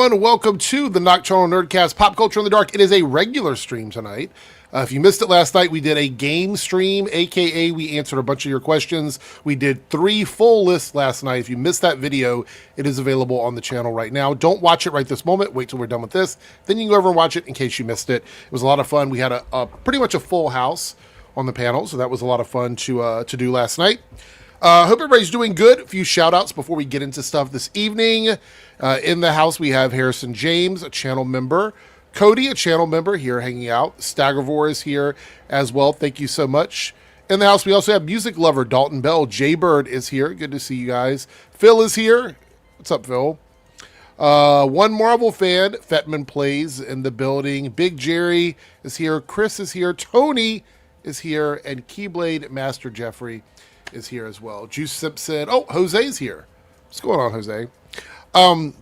everyone. Welcome to the Nocturnal Nerdcast Pop Culture in the Dark. It is a regular stream tonight. If you missed it last night, we did a game stream, a.k.a. we answered a bunch of your questions. We did 3 full lists last night. If you missed that video, it is available on the channel right now. Don't watch it right this moment. Wait till we're done with this. Then you can go over and watch it in case you missed it. It was a lot of fun. We had a pretty much a full house on the panel, so that was a lot of fun to do last night. Hope everybody's doing good. A few shout outs before we get into stuff this evening. In the house, we have Harrison James, a channel member. Cody, a channel member, here hanging out. Staggervore is here as well. Thank you so much. In the house, we also have music lover Dalton Bell. Jaybird is here. Good to see you guys. Phil is here. What's up, Phil? One Marvel fan, Fetman Plays in the building. Big Jerry is here. Chris is here. Tony is here. And Keyblade Master Jeffrey is here as well. Juice Simpson. Oh, Jose's here. What's going on, Jose? All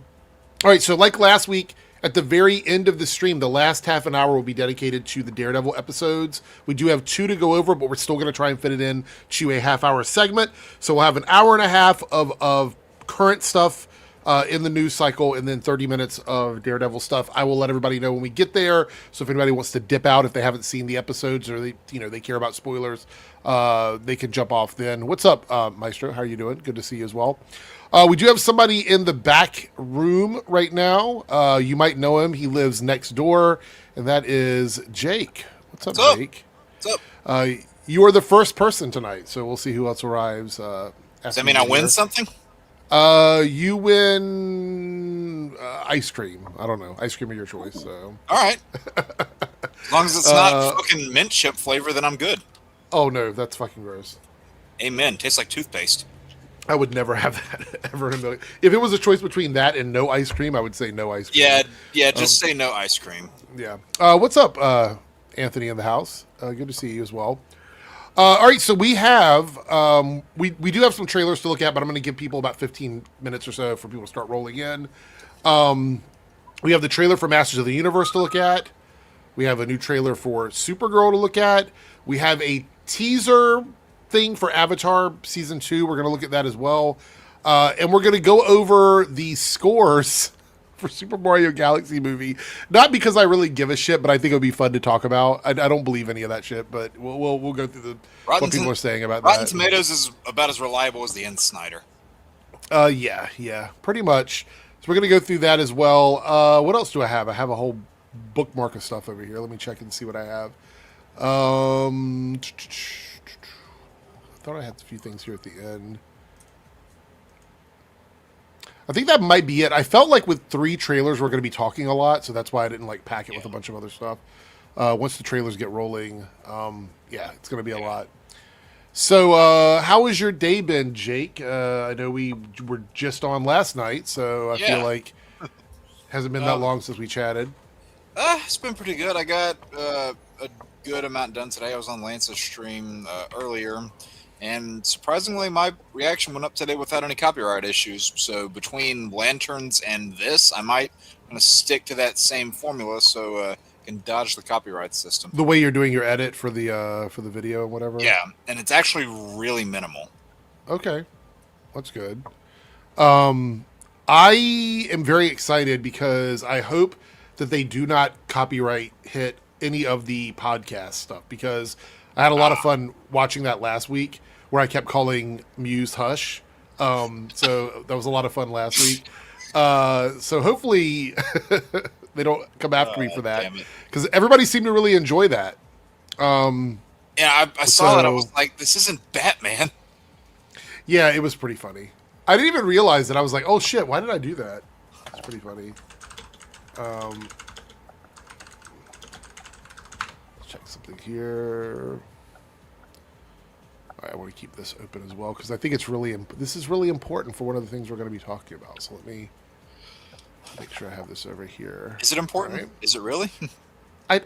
right, so like last week, at the very end of the stream, the last half an hour will be dedicated to the Daredevil episodes. We do have 2 to go over, but we're still going to try and fit it in to a half-hour segment. So we'll have an hour and a half of current stuff in the news cycle, and then 30 minutes of Daredevil stuff. I will let everybody know when we get there. So if anybody wants to dip out, if they haven't seen the episodes or they care about spoilers, they can jump off then. What's up, Maestro? How are you doing? Good to see you as well. We do have somebody in the back room right now. You might know him. He lives next door, and that is Jake. What's up, Jake? What's up? You are the first person tonight, so we'll see who else arrives. Does that mean I win something? You win ice cream. I don't know. Ice cream of your choice. So. All right. As long as it's not fucking mint chip flavor, then I'm good. Oh, no. That's fucking gross. Amen. Tastes like toothpaste. I would never have that ever in a million. If it was a choice between that and no ice cream, I would say no ice cream. Yeah. Just say no ice cream. Yeah. What's up, Anthony in the house? Good to see you as well. All right, so we have we do have some trailers to look at, but I'm going to give people about 15 minutes or so for people to start rolling in. We have the trailer for Masters of the Universe to look at. We have a new trailer for Supergirl to look at. We have a teaser thing for Avatar Season 2. We're going to look at that as well. And we're going to go over the scores for Super Mario Galaxy movie. Not because I really give a shit, but I think it would be fun to talk about. I don't believe any of that shit, but we'll go through what people are saying about that. Rotten Tomatoes is about as reliable as the N. Snyder. Yeah, pretty much. So we're going to go through that as well. What else do I have? I have a whole bookmark of stuff over here. Let me check and see what I have. I thought I had a few things here at the end. I think that might be it. I felt like with 3 trailers, we're going to be talking a lot, so that's why I didn't pack it with a bunch of other stuff. Once the trailers get rolling, it's going to be a lot. So, how has your day been, Jake? I know we were just on last night, so I feel like it hasn't been that long since we chatted. It's been pretty good. I got a good amount done today. I was on Lance's stream earlier. And surprisingly, my reaction went up today without any copyright issues. So between Lanterns and this, I might want to stick to that same formula so I can dodge the copyright system. The way you're doing your edit for the video and whatever? Yeah, and it's actually really minimal. Okay, that's good. I am very excited because I hope that they do not copyright hit any of the podcast stuff, because I had a lot of fun watching that last week where I kept calling Muse Hush. So that was a lot of fun last week. So hopefully they don't come after me for that, because everybody seemed to really enjoy that. I saw that. I was like, this isn't Batman. Yeah, it was pretty funny. I didn't even realize that. I was like, oh shit, why did I do that? It's pretty funny. Let's check something here. I want to keep this open as well, because I think it's this is really important for one of the things we're going to be talking about. So let me make sure I have this over here. Is it important? Right. Is it really?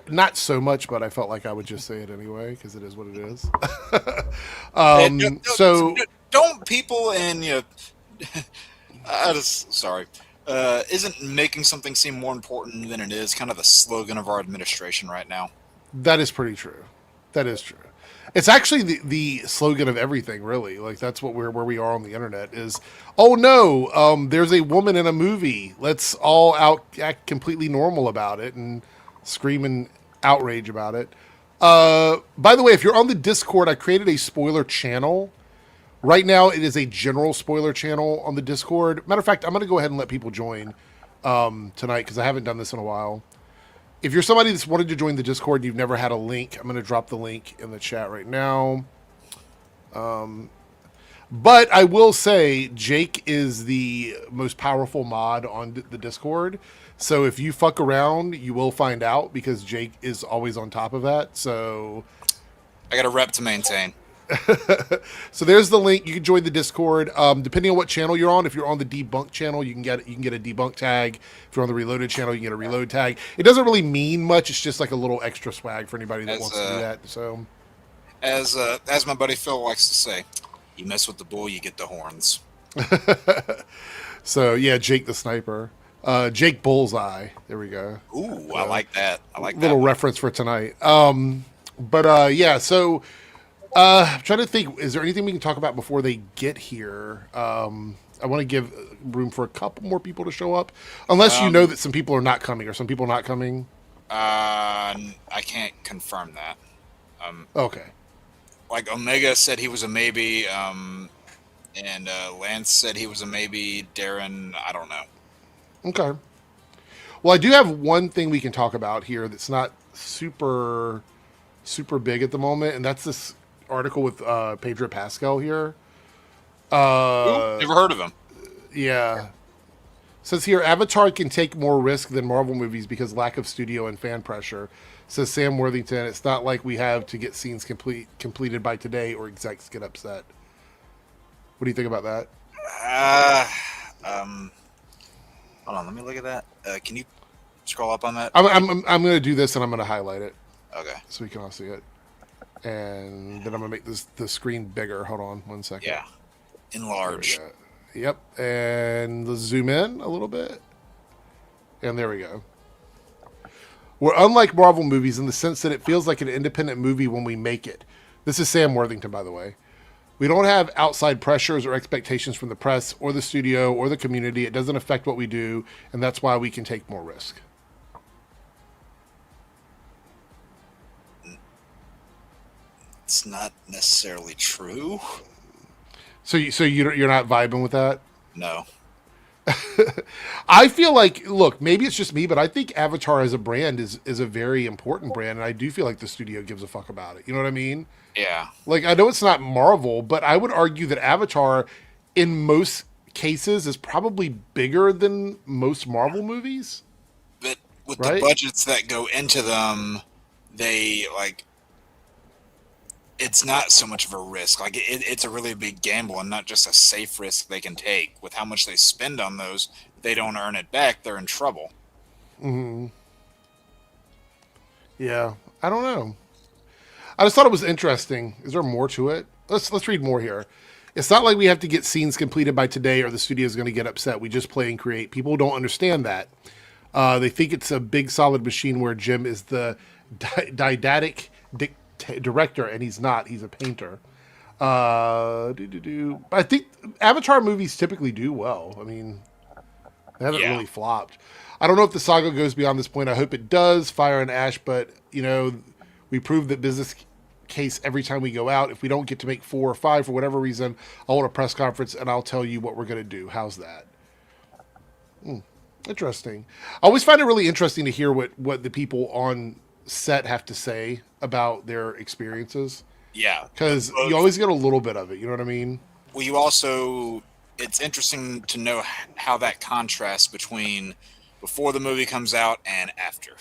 Not so much, but I felt like I would just say it anyway, because it is what it is. Don't people sorry. Isn't making something seem more important than it is kind of the slogan of our administration right now? That is pretty true. That is true. It's actually the slogan of everything, really. Like that's what where we are on the internet is. Oh no, there's a woman in a movie. Let's all act completely normal about it and scream in outrage about it. By the way, if you're on the Discord, I created a spoiler channel. Right now, it is a general spoiler channel on the Discord. Matter of fact, I'm going to go ahead and let people join tonight because I haven't done this in a while. If you're somebody that's wanted to join the Discord and you've never had a link, I'm going to drop the link in the chat right now. But I will say Jake is the most powerful mod on the Discord. So if you fuck around, you will find out because Jake is always on top of that. So I got a rep to maintain. So there's the link. You can join the Discord. Depending on what channel you're on, if you're on the debunk channel, you can get a debunk tag. If you're on the reloaded channel, you can get a reload tag. It doesn't really mean much. It's just like a little extra swag for anybody that wants to do that. So, as my buddy Phil likes to say, you mess with the bull, you get the horns. So yeah, Jake the sniper, Jake Bullseye. There we go. Ooh, I like that. I like that. Little reference for tonight. Yeah. So. I'm trying to think. Is there anything we can talk about before they get here? I want to give room for a couple more people to show up, unless you know that some people are not coming. Or some people not coming? I can't confirm that. Okay. Like Omega said he was a maybe, and Lance said he was a maybe. Darren, I don't know. Okay. Well, I do have one thing we can talk about here that's not super big at the moment, and that's this article with Pedro Pascal here. Never heard of him. Yeah. Says here, Avatar can take more risk than Marvel movies because lack of studio and fan pressure. Says Sam Worthington, it's not like we have to get scenes completed by today or execs get upset. What do you think about that? Hold on, let me look at that. Can you scroll up on that? I'm going to do this and I'm going to highlight it. Okay. So we can all see it. And then I'm going to make the screen bigger. Hold on 1 second. Yeah. Enlarge. Yep. And let's zoom in a little bit. And there we go. We're unlike Marvel movies in the sense that it feels like an independent movie when we make it. This is Sam Worthington, by the way. We don't have outside pressures or expectations from the press or the studio or the community. It doesn't affect what we do, and that's why we can take more risk. It's not necessarily true. So you're not vibing with that? No. I feel like, look, maybe it's just me, but I think Avatar as a brand is a very important brand, and I do feel like the studio gives a fuck about it. You know what I mean? Yeah. Like, I know it's not Marvel, but I would argue that Avatar, in most cases, is probably bigger than most Marvel movies. But with right? the budgets that go into them, they, like, it's not so much of a risk. Like, it's a really big gamble and not just a safe risk they can take. With how much they spend on those, if they don't earn it back, they're in trouble. Mm-hmm. Yeah, I don't know. I just thought it was interesting. Is there more to it? Let's read more here. It's not like we have to get scenes completed by today or the studio is going to get upset. We just play and create. People don't understand that. They think it's a big, solid machine where Jim is the didactic director, and he's not. He's a painter. I think Avatar movies typically do well. I mean, they haven't really flopped. I don't know if the saga goes beyond this point. I hope it does, Fire and Ash, but, you know, we prove that business case every time we go out. If we don't get to make 4 or 5 for whatever reason, I'll hold a press conference and I'll tell you what we're going to do. How's that? Interesting. I always find it really interesting to hear what the people on set have to say about their experiences. Yeah. Because you always get a little bit of it. You know what I mean? Well, you also, it's interesting to know how that contrasts between before the movie comes out and after.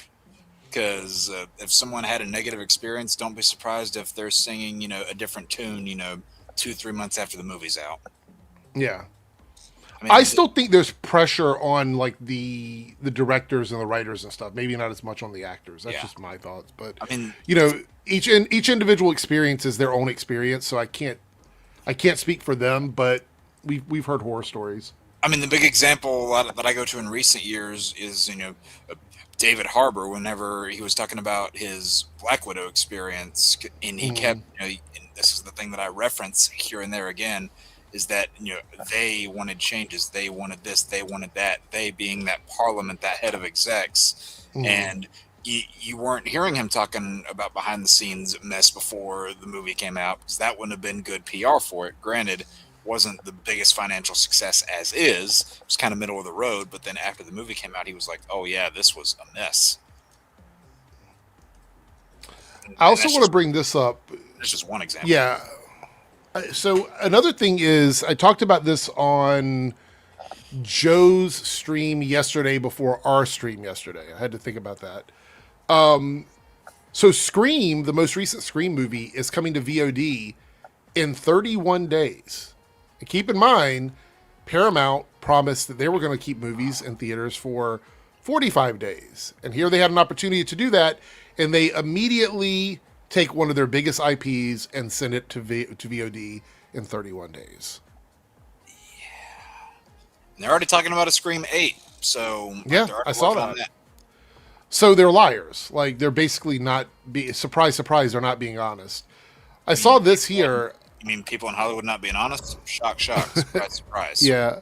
Because if someone had a negative experience, don't be surprised if they're singing, a different tune, 2-3 months after the movie's out. Yeah. I mean, I still think there's pressure on like the directors and the writers and stuff. Maybe not as much on the actors. That's just my thoughts. But I mean, each individual experience is their own experience, so I can't speak for them. But we've heard horror stories. I mean, the big example that I go to in recent years is David Harbour whenever he was talking about his Black Widow experience, and he kept, and this is the thing that I reference here and there again, is that they wanted changes, they wanted this, they wanted that, they being that parliament, that head of execs, and you weren't hearing him talking about behind the scenes mess before the movie came out, because that wouldn't have been good PR for it. Granted, wasn't the biggest financial success as is. It was kind of middle of the road, but then after the movie came out, he was like, "Oh yeah, this was a mess." I also want to bring this up. That's just one example. Yeah. So another thing is, I talked about this on Joe's stream yesterday before our stream yesterday. I had to think about that. So Scream, the most recent Scream movie, is coming to VOD in 31 days. And keep in mind, Paramount promised that they were going to keep movies in theaters for 45 days. And here they had an opportunity to do that, and they immediately take one of their biggest IPs and send it to VOD in 31 days. Yeah. And they're already talking about a Scream 8, so yeah, I saw that. So they're liars. Like, they're basically not, surprise, surprise, they're not being honest. I saw this here. You mean people in Hollywood not being honest? Shock, shock, surprise, surprise. Yeah.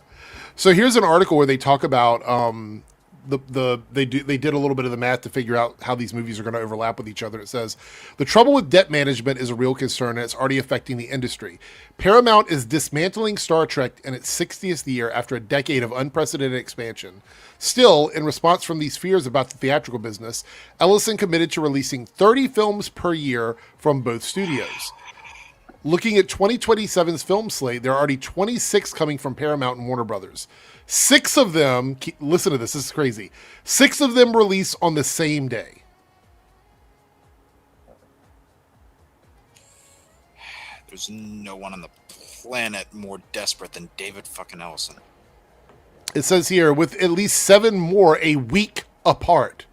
So here's an article where they talk about they did a little bit of the math to figure out how these movies are going to overlap with each other. It says the trouble with debt management is a real concern, and it's already affecting the industry. Paramount is dismantling Star Trek in its 60th year after a decade of unprecedented expansion. Still, in response from these fears about the theatrical business, Ellison committed to releasing 30 films per year from both studios. Looking at 2027's film slate, there are already 26 coming from Paramount and Warner Brothers. 6 of them, listen to this is crazy, 6 of them release on the same day. There's no one on the planet more desperate than David fucking Ellison. It says here, with at least 7 more a week apart.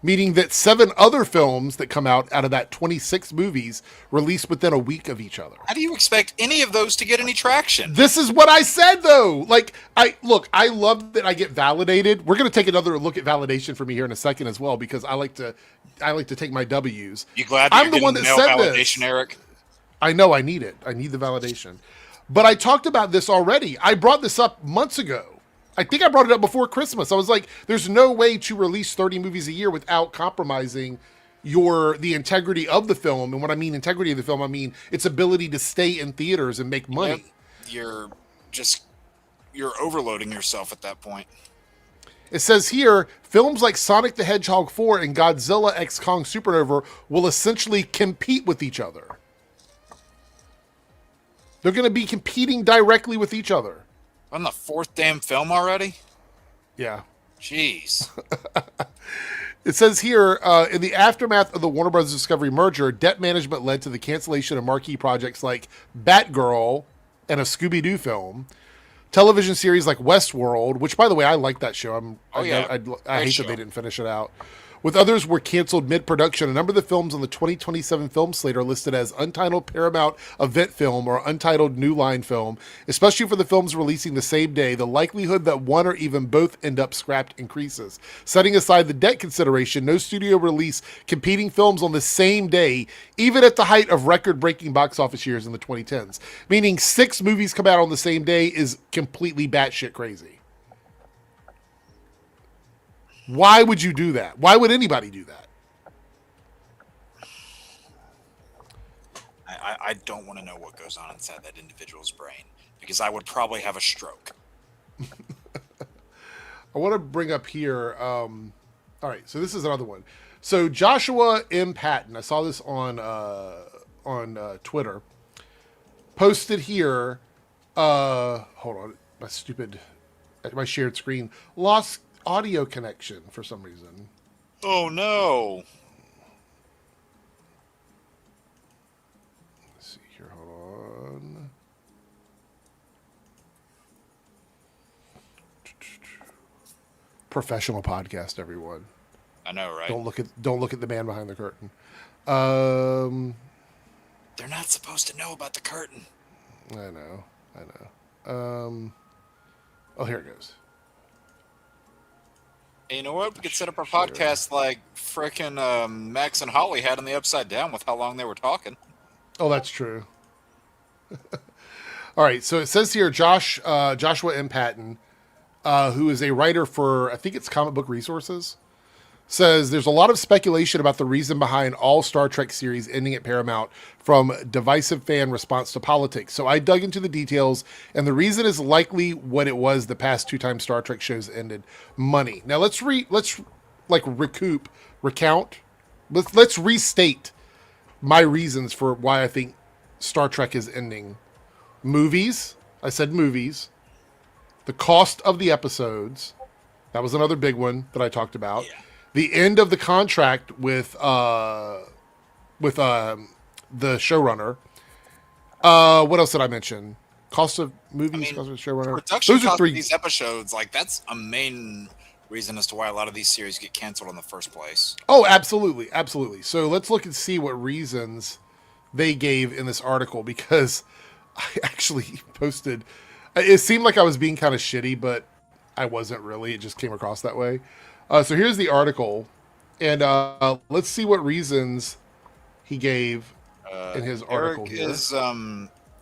Meaning that 7 other films that come out of that 26 movies released within a week of each other. How do you expect any of those to get any traction? This is what I said, though. Like, I love that I get validated. We're going to take another look at validation for me here in a second as well, because I like to take my W's. You glad that I'm the one that said validation, this? Eric? I know I need it. I need the validation. But I talked about this already. I brought this up months ago. I think I brought it up before Christmas. I was like, there's no way to release 30 movies a year without compromising the integrity of the film. And when I mean integrity of the film, I mean its ability to stay in theaters and make money. Yep. You're overloading yourself at that point. It says here, films like Sonic the Hedgehog 4 and Godzilla x Kong Supernova will essentially compete with each other. They're going to be competing directly with each other. On the 4th damn film already? Yeah. Jeez. It says here, in the aftermath of the Warner Bros. Discovery merger, debt management led to the cancellation of marquee projects like Batgirl and a Scooby-Doo film, television series like Westworld, which, by the way, I like that show. I hate that they didn't finish it out. With others were canceled mid-production. A number of the films on the 2027 film slate are listed as Untitled Paramount Event Film or Untitled New Line Film. Especially for the films releasing the same day, the likelihood that one or even both end up scrapped increases. Setting aside the debt consideration, no studio release competing films on the same day, even at the height of record-breaking box office years in the 2010s. Meaning 6 movies come out on the same day is completely batshit crazy. Why would you do that? Why would anybody do that? I don't want to know what goes on inside that individual's brain, because I would probably have a stroke. I want to bring up here. All right, so this is another one. So Joshua M. Patton, I saw this on Twitter, posted here. Hold on, my shared screen lost audio connection for some reason. Oh no. Let's see here, hold on. Professional podcast, everyone. I know, right? Don't look at the man behind the curtain. They're not supposed to know about the curtain. I know. Oh, here it goes. Hey, you know what? We could set up our podcast like frickin' Max and Holly had on the Upside Down with how long they were talking. Oh, that's true. All right, so it says here Joshua M. Patton, who is a writer for, I think it's Comic Book Resources, says there's a lot of speculation about the reason behind all Star Trek series ending at Paramount, from divisive fan response to politics. So I dug into the details, and the reason is likely what it was the past 2 times Star Trek shows ended: money. Now let's restate my reasons for why I think Star Trek is ending. Movies. I said movies. The cost of the episodes. That was another big one that I talked about. Yeah. The end of the contract with the showrunner. What else did I mention? Cost of movies, cost of showrunner. Production cost of these episodes, like, that's a main reason as to why a lot of these series get canceled in the first place. Oh, absolutely, absolutely. So let's look and see what reasons they gave in this article, because I actually posted. It seemed like I was being kind of shitty, but I wasn't really. It just came across that way. So here's the article, and let's see what reasons he gave in his article. Eric,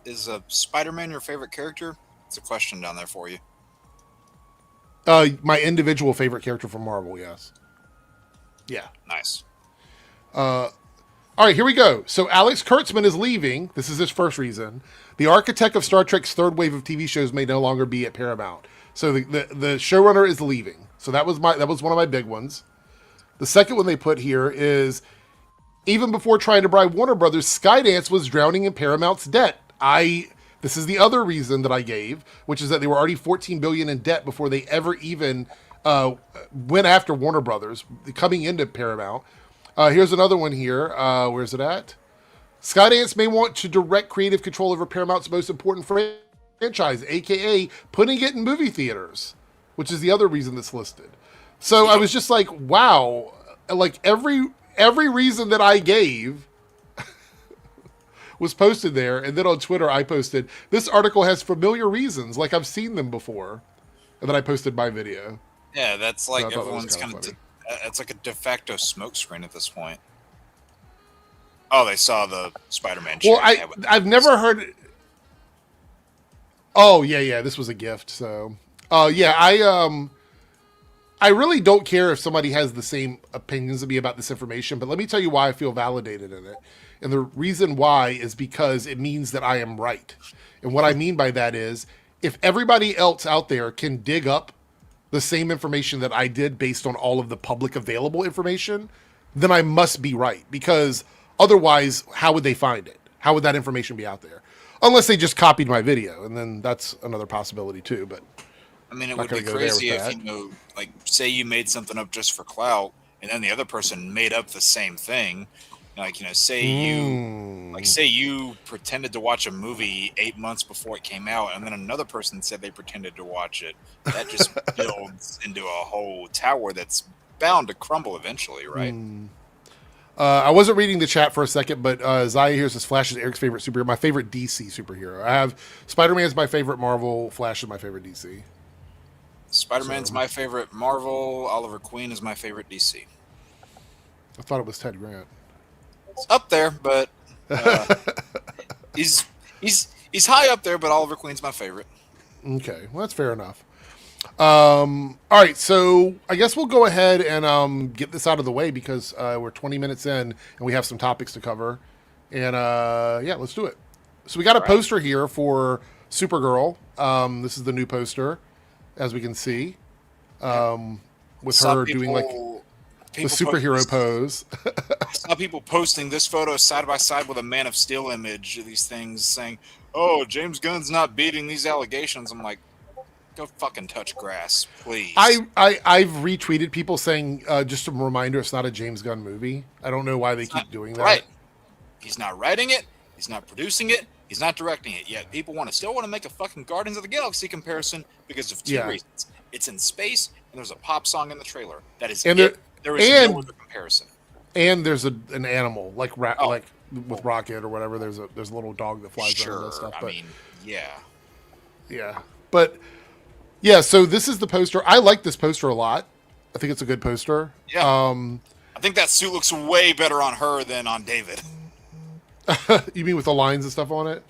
is Spider-Man your favorite character? It's a question down there for you. My individual favorite character from Marvel, yes. Yeah. Nice. All right, here we go. So Alex Kurtzman is leaving. This is his first reason. The architect of Star Trek's third wave of TV shows may no longer be at Paramount. So the showrunner is leaving. So that was one of my big ones. The second one they put here is, even before trying to bribe Warner Brothers, Skydance was drowning in Paramount's debt. This is the other reason that I gave, which is that they were already $14 billion in debt before they ever even went after Warner Brothers, coming into Paramount. Here's another one here. Where's it at? Skydance may want to direct creative control over Paramount's most important franchise, aka putting it in movie theaters, which is the other reason that's listed. So I was just like, wow, like every reason that I gave was posted there. And then on Twitter, I posted, this article has familiar reasons, like I've seen them before. And then I posted my video. Yeah, that's like everyone's kind of... It's like a de facto smokescreen at this point. Oh, they saw the Spider-Man. Well, I've never heard... Oh, yeah, this was a gift, so... I really don't care if somebody has the same opinions of me about this information, but let me tell you why I feel validated in it. And the reason why is because it means that I am right. And what I mean by that is, if everybody else out there can dig up the same information that I did based on all of the public available information, then I must be right. Because otherwise, how would they find it? How would that information be out there? Unless they just copied my video, and then that's another possibility too. But I mean, it would be crazy if, like, say you made something up just for clout, and then the other person made up the same thing. Like, say you pretended to watch a movie 8 months before it came out, and then another person said they pretended to watch it. That just builds into a whole tower that's bound to crumble eventually, right? I wasn't reading the chat for a second, but Zaya here says Flash is Eric's favorite superhero. My favorite DC superhero. I have Spider-Man's my favorite Marvel. Flash is my favorite DC. Spider-Man's my favorite Marvel. Oliver Queen is my favorite DC. I thought it was Ted Grant. It's up there, but he's high up there. But Oliver Queen's my favorite. Okay, well, that's fair enough. All right, so I guess we'll go ahead and get this out of the way, because we're 20 minutes in and we have some topics to cover. And yeah, let's do it. So we got a poster here for Supergirl. This is the new poster, as we can see, with her doing like the superhero pose. I saw people posting this photo side by side with a Man of Steel image of these things, saying, "Oh, James Gunn's not beating these allegations." I'm like, go fucking touch grass, please. I've retweeted people saying, just a reminder, it's not a James Gunn movie. I don't know why they keep doing that. Right. He's not writing it. He's not producing it. He's not directing it. Yet people still want to make a fucking Guardians of the Galaxy comparison because of two reasons. It's in space, and there's a pop song in the trailer. That is it. There is no other comparison. And there's an animal like with Rocket or whatever. There's a little dog that flies around and stuff. But, I mean, yeah. But yeah, so this is the poster. I like this poster a lot. I think it's a good poster. Yeah. I think that suit looks way better on her than on David. You mean with the lines and stuff on it?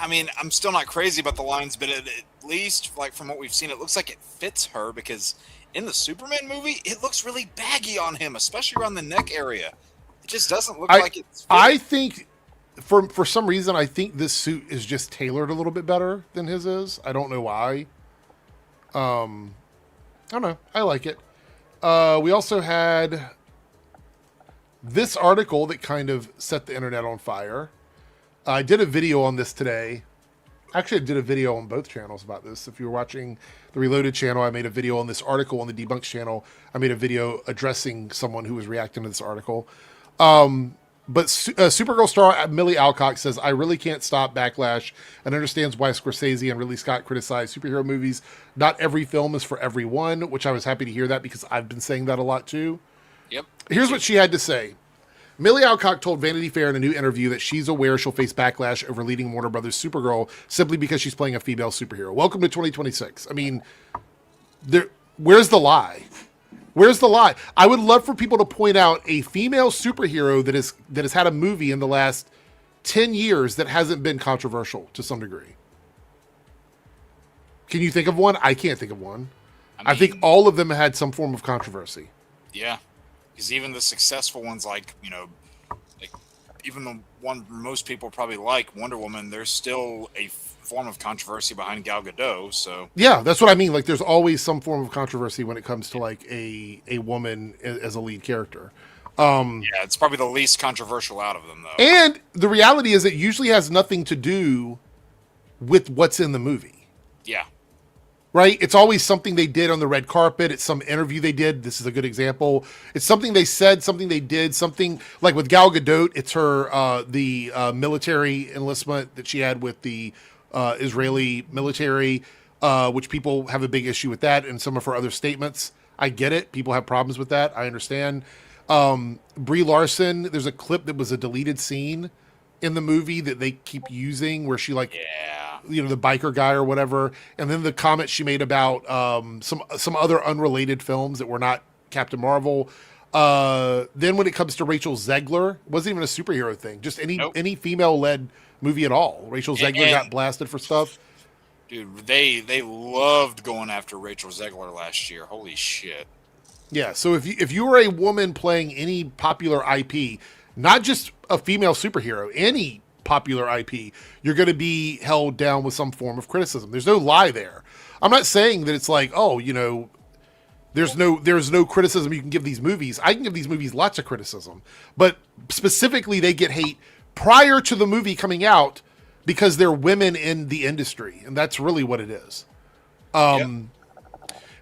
I mean, I'm still not crazy about the lines, but at least, like, from what we've seen, it looks like it fits her, because in the Superman movie, it looks really baggy on him, especially around the neck area. It just doesn't look like it's fitting. I think, for some reason, I think this suit is just tailored a little bit better than his is. I don't know why. I don't know. I like it. We also had this article that kind of set the internet on fire. I did a video on this today. Actually, I did a video on both channels about this. If you were watching the Reloaded channel, I made a video on this article. On the Debunked channel, I made a video addressing someone who was reacting to this article. But Supergirl star Millie Alcock says, I really can't stop backlash and understands why Scorsese and Ridley Scott criticize superhero movies. Not every film is for everyone, which I was happy to hear that because I've been saying that a lot too. Yep. Here's what she had to say. Millie Alcock told Vanity Fair in a new interview that she's aware she'll face backlash over leading Warner Brothers' Supergirl simply because she's playing a female superhero. Welcome to 2026. I mean, where's the lie? Where's the lie? I would love for people to point out a female superhero that has had a movie in the last 10 years that hasn't been controversial to some degree. Can you think of one? I can't think of one. I think all of them had some form of controversy. Yeah. Because even the successful ones, like, even the one most people probably like, Wonder Woman, there's still a form of controversy behind Gal Gadot. So yeah, that's what I mean. Like, there's always some form of controversy when it comes to like a woman as a lead character. Yeah, it's probably the least controversial out of them, though. And the reality is, it usually has nothing to do with what's in the movie. Yeah. Right? It's always something they did on the red carpet. It's some interview they did. This is a good example. It's something they said, something they did, something like with Gal Gadot. It's her, the military enlistment that she had with the Israeli military, which people have a big issue with that, and some of her other statements. I get it. People have problems with that. I understand. Brie Larson, there's a clip that was a deleted scene in the movie that they keep using where she the biker guy or whatever, and then the comment she made about some other unrelated films that were not Captain Marvel. Then when it comes to Rachel Zegler, it wasn't even a superhero thing, just any female-led movie at all. Rachel Zegler got blasted for stuff. Dude, they loved going after Rachel Zegler last year. Holy shit. Yeah, so if you were a woman playing any popular IP, not just a female superhero, any popular IP, you're going to be held down with some form of criticism. There's no lie there. I'm not saying that it's like, there's no criticism you can give these movies. I can give these movies lots of criticism, but specifically they get hate prior to the movie coming out because they're women in the industry, and that's really what it is.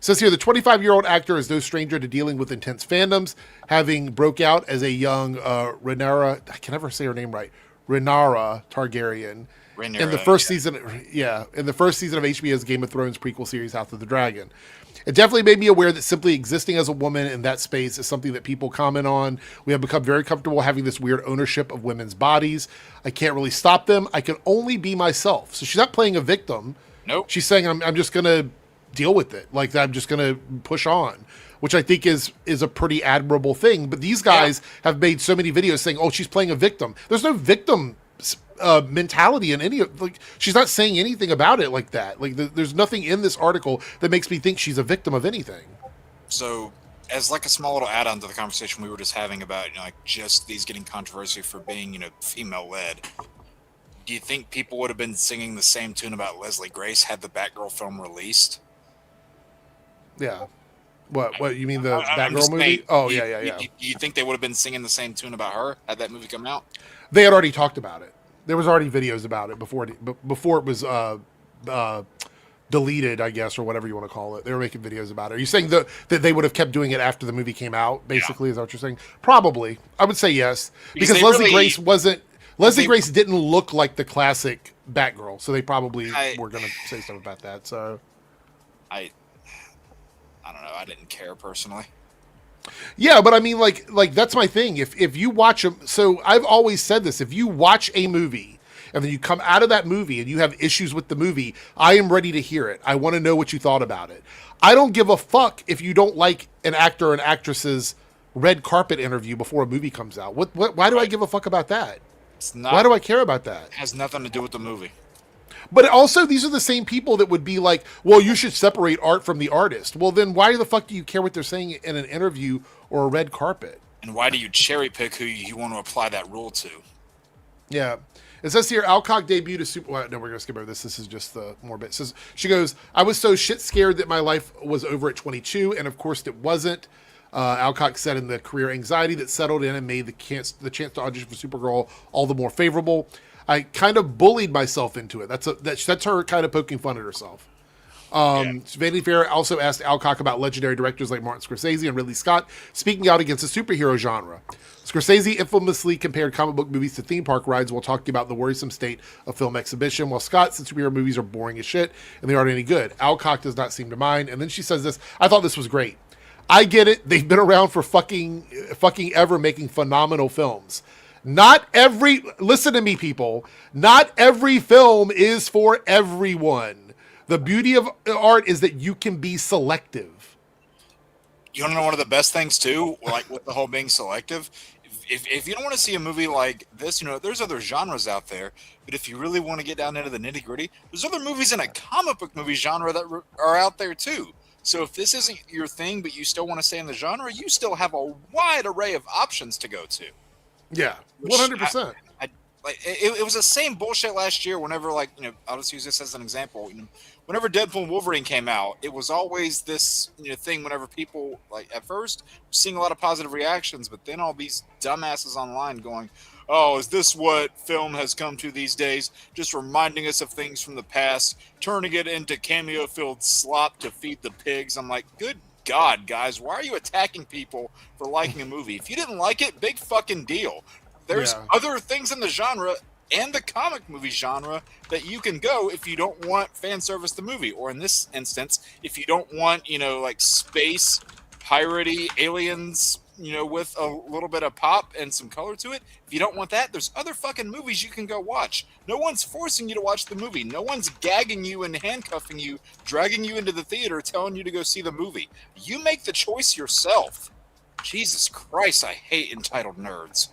Says here, the 25-year-old actor is no stranger to dealing with intense fandoms, having broke out as a young Rhaenyra, I can never say her name right, Rhaenyra Targaryen, in the first season of HBO's Game of Thrones prequel series, House of the Dragon. It definitely made me aware that simply existing as a woman in that space is something that people comment on. We have become very comfortable having this weird ownership of women's bodies. I can't really stop them. I can only be myself. So she's not playing a victim. Nope. She's saying, I'm just going to deal with it. Like, I'm just going to push on, which I think is a pretty admirable thing. But these guys have made so many videos saying, oh, she's playing a victim. There's no victim mentality in any of, like, she's not saying anything about it like that. Like, there's nothing in this article that makes me think she's a victim of anything. So, as like a small little add-on to the conversation we were just having about, just these getting controversy for being, female-led, do you think people would have been singing the same tune about Leslie Grace had the Batgirl film released? Yeah. What you mean, the Batgirl movie? Yeah. Do you think they would have been singing the same tune about her had that movie come out? They had already talked about it. There was already videos about it before it was deleted, I guess, or whatever you want to call it. They were making videos about it. Are you saying that they would have kept doing it after the movie came out, basically? Is that what you're saying? Probably. I would say yes. Because Leslie Grace didn't look like the classic Batgirl, so they probably were going to say something about that. So I don't know. I didn't care personally. Yeah, but I mean, like that's my thing. If you watch them, so I've always said this: if you watch a movie and then you come out of that movie and you have issues with the movie, I am ready to hear it. I want to know what you thought about it. I don't give a fuck if you don't like an actor or an actress's red carpet interview before a movie comes out. Why do I give a fuck about that? Why do I care about that? It has nothing to do with the movie. But also, these are the same people that would be like, well, you should separate art from the artist. Well, then why the fuck do you care what they're saying in an interview or a red carpet? And why do you cherry pick who you want to apply that rule to? Yeah. It says here, Alcock debuted a super... Well, no, we're going to skip over this. This is just the more bit. It says, she goes, I was so shit scared that my life was over at 22, and of course it wasn't. Alcock said in the career anxiety that settled in and made the chance to audition for Supergirl all the more favorable. I kind of bullied myself into it. That's her kind of poking fun at herself. Vanity Fair also asked Alcock about legendary directors like Martin Scorsese and Ridley Scott speaking out against the superhero genre. Scorsese infamously compared comic book movies to theme park rides while talking about the worrisome state of film exhibition, while Scott said superhero movies are boring as shit and they aren't any good. Alcock does not seem to mind. And then she says this, I thought this was great. I get it. They've been around for fucking ever making phenomenal films. Listen to me, people. Not every film is for everyone. The beauty of art is that you can be selective. You want to know one of the best things too, like with the whole being selective? If you don't want to see a movie like this, there's other genres out there. But if you really want to get down into the nitty gritty, there's other movies in a comic book movie genre that are out there too. So if this isn't your thing, but you still want to stay in the genre, you still have a wide array of options to go to. Yeah, 100%. It was the same bullshit last year. Whenever, I'll just use this as an example. Whenever Deadpool and Wolverine came out, it was always this thing. Whenever people at first seeing a lot of positive reactions, but then all these dumbasses online going, "Oh, is this what film has come to these days? Just reminding us of things from the past, turning it into cameo-filled slop to feed the pigs." I'm like, good God, guys, why are you attacking people for liking a movie? If you didn't like it, big fucking deal. There's other things in the genre and the comic movie genre that you can go if you don't want fan service the movie, or in this instance, if you don't want, space, piratey, aliens, with a little bit of pop and some color to it. If you don't want that, there's other fucking movies you can go watch. No one's forcing you to watch the movie. No one's gagging you and handcuffing you, dragging you into the theater, telling you to go see the movie. You make the choice yourself. Jesus Christ, I hate entitled nerds.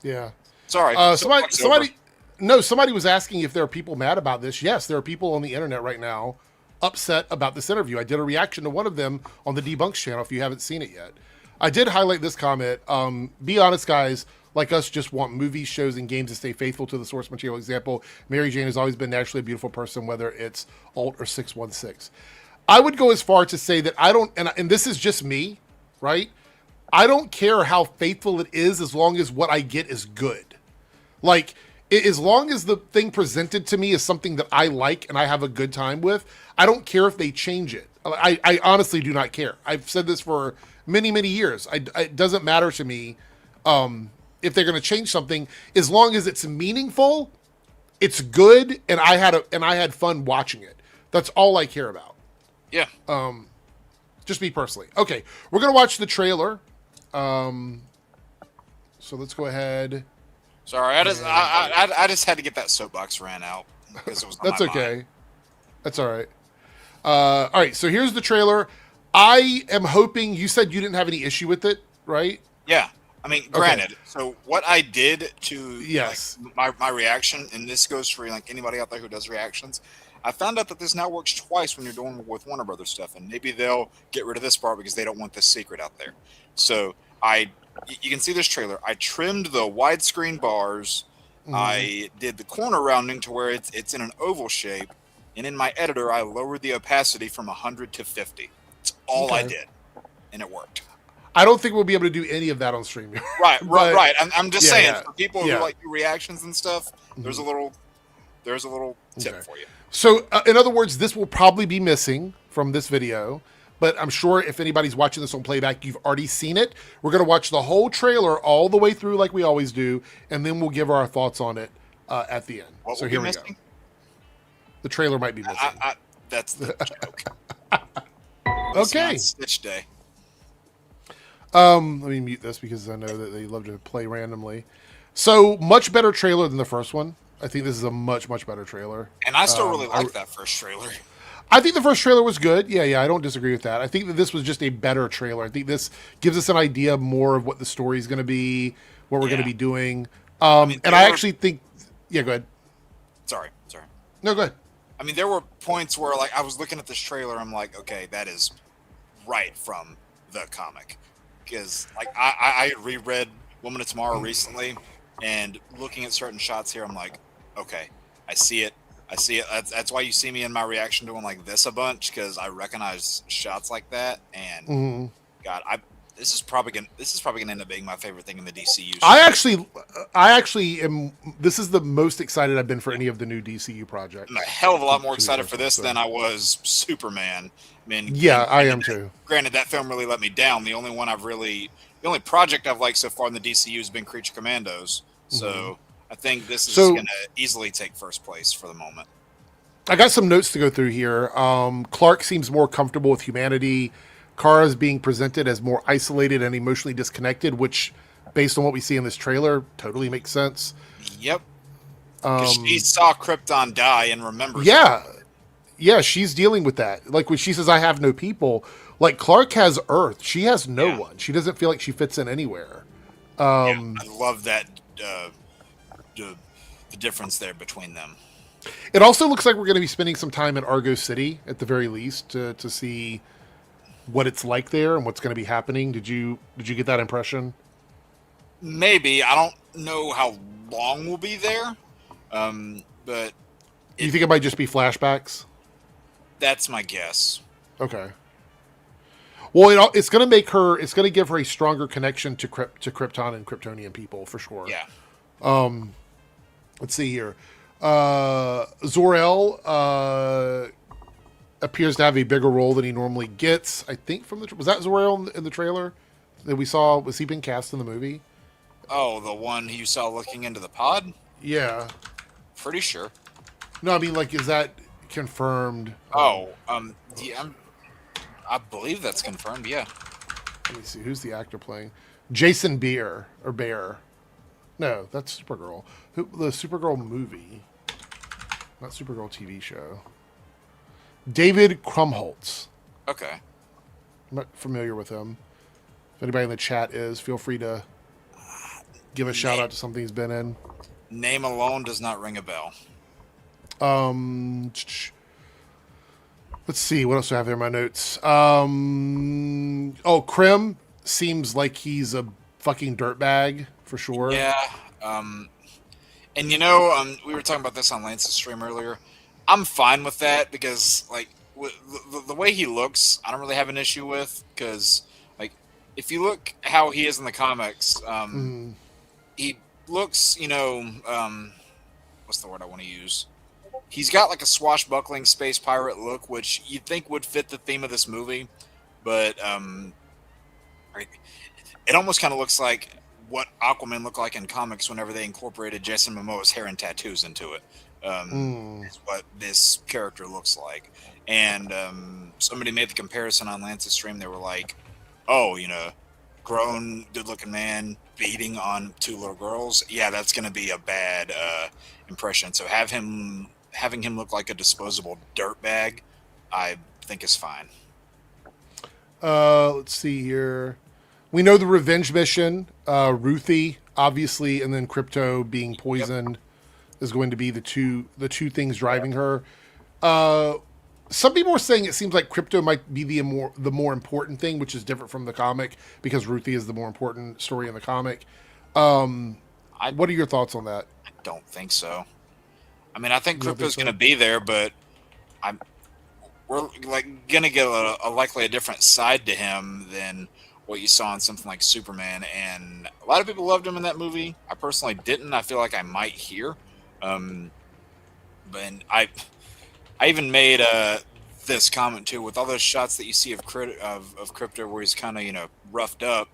Yeah. Sorry. Somebody was asking if there are people mad about this. Yes, there are people on the internet right now upset about this interview. I did a reaction to one of them on the Debunks channel if you haven't seen it yet. I did highlight this comment. Be honest, guys. Like us, just want movies, shows, and games to stay faithful to the source material. Example, Mary Jane has always been naturally a beautiful person, whether it's alt or 616. I would go as far to say that I don't, and this is just me, right? I don't care how faithful it is as long as what I get is good. Like, as long as the thing presented to me is something that I like and I have a good time with, I don't care if they change it. I honestly do not care. I've said this for many, many years. It doesn't matter to me if they're going to change something, as long as it's meaningful, it's good, and I had fun watching it. That's all I care about. Yeah. Just me personally. Okay, we're going to watch the trailer. So let's go ahead. Sorry, I just had to get that soapbox ran out because it was on That's my okay. mind. That's all right. All right, so here's the trailer. I am hoping, you said you didn't have any issue with it, right? Yeah. I mean, granted, so what I did to Yes. my reaction, and this goes for anybody out there who does reactions, I found out that this now works twice when you're doing with Warner Brothers stuff, and maybe they'll get rid of this part because they don't want this secret out there. So you can see this trailer. I trimmed the widescreen bars. Mm-hmm. I did the corner rounding to where it's in an oval shape, and in my editor, I lowered the opacity from 100 to 50. That's all I did, and it worked. I don't think we'll be able to do any of that on stream. Right. I'm just saying, for people who like do reactions and stuff, mm-hmm. there's a little tip for you. So, in other words, this will probably be missing from this video, but I'm sure if anybody's watching this on playback, you've already seen it. We're going to watch the whole trailer all the way through like we always do, and then we'll give our thoughts on it at the end. What so here we go. The trailer might be missing. That's the joke. Okay. Stitch day. Let me mute this because I know that they love to play randomly. So much better trailer than the first one. I think this is a much, much better trailer. And I still really like that first trailer. I think the first trailer was good. Yeah, I don't disagree with that. I think that this was just a better trailer. I think this gives us an idea more of what the story is going to be, what we're going to be doing. And I actually think, yeah, go ahead. Sorry. No, go ahead. I mean, there were points where, like, I was looking at this trailer, I'm like, okay, that is right from the comic. Because, like, I reread Woman of Tomorrow recently, and looking at certain shots here, I'm like, okay, I see it. That's why you see me in my reaction doing like this a bunch, because I recognize shots like that. And God, this is probably gonna end up being my favorite thing in the DCU. I actually am. This is the most excited I've been for any of the new DCU projects. I'm a hell of a lot more excited for this than I was Superman. I mean, yeah, I am too. Granted, that film really let me down. The only project I've liked so far in the DCU has been Creature Commandos. So I think this is going to easily take first place for the moment. I got some notes to go through here. Clark seems more comfortable with humanity. Kara is being presented as more isolated and emotionally disconnected, which, based on what we see in this trailer, totally makes sense. Yep. She saw Krypton die and remembers. Yeah, she's dealing with that. Like when she says, "I have no people," like Clark has Earth. She has no one. She doesn't feel like she fits in anywhere. I love that. The difference there between them. It also looks like we're going to be spending some time in Argo City at the very least to see what it's like there and what's going to be happening. Did you get that impression? Maybe. I don't know how long we'll be there, but you think it might just be flashbacks? That's my guess. Okay. Well, it's going to make her. It's going to give her a stronger connection to Krypton and Kryptonian people for sure. Yeah. Let's see here. Zor-El appears to have a bigger role than he normally gets. I think was that Zor-El in the trailer that we saw? Was he being cast in the movie? Oh, the one you saw looking into the pod? Yeah. Pretty sure. No, I mean, like, is that confirmed? Yeah, I believe that's confirmed. Yeah. Let me see. Who's the actor playing? Jason Bear. No, that's Supergirl. The Supergirl movie. Not Supergirl TV show. David Krumholtz. Okay. I'm not familiar with him. If anybody in the chat is, feel free to give a shout out to something he's been in. Name alone does not ring a bell. Let's see. What else do I have there in my notes? Krim seems like he's a fucking dirtbag for sure. Yeah. And we were talking about this on Lance's stream earlier. I'm fine with that because, like, the way he looks, I don't really have an issue with. Because, like, if you look how he is in the comics, he looks, what's the word I want to use? He's got like a swashbuckling space pirate look, which you'd think would fit the theme of this movie, but it almost kind of looks like what Aquaman looked like in comics whenever they incorporated Jason Momoa's hair and tattoos into it. Is what this character looks like. And somebody made the comparison on Lance's stream. They were like, "Oh, grown, good-looking man beating on two little girls. Yeah, that's going to be a bad impression. So having him look like a disposable dirtbag, I think is fine." Let's see here. We know the revenge mission. Ruthie, obviously, and then Crypto being poisoned is going to be the two things driving her. Some people are saying it seems like Crypto might be the more important thing, which is different from the comic because Ruthie is the more important story in the comic. What are your thoughts on that? I don't think so. I mean, I think Crypto's going to be there, but we're like going to get a likely a different side to him than what you saw in something like Superman. And a lot of people loved him in that movie. I personally didn't. I feel like I might here. But I even made this comment too with all those shots that you see of Crypto where he's kind of roughed up.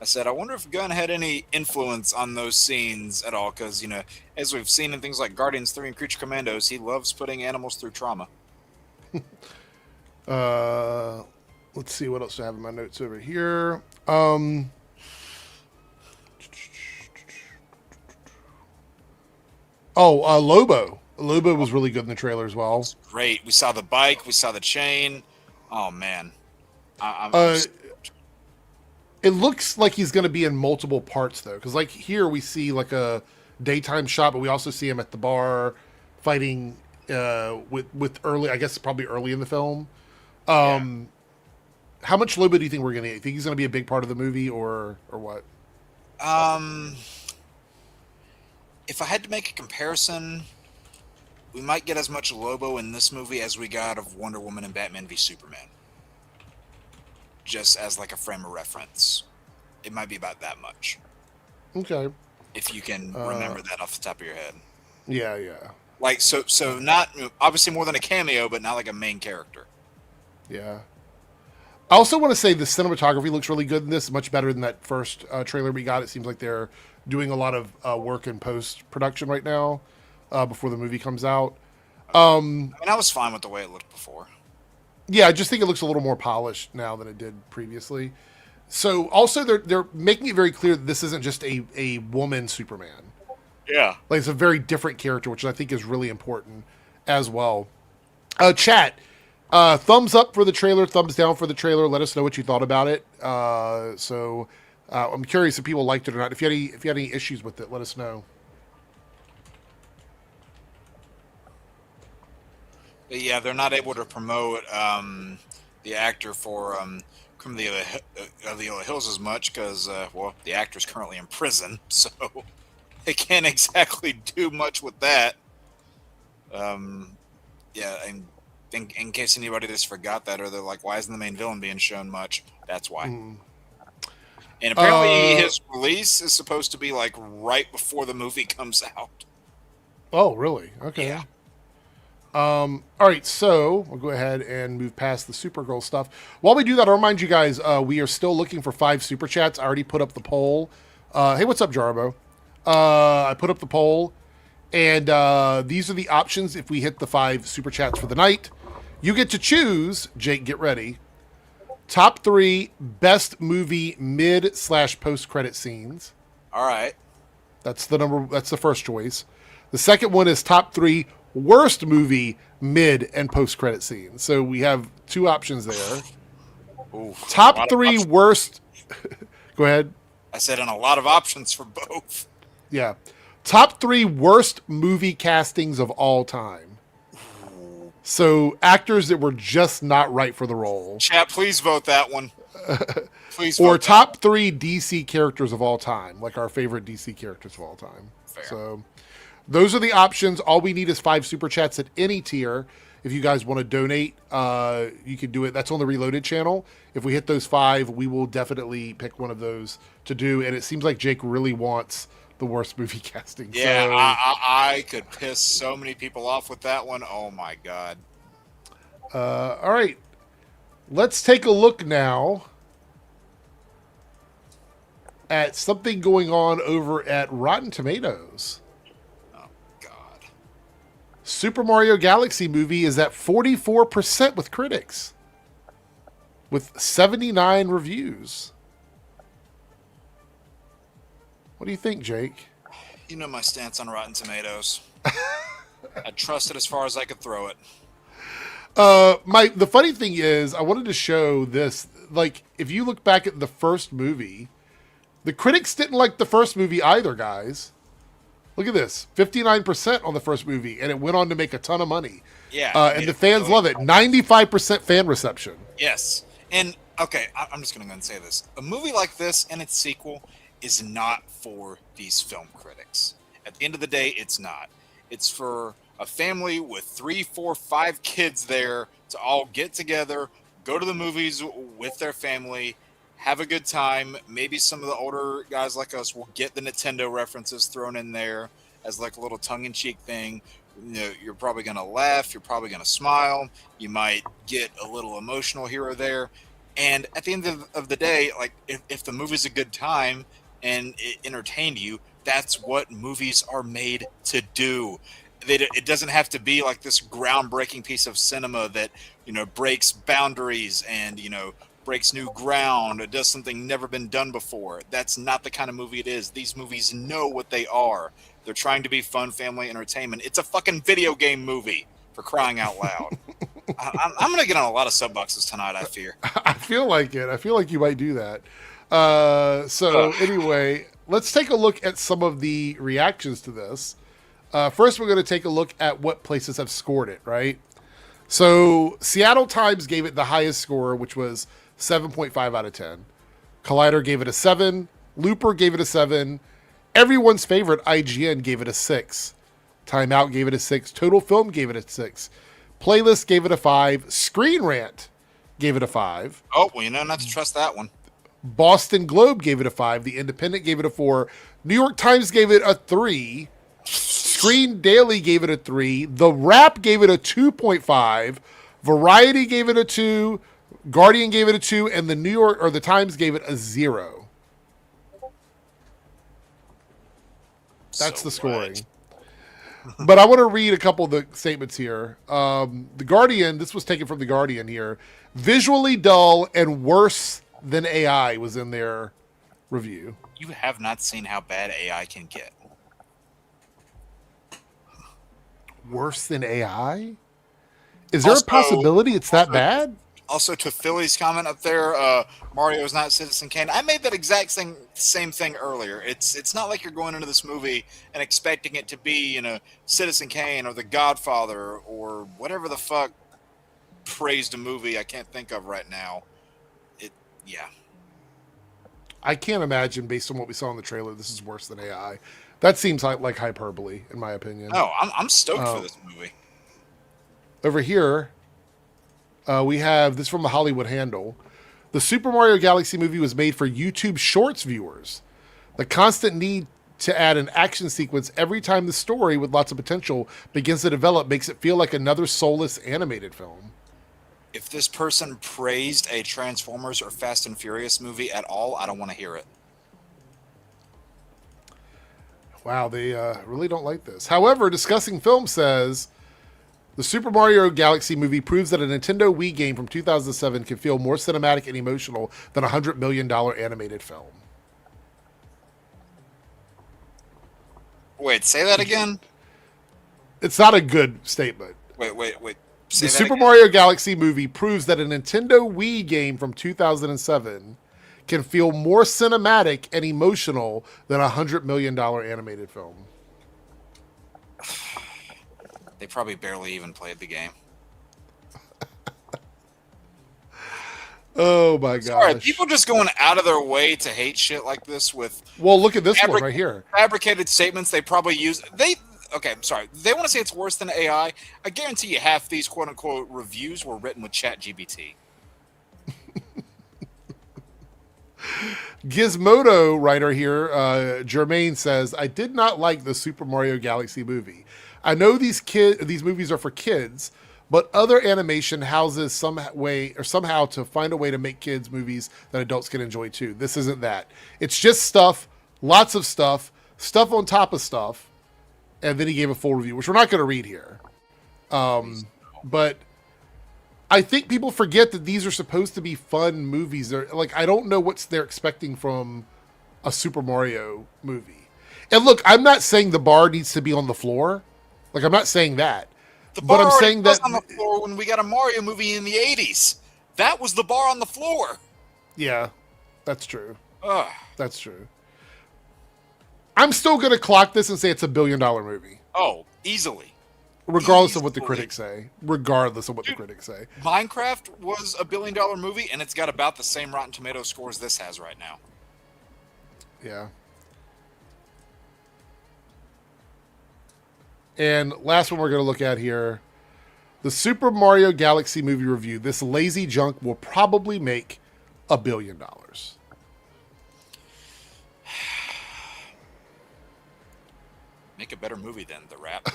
I said, I wonder if Gunn had any influence on those scenes at all, because as we've seen in things like Guardians 3 and Creature Commandos, he loves putting animals through trauma. Let's see what else I have in my notes over here. Oh, Lobo. Lobo was really good in the trailer as well. Great. We saw the bike. We saw the chain. Oh man, I'm Uh, it looks like he's going to be in multiple parts though, because like here we see like a daytime shot, but we also see him at the bar fighting with early. I guess probably early in the film. yeah. How much Lobo do you think we're going to get? Think he's going to be a big part of the movie, or what? Um, if I had to make a comparison, we might get as much Lobo in this movie as we got of Wonder Woman and Batman v Superman. Just as like a frame of reference, it might be about that much. Okay. If you can remember that off the top of your head. Yeah, yeah, Like so not obviously more than a cameo, but not like a main character. yeah. I also want to say the cinematography looks really good in this, much better than that first trailer we got. It seems like they're doing a lot of work in post production right now before the movie comes out. I mean, I was fine with the way it looked before. Yeah, I just think it looks a little more polished now than it did previously. So also they're making it very clear that this isn't just a woman Superman. Yeah. Like it's a very different character, which I think is really important as well. Chat, thumbs up for the trailer, thumbs down for the trailer. Let us know what you thought about it. I'm curious if people liked it or not. If you had any issues with it, let us know. But yeah, they're not able to promote the actor for Criminal of the Yellow Hills as much because, well, the actor's currently in prison, so they can't exactly do much with that. Yeah, and in case anybody just forgot that, or they're like, why isn't the main villain being shown much? That's why. And apparently his release is supposed to be like right before the movie comes out. Oh, really? Okay. Yeah. All right, so we'll go ahead and move past the Supergirl stuff. While we do that, I'll remind you guys, we are still looking for 5 super chats. I already put up the poll. Hey, what's up, Jarbo? I put up the poll, and these are the options if we hit the 5 super chats for the night. You get to choose, Jake, get ready, top 3 best movie mid/post credit scenes. All right. That's the first choice. The second one is top 3 worst movie mid and post credit scenes. So we have 2 options there. Ooh, Top 3 worst. Go ahead. I said, and a lot of options for both. Yeah. Top 3 worst movie castings of all time. So actors that were just not right for the role. Chat, please vote that one. Please. Or top 3 DC characters of all time, like our favorite DC characters of all time. Fair. So those are the options. All we need is 5 super chats at any tier. If you guys want to donate, you can do it. That's on the Reloaded channel. If we hit those 5, we will definitely pick one of those to do. And it seems like Jake really wants the worst movie casting. Yeah, so, I could piss so many people off with that one. Oh my god. All right. Let's take a look now at something going on over at Rotten Tomatoes. Oh god. Super Mario Galaxy movie is at 44% with critics, with 79 reviews. What do you think, Jake? You know my stance on Rotten Tomatoes. I trust it as far as I could throw it. The funny thing is, I wanted to show this. Like, if you look back at the first movie, the critics didn't like the first movie either, guys. Look at this, 59% on the first movie, and it went on to make a ton of money. Yeah, and the fans love it. 95% fan reception. Yes, and okay, I'm just gonna go and say this: a movie like this and its sequel is not for these film critics. At the end of the day, it's not. It's for a family with 3, 4, 5 kids there to all get together, go to the movies with their family, have a good time. Maybe some of the older guys like us will get the Nintendo references thrown in there as like a little tongue-in-cheek thing. You know, you're probably going to laugh. You're probably going to smile. You might get a little emotional here or there. And at the end of the day, like if the movie's a good time and it entertained you, that's what movies are made to do. It doesn't have to be like this groundbreaking piece of cinema that, you know, breaks boundaries and, you know, breaks new ground, it does something never been done before. That's not the kind of movie it is. These movies know what they are. They're trying to be fun family entertainment. It's a fucking video game movie, for crying out loud. I'm going to get on a lot of soapboxes tonight, I fear. I feel like it. I feel like you might do that. Anyway, let's take a look at some of the reactions to this. First, we're going to take a look at what places have scored it, right? So Seattle Times gave it the highest score, which was 7.5 out of 10. Collider gave it a 7. Looper gave it a 7. Everyone's favorite, IGN, gave it a 6. Time Out gave it a 6. Total Film gave it a 6. Playlist gave it a 5. Screen Rant gave it a 5. Oh, well, not to trust that one. Boston Globe gave it a 5. The Independent gave it a 4. New York Times gave it a 3. Screen Daily gave it a 3. The Wrap gave it a 2.5. Variety gave it a 2. Guardian gave it a 2. And the Times gave it a 0. That's the scoring. But I want to read a couple of the statements here. The Guardian, this was taken from The Guardian here. Visually dull and worse than AI was in their review. You have not seen how bad AI can get. Worse than AI? Is there a possibility it's that bad? Also, to Philly's comment up there, Mario is not Citizen Kane. I made that exact same thing earlier. It's not like you're going into this movie and expecting it to be, Citizen Kane or The Godfather or whatever the fuck praised a movie I can't think of right now. Yeah. I can't imagine, based on what we saw in the trailer, this is worse than AI. That seems like hyperbole, in my opinion. No, I'm stoked for this movie. Over here, we have this from the Hollywood Handle. The Super Mario Galaxy movie was made for YouTube Shorts viewers. The constant need to add an action sequence every time the story, with lots of potential, begins to develop makes it feel like another soulless animated film. If this person praised a Transformers or Fast and Furious movie at all, I don't want to hear it. Wow, they really don't like this. However, Discussing Film says, the Super Mario Galaxy movie proves that a Nintendo Wii game from 2007 can feel more cinematic and emotional than a $100 million animated film. Wait, say that again? It's not a good statement. Wait. The Super Mario Galaxy movie proves that a Nintendo Wii game from 2007 can feel more cinematic and emotional than a $100 million animated film. They probably barely even played the game. Oh my gosh. Sorry, people just going out of their way to hate shit like this with... Well, look at this one right here. Fabricated statements they probably use... Okay, I'm sorry. They want to say it's worse than AI. I guarantee you half these quote-unquote reviews were written with ChatGPT. Gizmodo writer here, Jermaine, says, I did not like the Super Mario Galaxy movie. I know these movies are for kids, but other animation houses somehow to find a way to make kids movies that adults can enjoy too. This isn't that. It's just stuff, lots of stuff on top of stuff. And then he gave a full review, which we're not going to read here. But I think people forget that these are supposed to be fun movies. I don't know what they're expecting from a Super Mario movie. And look, I'm not saying the bar needs to be on the floor. I'm not saying that. But I'm saying that on the floor when we got a Mario movie in the 80s. That was the bar on the floor. Yeah, that's true. Ugh. That's true. I'm still going to clock this and say it's $1 billion movie. Oh, easily. Regardless of what the critics say. The critics say. Minecraft was $1 billion movie, and it's got about the same Rotten Tomatoes scores this has right now. Yeah. And last one we're going to look at here. The Super Mario Galaxy movie review. This lazy junk will probably make $1 billion. Make a better movie than The Wrap.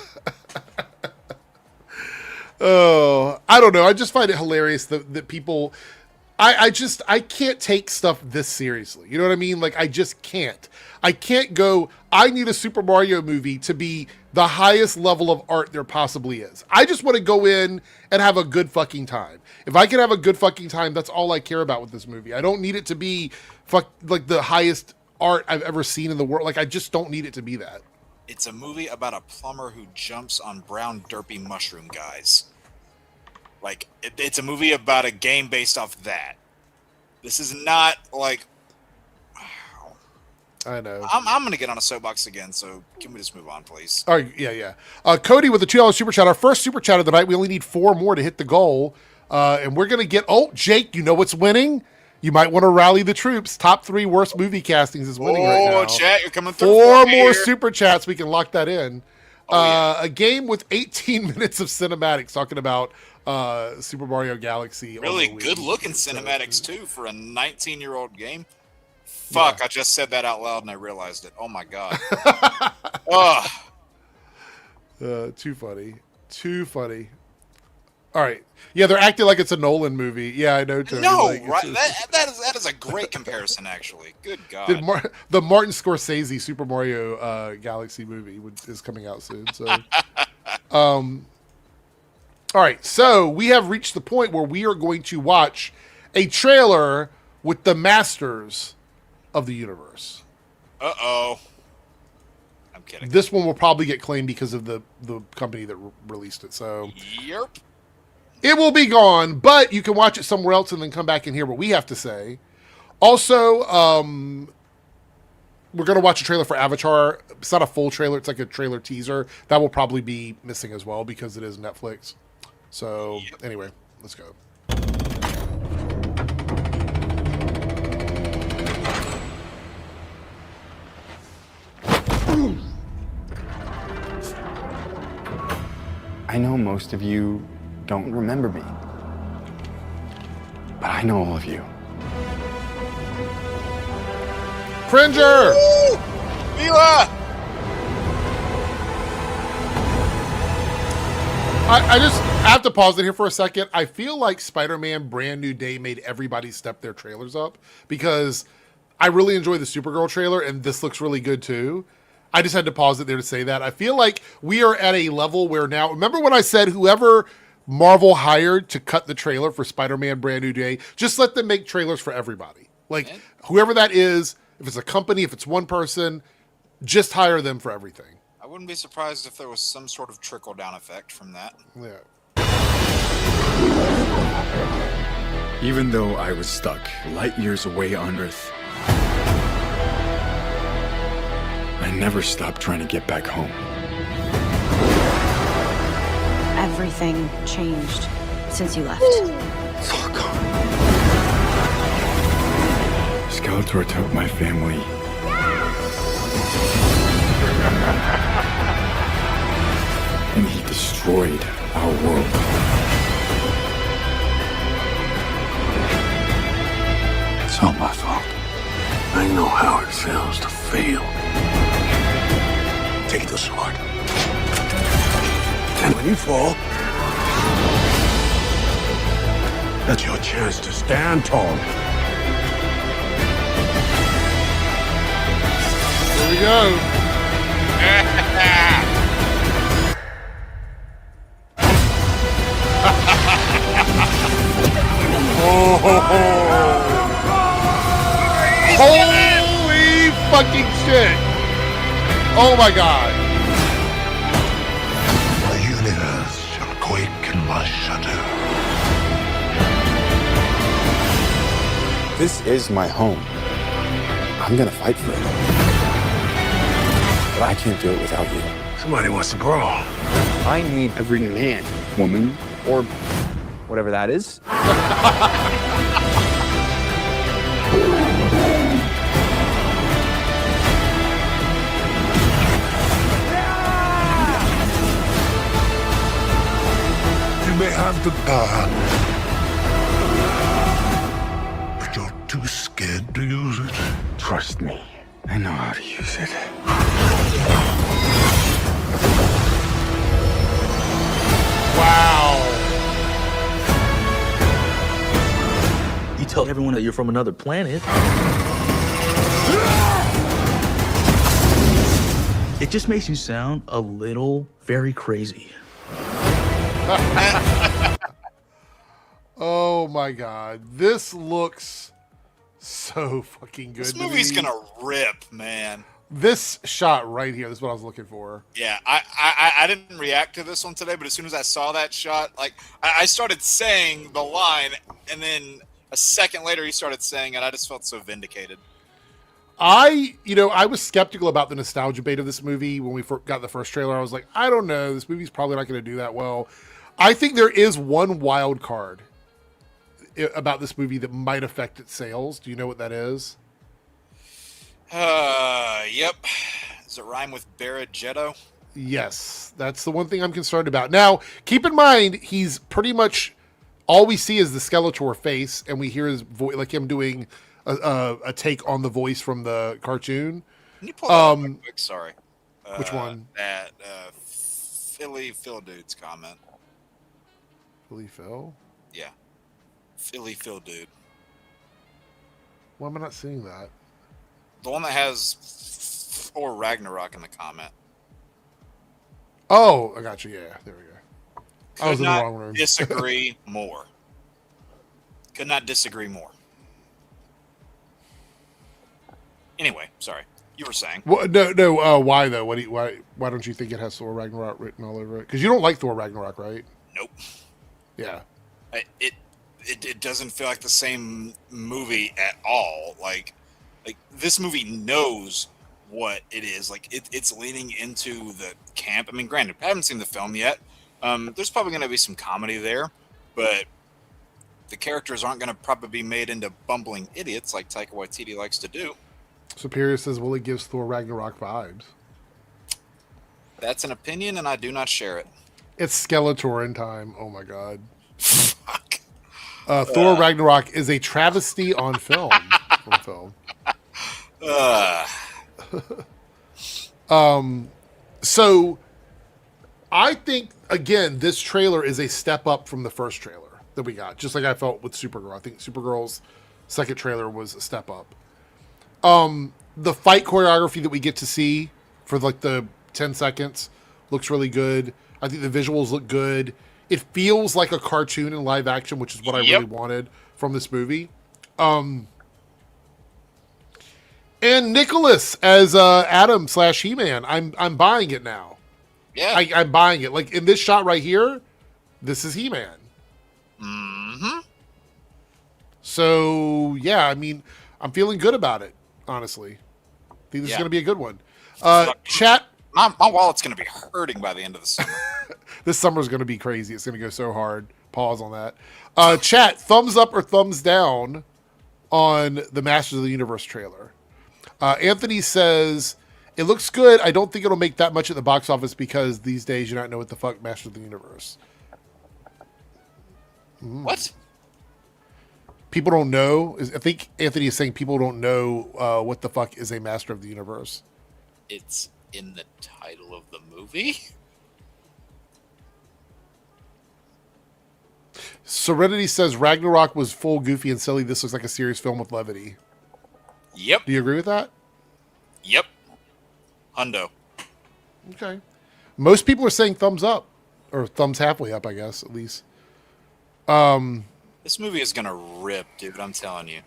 Oh, I don't know. I just find it hilarious that people... I can't take stuff this seriously. You know what I mean? Like, I just can't. I can't go, I need a Super Mario movie to be the highest level of art there possibly is. I just want to go in and have a good fucking time. If I can have a good fucking time, that's all I care about with this movie. I don't need it to be like the highest art I've ever seen in the world. Like, I just don't need it to be that. It's a movie about a plumber who jumps on brown derpy mushroom guys. Like, it's a movie about a game based off that. This is not like... I know. I'm going to get on a soapbox again, so can we just move on, please? All right, yeah. Cody with the $2 super chat. Our first super chat of the night. We only need 4 more to hit the goal. And we're going to get... Oh, Jake, you know what's winning? You might want to rally the troops. Top 3 worst movie castings is winning right now. Oh, chat, you're coming through. 4 more super chats. We can lock that in. Yeah. A game with 18 minutes of cinematics talking about Super Mario Galaxy. Really good-looking cinematics, too, for a 19-year-old game. Fuck, yeah. I just said that out loud and I realized it. Oh, my God. Too funny. Too funny. All right. Yeah, they're acting like it's a Nolan movie. Yeah, I know, Tony. No, like, right? That is a great comparison, actually. Good God. The Martin Scorsese Super Mario Galaxy movie is coming out soon. So, all right. So we have reached the point where we are going to watch a trailer with the masters of the universe. Uh-oh. I'm kidding. This one will probably get claimed because of the company that released it. So, yep. It will be gone, but you can watch it somewhere else and then come back and hear what we have to say. Also, we're going to watch a trailer for Avatar. It's not a full trailer. It's like a trailer teaser. That will probably be missing as well because it is Netflix. So, anyway, let's go. I know most of you don't remember me, but I know all of you. Cringer! Mila! I just have to pause it here for a second. I feel like Spider-Man Brand New Day made everybody step their trailers up because I really enjoy the Supergirl trailer and this looks really good too. I just had to pause it there to say that. I feel like we are at a level where now, remember when I said whoever Marvel hired to cut the trailer for Spider-Man Brand New Day, just let them make trailers for everybody. Like, whoever that is, if it's a company, if it's one person, just hire them for everything. I wouldn't be surprised if there was some sort of trickle-down effect from that. Yeah. Even though I was stuck light years away on Earth, I never stopped trying to get back home. Everything changed since you left. It's all gone. Skeletor took my family. And he destroyed our world. It's all my fault. I know how it feels to fail. Take the sword. And when you fall, that's your chance to stand tall. Here we go. Holy fucking shit. Oh my God. The universe shall quake in my shadow. This is my home. I'm gonna fight for it. But I can't do it without you. Somebody wants to brawl. I need every man, woman, or whatever that is. You may have the power, but you're too scared to use it. Trust me, I know how to use it. Wow. It's tell everyone that you're from another planet. It just makes you sound a little very crazy. Oh my god, this looks so fucking good. This movie's gonna rip, man. This shot right here, this is what I was looking for. Yeah, I didn't react to this one today, but as soon as I saw that shot, like I started saying the line, and then a second later he started saying it. I just felt so vindicated. I was skeptical about the nostalgia bait of this movie when we got the first trailer. I was like, I don't know, this movie's probably not going to do that well. I think there is one wild card about this movie that might affect its sales. Do you know what that is? Yep. Does it rhyme with Barrett-Jetto? Yes, that's the one thing I'm concerned about. Now, keep in mind, he's pretty much all we see is the Skeletor face, and we hear his voice, like him doing a take on the voice from the cartoon. Can you pull that up real quick? Sorry. Which one? That Philly Phil dude's comment. Philly Phil? Yeah. Philly Phil dude. Why am I not seeing that? The one that has or Ragnarok in the comment. Oh, I got you. Yeah, there we go. I was Could in the not wrong room. disagree more. Could not disagree more. Anyway, sorry. You were saying. Well, no. Why though? Why don't you think it has Thor Ragnarok written all over it? Because you don't like Thor Ragnarok, right? Nope. Yeah. It doesn't feel like the same movie at all. Like this movie knows what it is. Like it's leaning into the camp. I mean, granted, I haven't seen the film yet. There's probably going to be some comedy there, but the characters aren't going to probably be made into bumbling idiots like Taika Waititi likes to do. Superior says, well, it gives Thor Ragnarok vibes. That's an opinion, and I do not share it. It's Skeletor in time. Oh my god. Fuck. Thor Ragnarok is a travesty on film. So I think again, this trailer is a step up from the first trailer that we got. Just like I felt with Supergirl. I think Supergirl's second trailer was a step up. The fight choreography that we get to see for like the 10 seconds looks really good. I think the visuals look good. It feels like a cartoon in live action, which is what I really wanted from this movie. And Nicholas as Adam / He-Man. I'm buying it now. Yeah. I'm buying it. Like in this shot right here, this is He-Man. Mm-hmm. So yeah, I mean, I'm feeling good about it, honestly. I think this is going to be a good one. Chat. My wallet's going to be hurting by the end of the summer. This summer's going to be crazy. It's going to go so hard. Pause on that. Chat, thumbs up or thumbs down on the Masters of the Universe trailer. Anthony says, it looks good. I don't think it'll make that much at the box office because these days you don't know what the fuck Masters of the Universe. What? People don't know. I think Anthony is saying people don't know what the fuck is a Master of the Universe. It's in the title of the movie. Serenity says Ragnarok was full goofy and silly. This looks like a serious film with levity. Yep. Do you agree with that? Yep. Hundo. Okay. Most people are saying thumbs up. Or thumbs halfway up, I guess, at least. This movie is going to rip, dude. I'm telling you.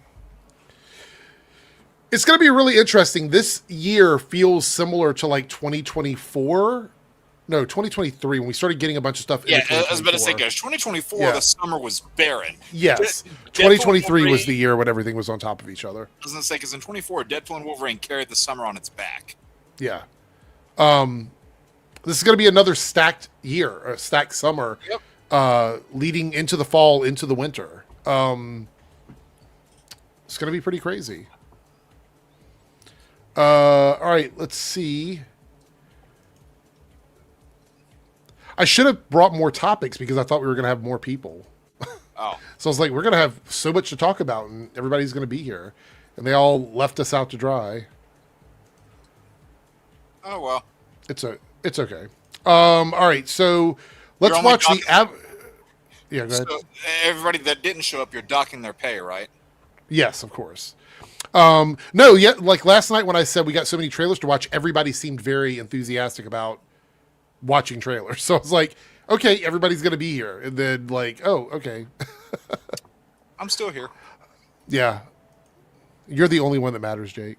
It's going to be really interesting. This year feels similar to like 2024. No, 2023 when we started getting a bunch of stuff. Yeah, I was about to say, guys, 2024, the summer was barren. Yes. 2023 was the year when everything was on top of each other. I was going to say, because in 24, Deadpool and Wolverine carried the summer on its back. Yeah. This is going to be another stacked year, a stacked summer, leading into the fall, into the winter. It's going to be pretty crazy. All right, let's see. I should have brought more topics because I thought we were going to have more people. Oh. So I was like, we're going to have so much to talk about and everybody's going to be here. And they all left us out to dry. Oh, well. It's okay. All right, so let's watch the... Yeah, go ahead. So everybody that didn't show up, you're docking their pay, right? Yes, of course. No, yet like last night when I said we got so many trailers to watch, everybody seemed very enthusiastic about watching trailers. So I was like, okay, everybody's gonna be here, and then like, oh, okay. I'm still here. Yeah, you're the only one that matters, Jake.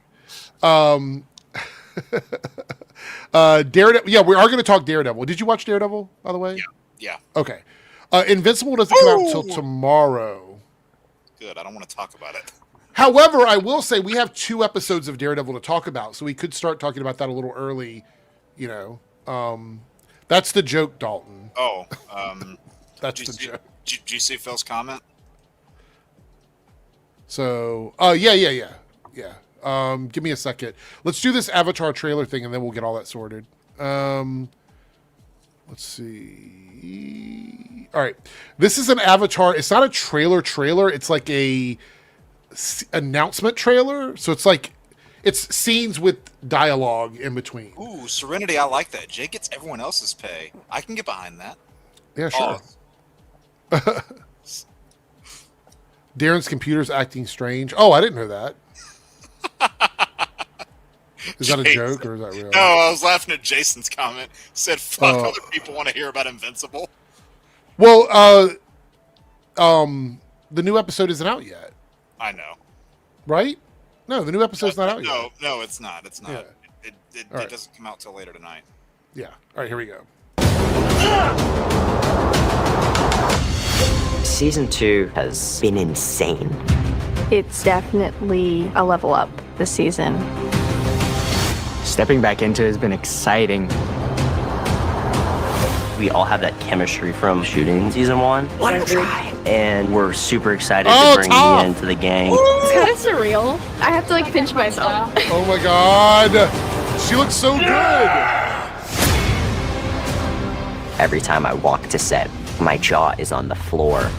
Daredevil. Yeah, we are going to talk Daredevil. Did you watch Daredevil, by the way? Yeah. Okay. Invincible doesn't come out until tomorrow. Good. I don't want to talk about it. However, I will say we have 2 episodes of Daredevil to talk about, so we could start talking about that a little early. You know, that's the joke, Dalton. Oh, That's the joke. Did you see Phil's comment? So, yeah. Give me a second. Let's do this Avatar trailer thing, and then we'll get all that sorted. Let's see. All right, this is an Avatar. It's not a trailer. It's like a announcement trailer. So it's like it's scenes with dialogue in between. Ooh, Serenity. I like that. Jake gets everyone else's pay. I can get behind that. Yeah, sure. Oh. Darren's computer's acting strange. Oh, I didn't know that. Is that a joke or is that real? No, I was laughing at Jason's comment. Said, "Fuck, other people want to hear about Invincible." Well, the new episode isn't out yet, I know. right? No, the new episode's not out yet. No, it's not. It's not. Yeah. It All right. doesn't come out till later tonight. Yeah. All right, here we go. Season 2 has been insane. It's definitely a level up this season. Stepping back into it has been exciting. We all have that chemistry from shooting season 1. Wanna try? And we're super excited Oh, to bring Tom! you into the gang. It's kind of surreal. I have to like pinch myself. Oh my God, she looks so good. Every time I walk to set, my jaw is on the floor.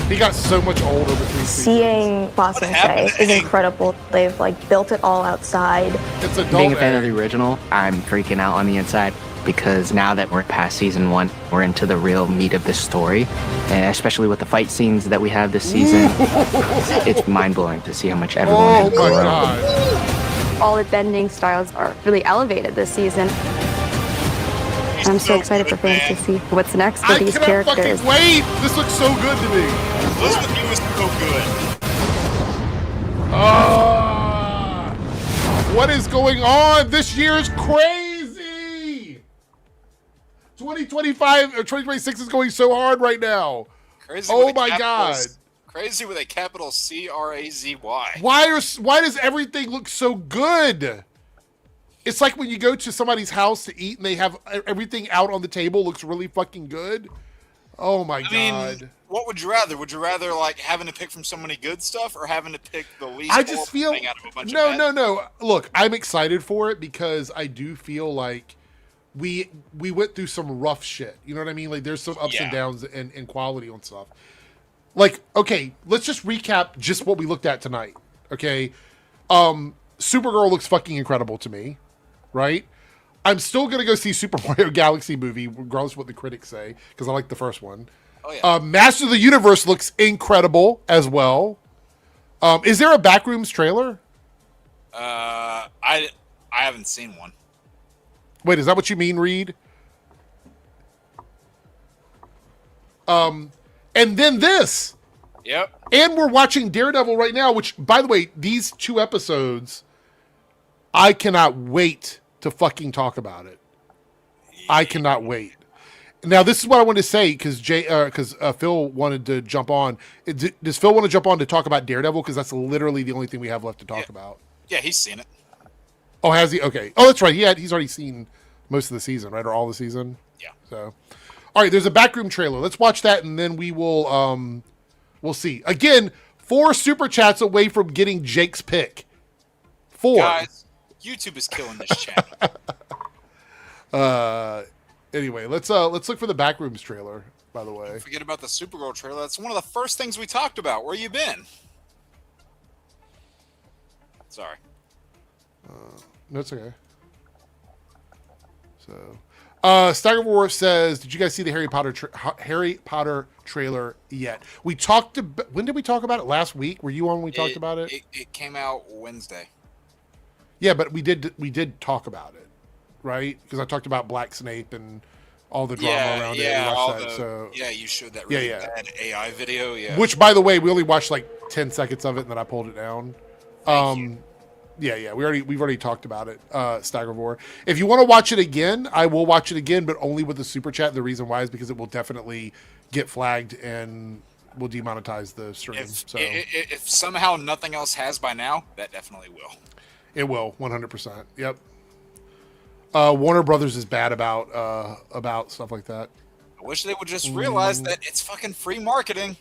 He got so much older between seasons. Seeing Boston happened? Say is incredible. They've like built it all outside. It's adult. Being a fan of age. the original, I'm freaking out on the inside because now that we're past season 1, we're into the real meat of the story. And especially with the fight scenes that we have this season, it's mind-blowing to see how much everyone Oh has my grown. God. All the bending styles are really elevated this season. I'm so excited for fans to see what's next for I these cannot characters. fucking wait. This looks so good to me. Elizabeth Yu is so good. What is going on? This year is crazy. 2025 or 2026 is going so hard right now. Crazy. Oh with a my capital God. Crazy with a capital C-R-A-Z-Y. Why does everything look so good? It's like when you go to somebody's house to eat and they have everything out on the table looks really fucking good. Oh my I mean, God. what would you rather? Would you rather like having to pick from so many good stuff or having to pick the least? I just feel thing out of a bunch of bad? no. Look, I'm excited for it because I do feel like we went through some rough shit. You know what I mean? Like there's some ups and Yeah. downs in quality on stuff. Like, okay, let's just recap just what we looked at tonight. Okay. Supergirl looks fucking incredible to me, right? I'm still gonna go see Super Mario Galaxy movie, regardless of what the critics say, because I like the first one. Oh yeah. Master of the Universe looks incredible as well. Is there a Backrooms trailer? I haven't seen one. Wait, is that what you mean, Reed? And then this. Yep. And we're watching Daredevil right now, which, by the way, these 2 episodes, I cannot wait to fucking talk about it. I cannot wait. Now, this is what I wanted to say, because Phil wanted to jump on. Does Phil want to jump on to talk about Daredevil? Because that's literally the only thing we have left to talk about. Yeah, he's seen it. Oh, has he? Okay. Oh, that's right. He's already seen most of the season, right? Or all the season? Yeah. So, all right, there's a Backroom trailer. Let's watch that, and then we will, we'll see. Again, 4 super chats away from getting Jake's pick. 4. Guys, YouTube is killing this channel. Anyway, let's look for the Backrooms trailer, by the way. Forget about the Supergirl trailer. That's one of the first things we talked about. Where you been? Sorry. No, it's okay. So, Stagger War says, "Did you guys see the Harry Potter trailer yet?" We talked. When did we talk about it? Last week? Were you on when we talked about it? It came out Wednesday. Yeah, but we did talk about it, right? Because I talked about Black Snape and all the drama around it. Yeah, you showed that really bad AI video. Yeah. Which, by the way, we only watched like 10 seconds of it, and then I pulled it down. Thank you. Yeah, we've already talked about it, Stagger War. If you want to watch it again, I will watch it again, but only with the super chat. The reason why is because it will definitely get flagged and will demonetize the stream. If somehow nothing else has by now, that definitely will. It will, 100%. Yep. Warner Brothers is bad about stuff like that. I wish they would just realize that it's fucking free marketing.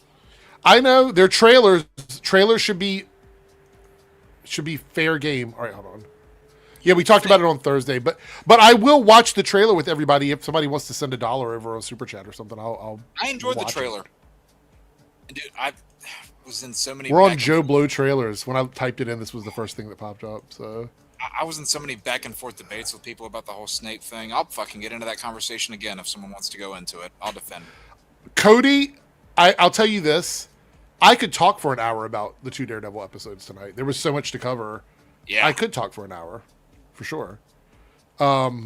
I know their trailers should be fair game. All right, hold on. Yeah, we talked about it on Thursday, but I will watch the trailer with everybody if somebody wants to send $1 over on Super Chat or something. I enjoyed the trailer. Dude, I was in so many. We're on Joe Blow trailers. When I typed it in, this was the first thing that popped up. So I was in so many back and forth debates with people about the whole Snape thing. I'll fucking get into that conversation again if someone wants to go into it. I'll defend. Cody, I'll tell you this. I could talk for an hour about the 2 Daredevil episodes tonight. There was so much to cover. Yeah. I could talk for an hour, for sure. I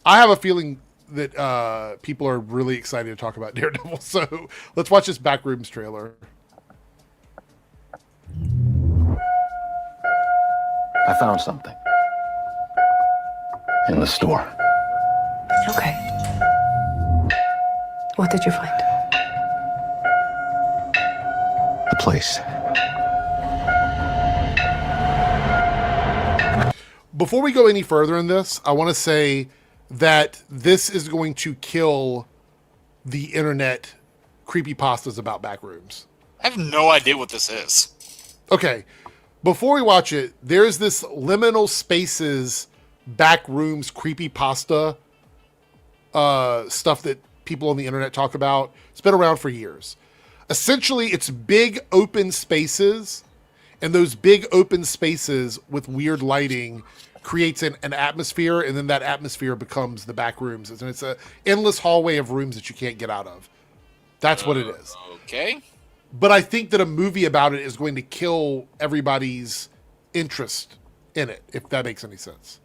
have a feeling that people are really excited to talk about Daredevil. So let's watch this Backrooms trailer. I found something. In the store. Okay. What did you find? The place. Before we go any further in this, I want to say that this is going to kill the internet creepypastas about Backrooms. I have no idea what this is. Okay, before we watch it, there's this liminal spaces Backrooms creepypasta stuff that people on the internet talk about. It's been around for years. Essentially, it's big open spaces, and those big open spaces with weird lighting creates an atmosphere, and then that atmosphere becomes the back rooms. And it's an endless hallway of rooms that you can't get out of. That's what it is. Okay. But I think that a movie about it is going to kill everybody's interest in it, if that makes any sense.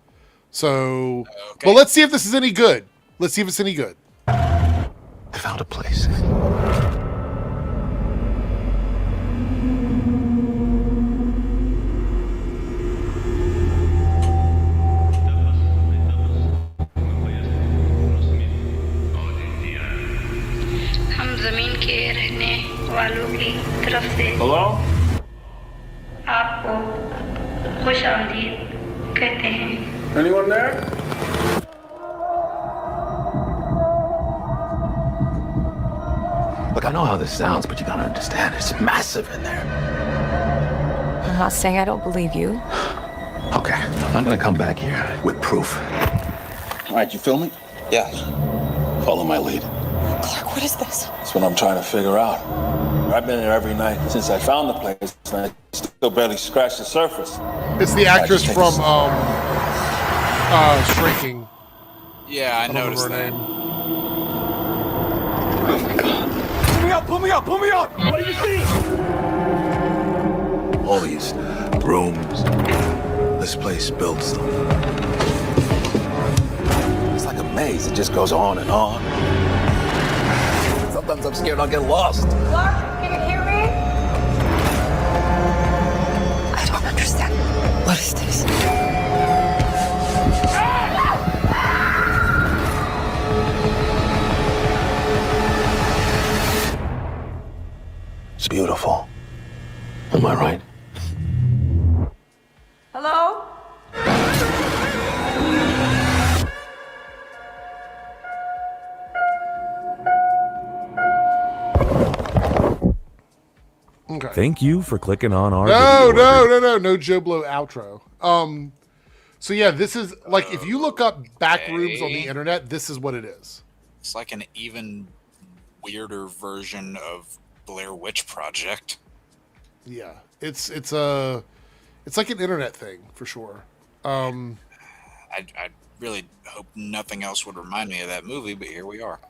So, but let's see if this is any good. Let's see if it's any good. I found a place. जमीन के रहने वालों की तरफ से आपको खुशामदीद कहते हैं। Anyone there? Look, I know how this sounds, but you gotta understand, it's massive in there. I'm not saying I don't believe you. Okay, I'm gonna come back here with proof. All right, you filming? Yeah. Follow my lead. Clark, what is this? That's what I'm trying to figure out. I've been there every night since I found the place, and I still barely scratched the surface. It's the actress from Shrinking. Yeah, I noticed that. Oh my God. Pull me up! What do you see? All these rooms. This place built some. It's like a maze. It just goes on and on. Sometimes I'm scared I'll get lost. Clark, can you hear me? I don't understand. What is this? It's beautiful. Am I right? Hello? Okay. Thank you for clicking on our No Joe Blow outro. So yeah, this is like if you look up Backrooms on the internet, this is what it is. It's like an even weirder version of Blair Witch Project. Yeah, it's like an internet thing for sure. I I really hope nothing else would remind me of that movie, but here we are.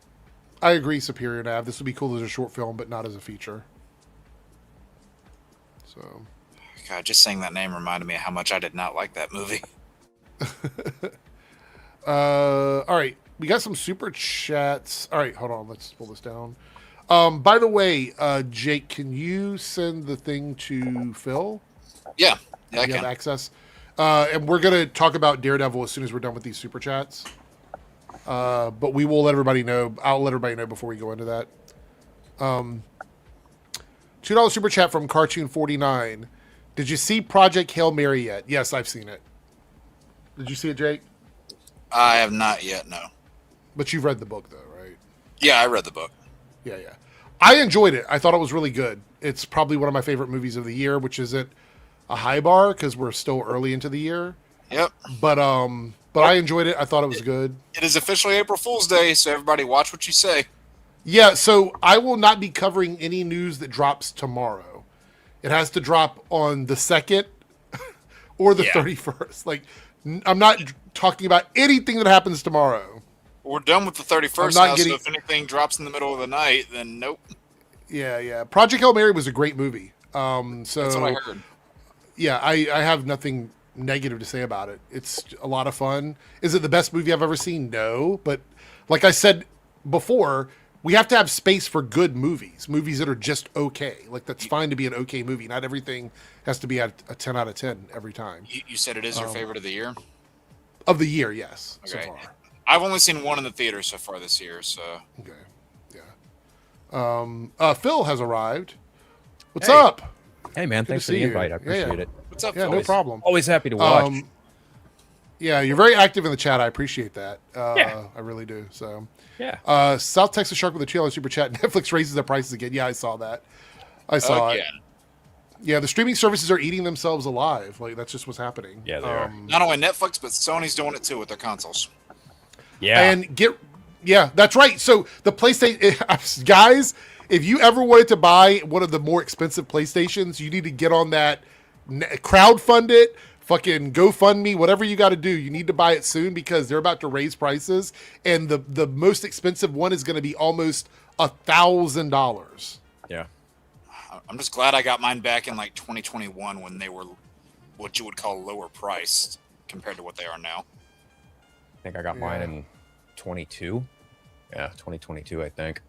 I agree, Superior Nav. This would be cool as a short film, but not as a feature. So, God, just saying that name reminded me of how much I did not like that movie. All right, we got some super chats. All right, hold on. Let's pull this down. By the way, Jake, can you send the thing to Phil? Yeah, I you can. have access. And we're gonna talk about Daredevil as soon as we're done with these super chats. But we will let everybody know. I'll let everybody know before we go into that. $2 super chat from Cartoon49. Did you see Project Hail Mary yet? Yes, I've seen it. Did you see it, Jake? I have not yet, no. But you've read the book, though, right? Yeah, I read the book. Yeah. I enjoyed it. I thought it was really good. It's probably one of my favorite movies of the year, which isn't a high bar because we're still early into the year. Yep. But I enjoyed it. I thought it was good. It is officially April Fool's Day, so everybody watch what you say. Yeah, so I will not be covering any news that drops tomorrow. It has to drop on the 2nd or the 31st. Like, I'm not talking about anything that happens tomorrow. We're done with the 31st now, so if anything drops in the middle of the night, then nope. Yeah. Project Hail Mary was a great movie. That's what I heard. Yeah, I have nothing negative to say about it. It's a lot of fun. Is it the best movie I've ever seen? No. But like I said before, we have to have space for good movies. Movies that are just okay. Like, that's fine to be an okay movie. Not everything has to be a 10 out of 10 every time. You said it is your favorite of the year? Of the year, yes. Okay. So far. I've only seen one in the theater so far this year, so. Okay. Yeah. Phil has arrived. What's up? Hey, man. Good Thanks to for the see invite. you. I appreciate it. What's up, Yeah, Phil? no problem. Always happy to watch. Yeah, you're very active in the chat. I appreciate that. Yeah. I really do. So, yeah. South Texas Shark with a $2 super chat. Netflix raises their prices again. Yeah, I saw that. I saw it. Yeah, the streaming services are eating themselves alive. Like, that's just what's happening. Yeah, they are. Not only Netflix, but Sony's doing it too with their consoles. Yeah. And that's right. So the PlayStation guys, if you ever wanted to buy one of the more expensive PlayStations, you need to get on that, crowdfund it, fucking GoFundMe, whatever you got to do. You need to buy it soon because they're about to raise prices, and the most expensive one is going to be almost $1,000. Yeah. I'm just glad I got mine back in like 2021 when they were what you would call lower priced compared to what they are now. I think I got mine in 22. Yeah, 2022, I think.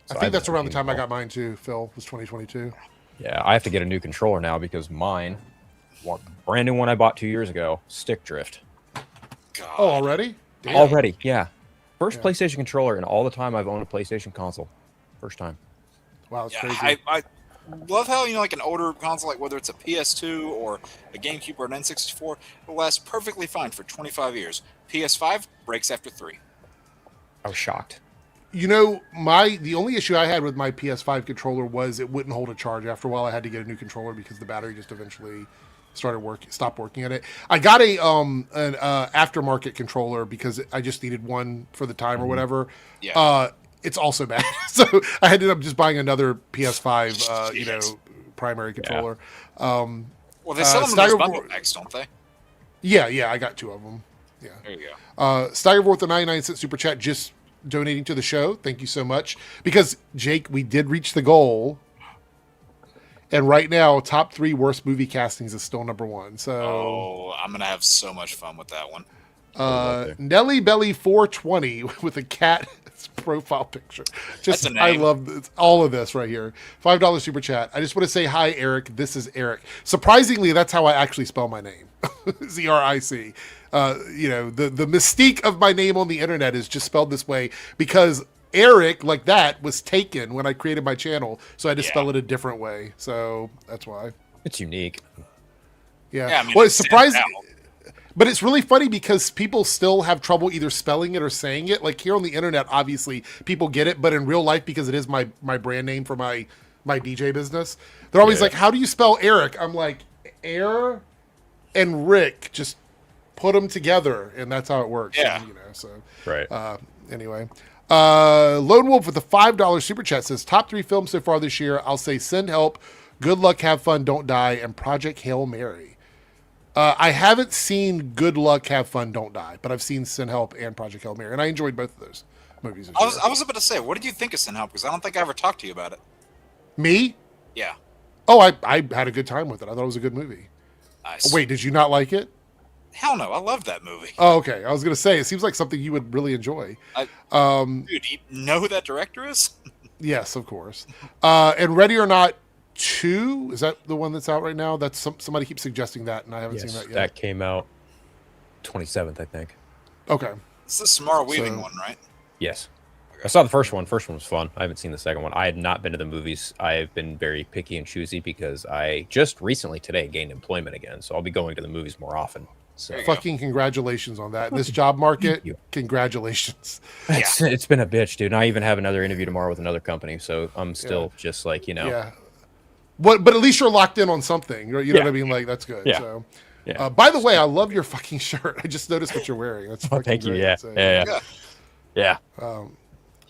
So I think that's around the time I got mine too, Phil, was 2022. Yeah, I have to get a new controller now because mine, brand new one I bought 2 years ago, stick drift. God. Oh, already? Damn. Already, yeah. First PlayStation controller in all the time I've owned a PlayStation console. First time. Wow, it's crazy. I love how, like an older console, like whether it's a PS2 or a GameCube or an N64, will last perfectly fine for 25 years. PS5 breaks after 3. I was shocked. You know, the only issue I had with my PS5 controller was it wouldn't hold a charge. After a while, I had to get a new controller because the battery just eventually stopped working at it. I got an aftermarket controller because I just needed one for the time or whatever. Yeah. It's also bad, so I ended up just buying another PS5, primary controller. Yeah. Well, they sell them in those bundle packs, don't they? Yeah, I got 2 of them. Yeah. There you go. Steigervor with the 99-cent super chat, just donating to the show. Thank you so much. Because, Jake, we did reach the goal. And right now, top 3 worst movie castings is still number 1. So, I'm going to have so much fun with that one. Nelly Belly 420 with a cat profile picture. Just, That's a name. I love this, all of this right here. $5 super chat. I just want to say hi, Eric. This is Eric. Surprisingly, that's how I actually spell my name. Z-R-I-C. The mystique of my name on the internet is just spelled this way because Eric, like that, was taken when I created my channel, so I had to spell it a different way. So that's why. It's unique. Yeah. Well, it's surprising. But it's really funny because people still have trouble either spelling it or saying it. Like here on the internet, obviously, people get it. But in real life, because it is my brand name for my DJ business, they're always like, how do you spell Eric? I'm like, Air and Rick. Just put them together. And that's how it works. Yeah. Right. Anyway. Lone Wolf with the $5 super chat says, top 3 films so far this year. I'll say Send Help, Good Luck, Have Fun, Don't Die, and Project Hail Mary. I haven't seen Good Luck, Have Fun, Don't Die, but I've seen Sin Help and Project Hail Mary, and I enjoyed both of those movies. This year. I was about to say, what did you think of Sin Help? Because I don't think I ever talked to you about it. Me? Yeah. Oh, I had a good time with it. I thought it was a good movie. Nice. Wait, did you not like it? Hell no, I love that movie. Oh, okay. I was going to say, it seems like something you would really enjoy. Dude, do you know who that director is? Yes, of course. And Ready or Not 2, is that the one that's out right now? That's somebody keeps suggesting that, and I haven't seen that yet. That came out 27th, I think. Okay. It's the Samara Weaving one, right? Yes. I saw the first one. First one was fun. I haven't seen the second one. I had not been to the movies. I've been very picky and choosy because I just recently today gained employment again, so I'll be going to the movies more often. So fucking congratulations on that. This job market, congratulations. It's been a bitch, dude. And I even have another interview tomorrow with another company, so I'm still just like, you know. Yeah. But at least you're locked in on something. You know what I mean? Like, that's good. Yeah. So. Yeah. By the way, I love your fucking shirt. I just noticed what you're wearing. That's fucking thank you. great. Yeah. So, Yeah.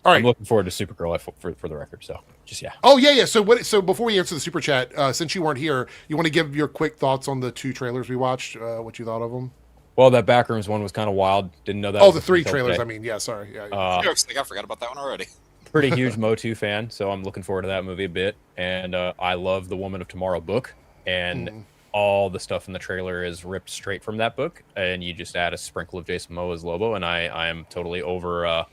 All right. I'm looking forward to Supergirl for the record. So just Oh yeah. So before we answer the super chat, since you weren't here, you want to give your quick thoughts on the 2 trailers we watched? What you thought of them? Well, that Backrooms one was kind of wild. Didn't know that. Oh, the 3 trailers. Today. I mean, yeah. Sorry. Yeah. I forgot about that one already. Pretty huge Motu fan, so I'm looking forward to that movie a bit. And I love the Woman of Tomorrow book, and all the stuff in the trailer is ripped straight from that book. And you just add a sprinkle of Jason Momoa as Lobo, and I am totally over.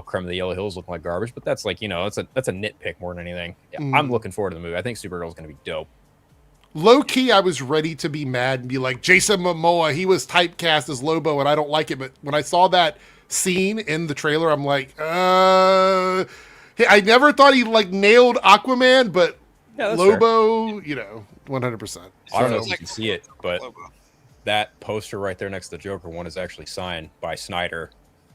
Creme of the Yellow Hills looking like garbage, but that's like, that's a nitpick more than anything. Yeah, I'm looking forward to the movie. I think Supergirl is going to be dope. Low key, I was ready to be mad and be like, Jason Momoa, he was typecast as Lobo, and I don't like it. But when I saw that scene in the trailer, I'm like, I never thought he like nailed Aquaman, but Lobo, 100%. I don't know if you can see it, but that poster right there next to the Joker one is actually signed by Snyder.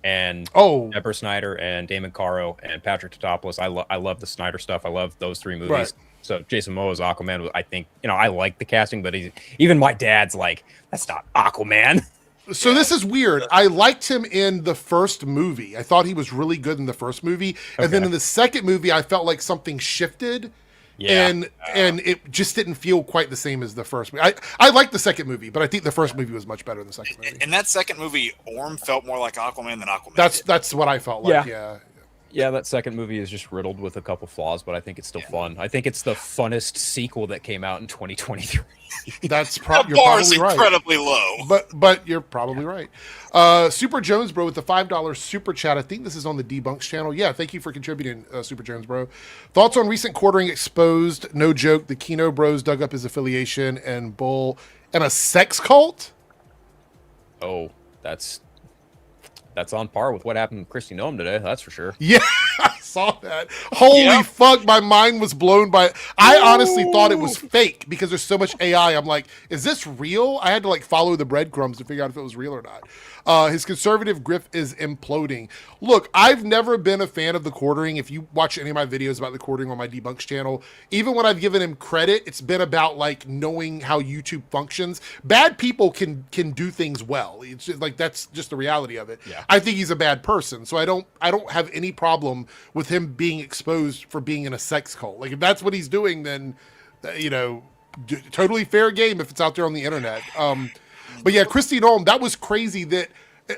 And Deborah Snyder and Damon Caro and Patrick Tatopoulos. I love the Snyder stuff. I love those 3 movies. Right. So Jason Momoa's Aquaman, I think, I like the casting, but even my dad's like, that's not Aquaman. So this is weird. I liked him in the first movie. I thought he was really good in the first movie. And then in the second movie, I felt like something shifted. Yeah. And it just didn't feel quite the same as the first movie. I liked the second movie, but I think the first movie was much better than the second movie. In that second movie, Orm felt more like Aquaman than Aquaman. That's what I felt like. Yeah, that second movie is just riddled with a couple flaws, but I think it's still fun. I think it's the funnest sequel that came out in 2023. That's the you're bar's probably right. Incredibly low. But you're probably right. Super Jones Bro with the $5 super chat. I think this is on the Debunks channel. Yeah, thank you for contributing, Super Jones Bro. Thoughts on recent quartering exposed? No joke. The Kino Bros dug up his affiliation and Bull and a sex cult. Oh, that's on par with what happened with Christy Noem today. That's for sure. Yeah, I saw that. Holy fuck, my mind was blown by. I honestly thought it was fake because there's so much AI. I'm like, is this real? I had to like follow the breadcrumbs to figure out if it was real or not. His conservative grip is imploding. Look, I've never been a fan of the quartering. If you watch any of my videos about the quartering on my Debunks channel, even when I've given him credit, it's been about like knowing how YouTube functions. Bad people can do things well. It's just like that's just the reality of it. Yeah. I think he's a bad person, so I don't have any problem with him being exposed for being in a sex cult. Like if that's what he's doing, then totally fair game if it's out there on the internet. But yeah, Christy Noem, that was crazy that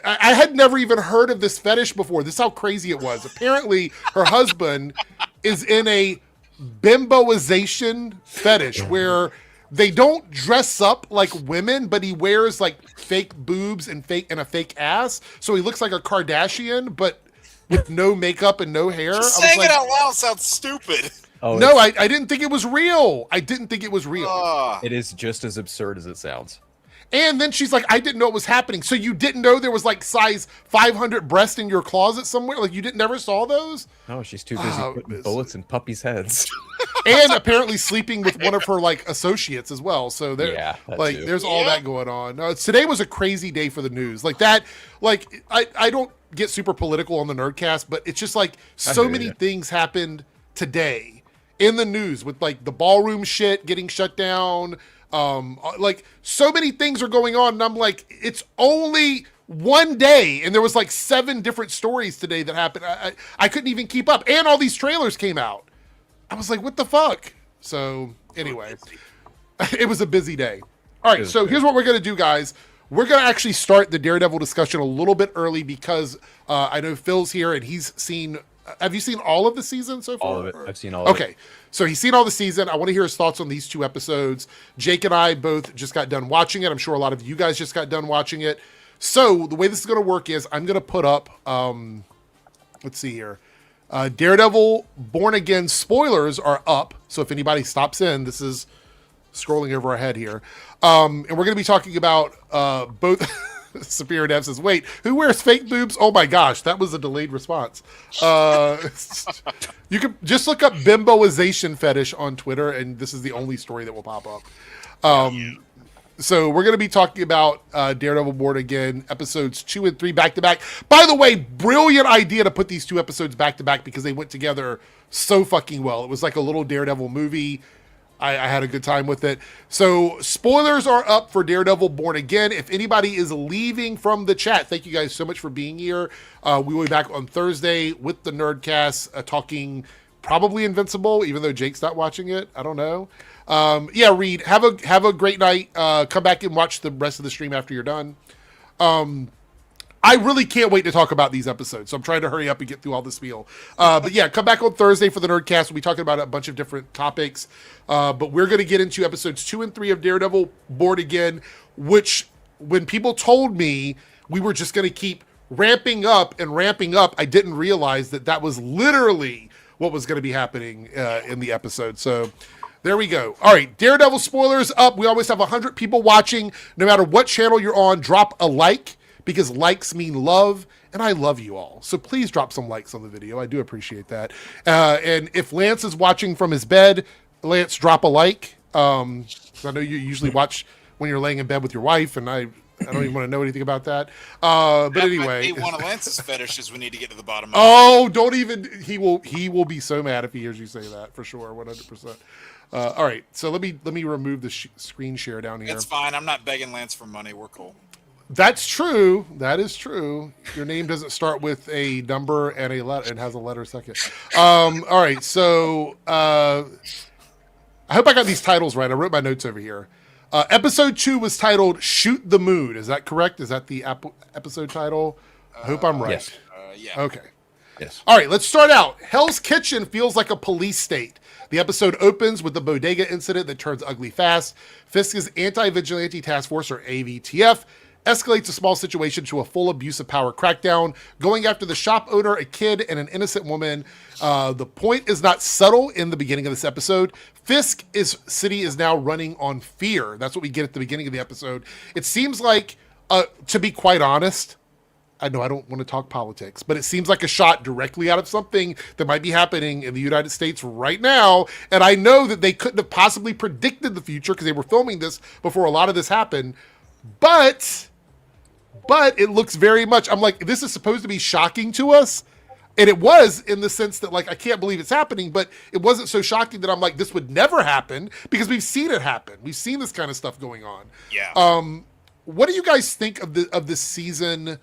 I had never even heard of this fetish before. This is how crazy it was. Apparently, her husband is in a bimboization fetish where they don't dress up like women, but he wears like fake boobs and a fake ass. So he looks like a Kardashian, but with no makeup and no hair. Just saying it out loud sounds stupid. Oh, no, I didn't think it was real. I didn't think it was real. It is just as absurd as it sounds. And then she's like, I didn't know it was happening. So you didn't know there was like size 500 breast in your closet somewhere? Like you never saw those? No, she's too busy putting bullets in puppies' heads. And apparently sleeping with one of her like associates as well. So there's all that going on. Today was a crazy day for the news. Like that, like I don't get super political on the Nerdcast, but it's just like so many things happened today in the news with like the ballroom shit getting shut down. Like so many things are going on, and I'm like, it's only one day, and there was like 7 different stories today that happened. I couldn't even keep up, and all these trailers came out. I was like, what the fuck? So anyway, it was a busy day. All right, so here's what we're going to do, guys. We're going to actually start the Daredevil discussion a little bit early because I know Phil's here and he's seen... Have you seen all of the season so far? All of it. I've seen all of it. Okay, so he's seen all the season. I want to hear his thoughts on these 2 episodes. Jake and I both just got done watching it. I'm sure a lot of you guys just got done watching it. So the way this is going to work is I'm going to put up... let's see here. Daredevil Born Again spoilers are up. So if anybody stops in, this is scrolling over our head here. And we're going to be talking about both... Superior Dev says, wait, who wears fake boobs? Oh my gosh, that was a delayed response. You can just look up bimboization fetish on Twitter, and this is the only story that will pop up. So we're going to be talking about Daredevil Born Again, episodes 2 and 3 back-to-back. By the way, brilliant idea to put these 2 episodes back-to-back because they went together so fucking well. It was like a little Daredevil movie. I had a good time with it. So spoilers are up for Daredevil Born Again. If anybody is leaving from the chat, thank you guys so much for being here. We will be back on Thursday with the Nerdcast talking probably Invincible, even though Jake's not watching it. I don't know. Yeah, Reed, have a great night. Come back and watch the rest of the stream after you're done. I really can't wait to talk about these episodes, so I'm trying to hurry up and get through all this spiel. But yeah, come back on Thursday for the Nerdcast. We'll be talking about a bunch of different topics. But we're going to get into episodes 2 and 3 of Daredevil Born Again, which when people told me we were just going to keep ramping up, I didn't realize that was literally what was going to be happening in the episode. So there we go. All right, Daredevil spoilers up. We always have 100 people watching. No matter what channel you're on, drop a like. Because likes mean love, and I love you all. So please drop some likes on the video. I do appreciate that. And if Lance is watching from his bed, Lance, drop a like. 'Cause I know you usually watch when you're laying in bed with your wife, and I don't even want to know anything about that. But anyway, one of Lance's fetishes we need to get to the bottom of. Oh, don't even. He will be so mad if he hears you say that for sure, 100%. All right, so let me remove the screen share down here. It's fine. I'm not begging Lance for money. We're cool. That's true. That is true. Your name doesn't start with a number and a letter and has a letter second. All right. So I hope I got these titles right. I wrote my notes over here. Episode 2 was titled "Shoot the Moon." Is that correct? Is that the episode title? I hope I'm right. Yes. Yeah. Okay. Yes. All right. Let's start out. Hell's Kitchen feels like a police state. The episode opens with the bodega incident that turns ugly fast. Fisk's Anti-Vigilante Task Force, or AVTF, escalates a small situation to a full abuse of power crackdown, going after the shop owner, a kid, and an innocent woman. The point is not subtle in the beginning of this episode. Fisk city is now running on fear. That's what we get at the beginning of the episode. It seems like, to be quite honest, I know I don't want to talk politics, but it seems like a shot directly out of something that might be happening in the United States right now. And I know that they couldn't have possibly predicted the future because they were filming this before a lot of this happened. But it looks very much, I'm like, this is supposed to be shocking to us. And it was, in the sense that, like, I can't believe it's happening, but it wasn't so shocking that I'm like, this would never happen, because we've seen it happen. We've seen this kind of stuff going on. Yeah. What do you guys think of this season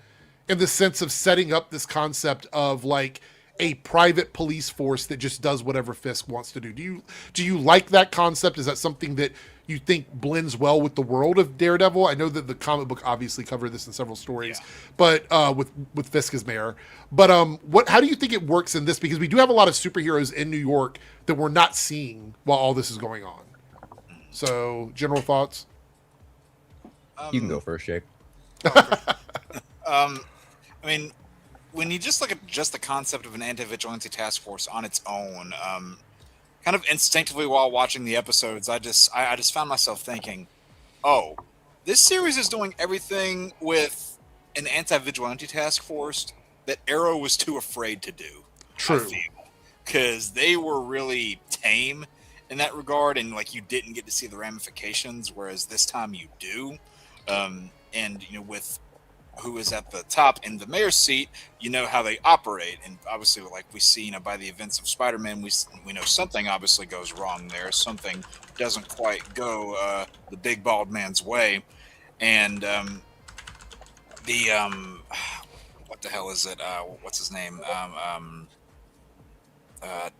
in the sense of setting up this concept of, like, a private police force that just does whatever Fisk wants to do? Do you like that concept? Is that something that you think blends well with the world of Daredevil? I know that the comic book obviously covered this in several stories, but with Fisk as mayor. But how do you think it works in this? Because we do have a lot of superheroes in New York that we're not seeing while all this is going on. So, general thoughts? You can go first, Jake. I mean, when you just look at just the concept of an anti-vigilante task force on its own, kind of instinctively while watching the episodes, I just found myself thinking, oh, this series is doing everything with an anti-vigilante task force that Arrow was too afraid to do. True. Because they were really tame in that regard, and like you didn't get to see the ramifications, whereas this time you do. And you know, with who is at the top in the mayor's seat, you know how they operate, and obviously, like we see, you know, by the events of Spider-Man, we know something obviously goes wrong there. Something doesn't quite go the big bald man's way, and what the hell is it? What's his name?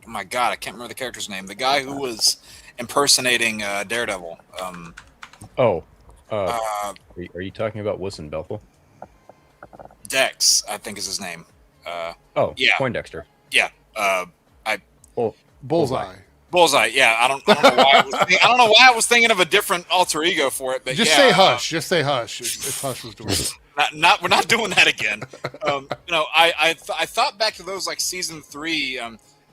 My God, I can't remember the character's name. The guy who was impersonating Daredevil. Are you talking about Wilson Belthel? Dex, I think is his name. Yeah, Poindexter. Yeah. Bullseye. Bullseye. Yeah, I don't know why I was thinking of a different alter ego for it, but Just yeah, say Hush. Just say Hush. If Hush was doing it. We're not doing that again. I thought back to those like season 3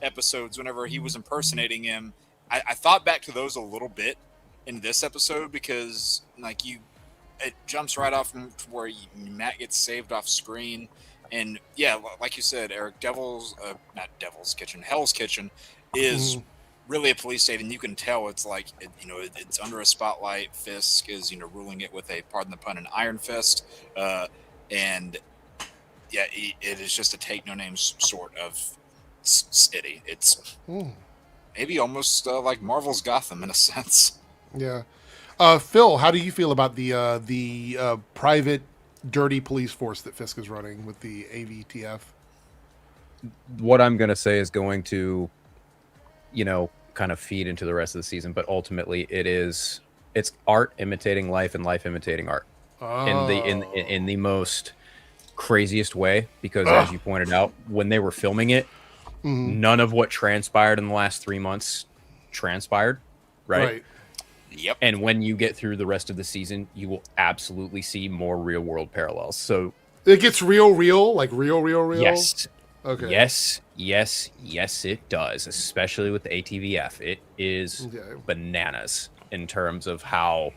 episodes whenever he was impersonating him. I thought back to those a little bit in this episode because it jumps right off from where Matt gets saved off screen, and yeah, like you said, Eric, Hell's Kitchen is really a police state, and you can tell it's like it's under a spotlight. Fisk is ruling it with a, pardon the pun, an iron fist, and yeah, it is just a take no names sort of city. It's maybe almost like Marvel's Gotham in a sense. Yeah. Phil, how do you feel about the private dirty police force that Fisk is running with the AVTF? What I'm going to say is going to, kind of feed into the rest of the season, but ultimately it's art imitating life and life imitating art in the most craziest way, because as you pointed out, when they were filming it, none of what transpired in the last 3 months transpired, right? Yep. And when you get through the rest of the season, you will absolutely see more real world parallels. So it gets real, like real. Yes. Okay. Yes, it does. Especially with the ATVF, it is bananas in terms of how.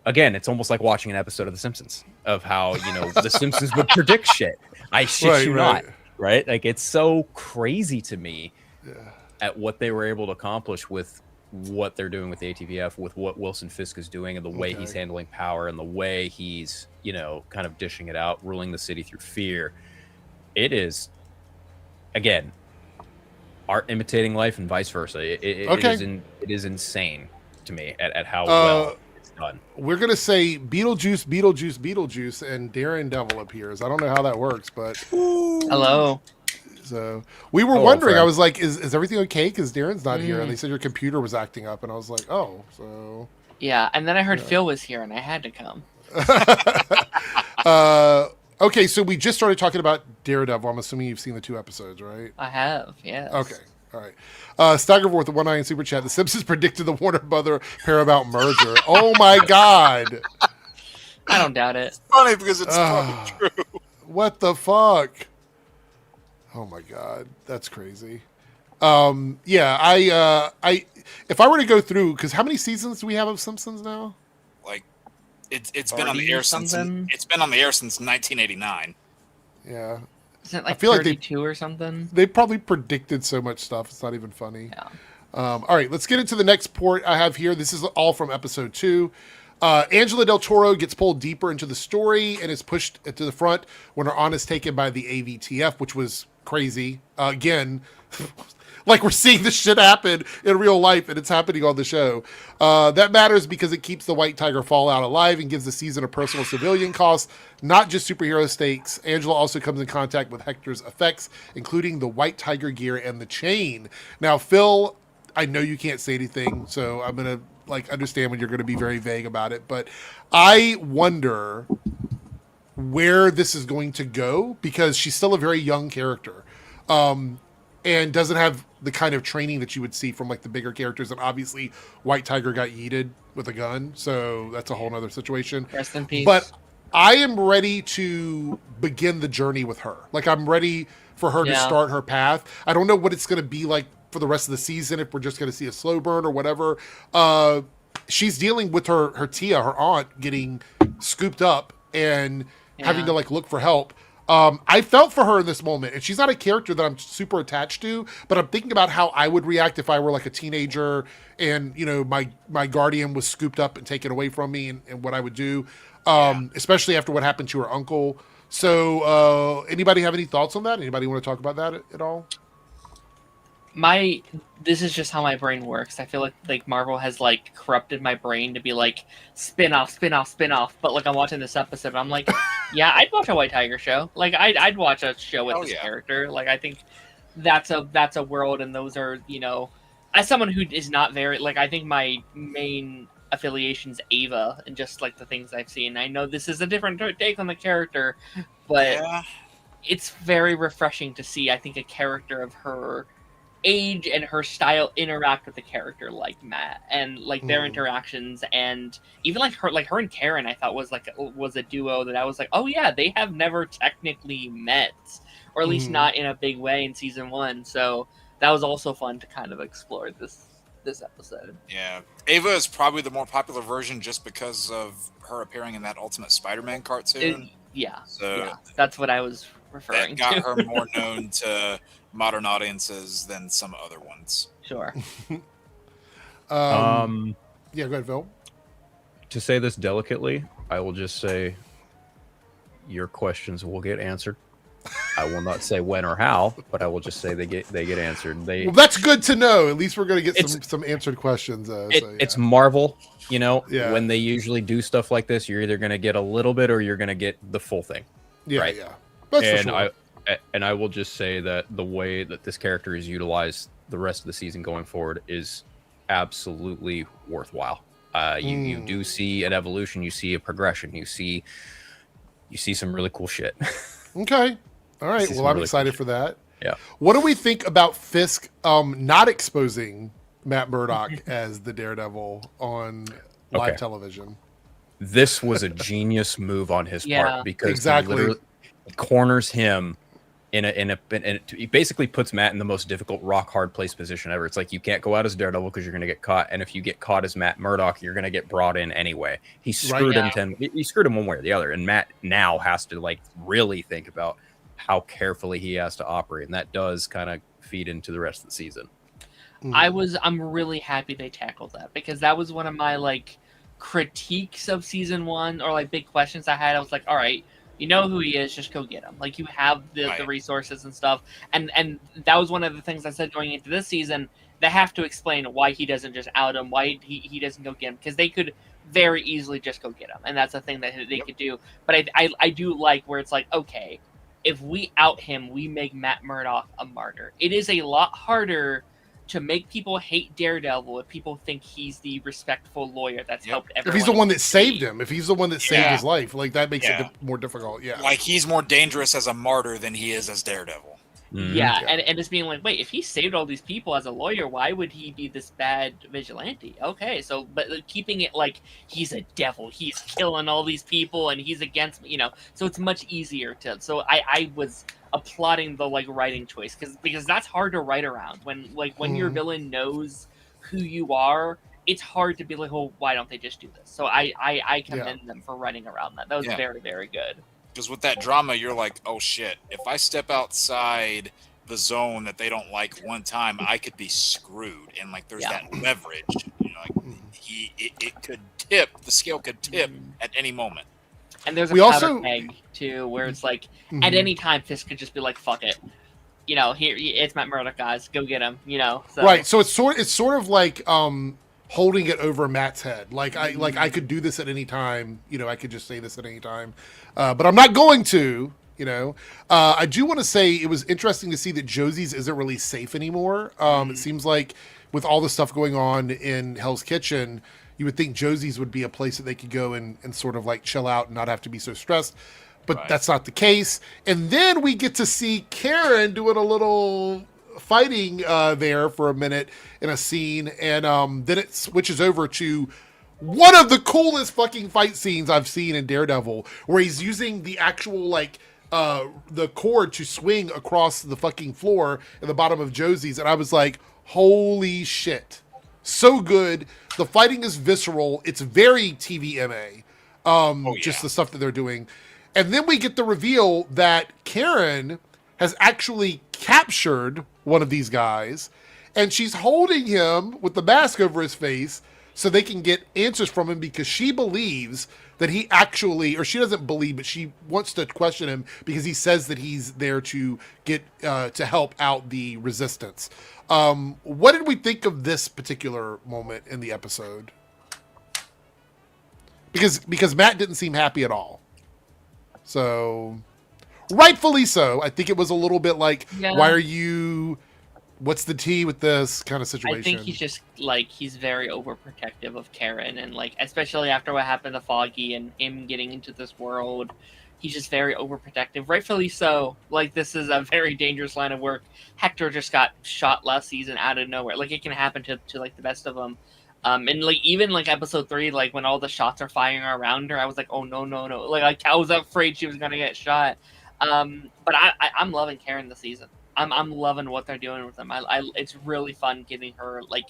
Again, it's almost like watching an episode of The Simpsons of how the Simpsons would predict shit. I shit you not, right? Like it's so crazy to me at what they were able to accomplish with what they're doing with the ATVF, with what Wilson Fisk is doing, and the way he's handling power, and the way he's kind of dishing it out, ruling the city through fear. It is, again, art imitating life and vice versa. It is insane to me at how well it's done. We're gonna say Beetlejuice, and Daredevil appears. I don't know how that works, but hello. So we were wondering. I was like, "Is everything okay?" Because Darren's not here, and they said your computer was acting up, and I was like, "Oh, so." Yeah, and then I heard Phil was here, and I had to come. Okay, so we just started talking about Daredevil. I'm assuming you've seen the 2 episodes, right? I have, yes. Okay, all right. Staggerforth, the 1 eye in Super Chat. The Simpsons predicted the Warner Brother Paramount merger. Oh my God! I don't doubt it. It's funny because it's probably true. What the fuck? Oh my God, that's crazy. Yeah, I if I were to go through, because how many seasons do we have of Simpsons now? Like, it's been on the air since 1989. Isn't Yeah, it like I feel 32 or something? They probably predicted so much stuff. It's not even funny. Yeah. All right, let's get into the next port I have here. This is all from episode 2. Angela Del Toro gets pulled deeper into the story and is pushed to the front when her aunt is taken by the AVTF, which was crazy. Again, like we're seeing this shit happen in real life, and it's happening on the show. That matters because it keeps the White Tiger Fallout alive and gives the season a personal civilian cost, not just superhero stakes. Angela also comes in contact with Hector's effects, including the White Tiger gear and the chain. Now, Phil, I know you can't say anything, so I'm going to understand when you're going to be very vague about it, but I wonder where this is going to go, because she's still a very young character, and doesn't have the kind of training that you would see from the bigger characters. And obviously White Tiger got yeeted with a gun, so that's a whole nother situation. Rest in peace. But I am ready to begin the journey with her. I'm ready for her to start her path. I don't know what it's going to be like for the rest of the season, if we're just going to see a slow burn or whatever. She's dealing with her Tia, her aunt, getting scooped up and having to look for help. I felt for her in this moment, and she's not a character that I'm super attached to, but I'm thinking about how I would react if I were a teenager and my guardian was scooped up and taken away from me, and what I would do, especially after what happened to her uncle. So anybody have any thoughts on that? Anybody want to talk about that at all? This is just how my brain works. I feel like Marvel has corrupted my brain to be spin off. But I'm watching this episode, and I'm like, yeah, I'd watch a White Tiger show. I'd watch a show with this character. I think that's a world, and those are as someone who is not very I think my main affiliations Ava and just like the things I've seen. I know this is a different take on the character, but it's very refreshing to see, I think, a character of her age and her style interact with a character like Matt, and like their interactions, and even like her and Karen, I thought was a duo that I was like, oh yeah, they have never technically met, or at least not in a big way in season 1. So that was also fun to kind of explore this episode. Yeah, Ava is probably the more popular version just because of her appearing in that Ultimate Spider-Man cartoon. That's what I was referring that got to. her more known to modern audiences than some other ones. Sure. Yeah, go ahead, Phil. To say this delicately, I will just say your questions will get answered. I will not say when or how, but I will just say they get answered. Well, that's good to know. At least we're going to get some answered questions. It's Marvel, you know. Yeah. When they usually do stuff like this, you're either going to get a little bit or you're going to get the full thing. Yeah, right? Yeah. That's for sure. I will just say that the way that this character is utilized the rest of the season going forward is absolutely worthwhile. You do see an evolution, you see a progression, you see some really cool shit. Okay. All right. Well, I'm excited for that. Yeah. What do we think about Fisk not exposing Matt Murdock as the Daredevil on live television? This was a genius move on his part because he literally corners him he basically puts Matt in the most difficult rock hard place position ever. It's like you can't go out as Daredevil because you're going to get caught, and if you get caught as Matt Murdock, you're going to get brought in anyway. He screwed him. He screwed him one way or the other, and Matt now has to like really think about how carefully he has to operate, and that does kind of feed into the rest of the season. I'm really happy they tackled that, because that was one of my like critiques of season 1, or like big questions I had. I was like, all right, you know who he is, just go get him. Like, you have the resources and stuff. And that was one of the things I said going into this season. They have to explain why he doesn't just out him, why he doesn't go get him, because they could very easily just go get him, and that's a thing that they could do. But I do like where it's like, okay, if we out him, we make Matt Murdock a martyr. It is a lot harder to make people hate Daredevil if people think he's the respectful lawyer that's helped everyone. If he's the one that saved him, if he's the one that saved his life, like that makes it more difficult. Yeah, like he's more dangerous as a martyr than he is as Daredevil. Yeah, and it's being like, wait, if he saved all these people as a lawyer, why would he be this bad vigilante? Okay, so but keeping it like he's a devil, he's killing all these people, and he's against me, so it's much easier to. So I was applauding the like writing choice because that's hard to write around when your villain knows who you are. It's hard to be like, well, why don't they just do this? So I commend them for writing around that. That was very, very good. Because with that drama, you're like, oh shit, if I step outside the zone that they don't like one time, I could be screwed. And like, there's that leverage. It could tip, the scale could tip at any moment. And there's a powder keg too, where it's like, at any time, Fisk could just be like, fuck it. Here, it's Matt Murdock, guys, go get him. So. Right. So it's sort of like holding it over Matt's head. Like I could do this at any time. I could just say this at any time, but I'm not going to. I do want to say it was interesting to see that Josie's isn't really safe anymore. It seems like with all the stuff going on in Hell's Kitchen, you would think Josie's would be a place that they could go and sort of like chill out and not have to be so stressed. But that's not the case. And then we get to see Karen doing a little fighting there for a minute in a scene. And then it switches over to one of the coolest fucking fight scenes I've seen in Daredevil, where he's using the actual like the cord to swing across the fucking floor at the bottom of Josie's. And I was like, holy shit. So good. The fighting is visceral. It's very TVMA. Just the stuff that they're doing. And then we get the reveal that Karen has actually captured one of these guys, and she's holding him with the mask over his face so they can get answers from him, because she believes that he actually, or she doesn't believe, but she wants to question him because he says that he's there to get to help out the resistance. What did we think of this particular moment in the episode? Because Matt didn't seem happy at all. So, rightfully so. I think it was a little bit like, why are you What's the tea with this kind of situation? I think he's just like he's very overprotective of Karen, and like especially after what happened to Foggy and him getting into this world, he's just very overprotective. Rightfully so. Like this is a very dangerous line of work. Hector just got shot last season out of nowhere. Like it can happen to like the best of them. And like even like episode 3, like when all the shots are firing around her, I was like, oh no. Like I was afraid she was gonna get shot. But I'm loving Karen this season. I'm loving what they're doing with them. It's really fun getting her like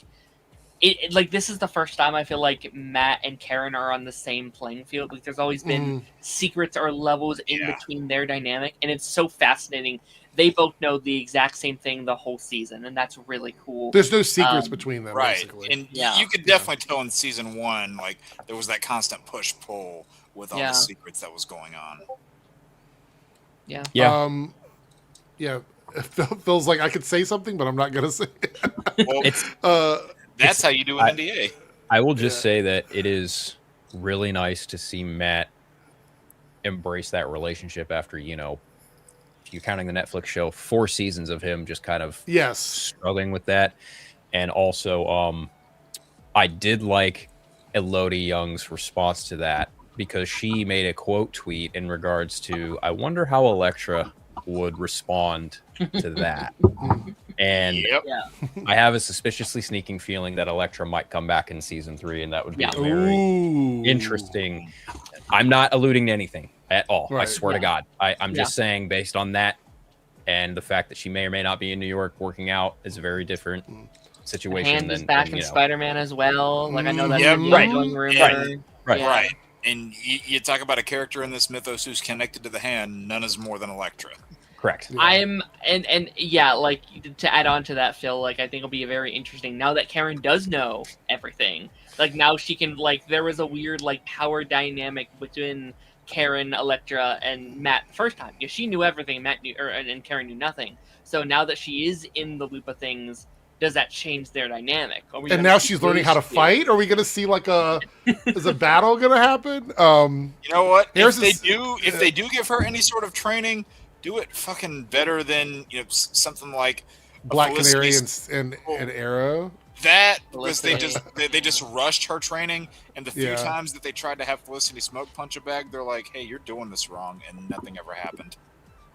it like this is the first time I feel like Matt and Karen are on the same playing field. Like there's always been secrets or levels in between their dynamic, and it's so fascinating. They both know the exact same thing the whole season, and that's really cool. There's no secrets between them, right? Basically. And you could definitely tell in season 1, like there was that constant push pull with all the secrets that was going on. Yeah. Yeah. It feels like I could say something, but I'm not gonna say it. Well, that's how you do an NDA. I will just say that it is really nice to see Matt embrace that relationship after, if you're counting the Netflix show, 4 seasons of him just kind of struggling with that. And also, I did like Elodie Young's response to that, because she made a quote tweet in regards to, I wonder how Elektra would respond to that. And I have a suspiciously sneaking feeling that Elektra might come back in season 3, and that would be very interesting. I'm not alluding to anything at all. I swear to God. I'm just saying, based on that and the fact that she may or may not be in New York working out, is a very different situation. Hand is than back in Spider-Man as well. Like I know that's a going rumor. Right. And you talk about a character in this mythos who's connected to the hand. None is more than Elektra. Correct. I'm and like to add on to that, Phil, like I think it'll be very interesting now that Karen does know everything. Like now she can there was a weird power dynamic between Karen, Elektra, and Matt the first time. Yeah, she knew everything. Matt knew, and Karen knew nothing. So now that she is in the loop of things, does that change their dynamic? And now she's learning how to fight? Are we going to see is a battle going to happen? You know what? If they do give her any sort of training, do it fucking better than something like Black Canary and Arrow. That was they just rushed her training, and the few times that they tried to have Felicity smoke punch a bag, they're like, "Hey, you're doing this wrong," and nothing ever happened.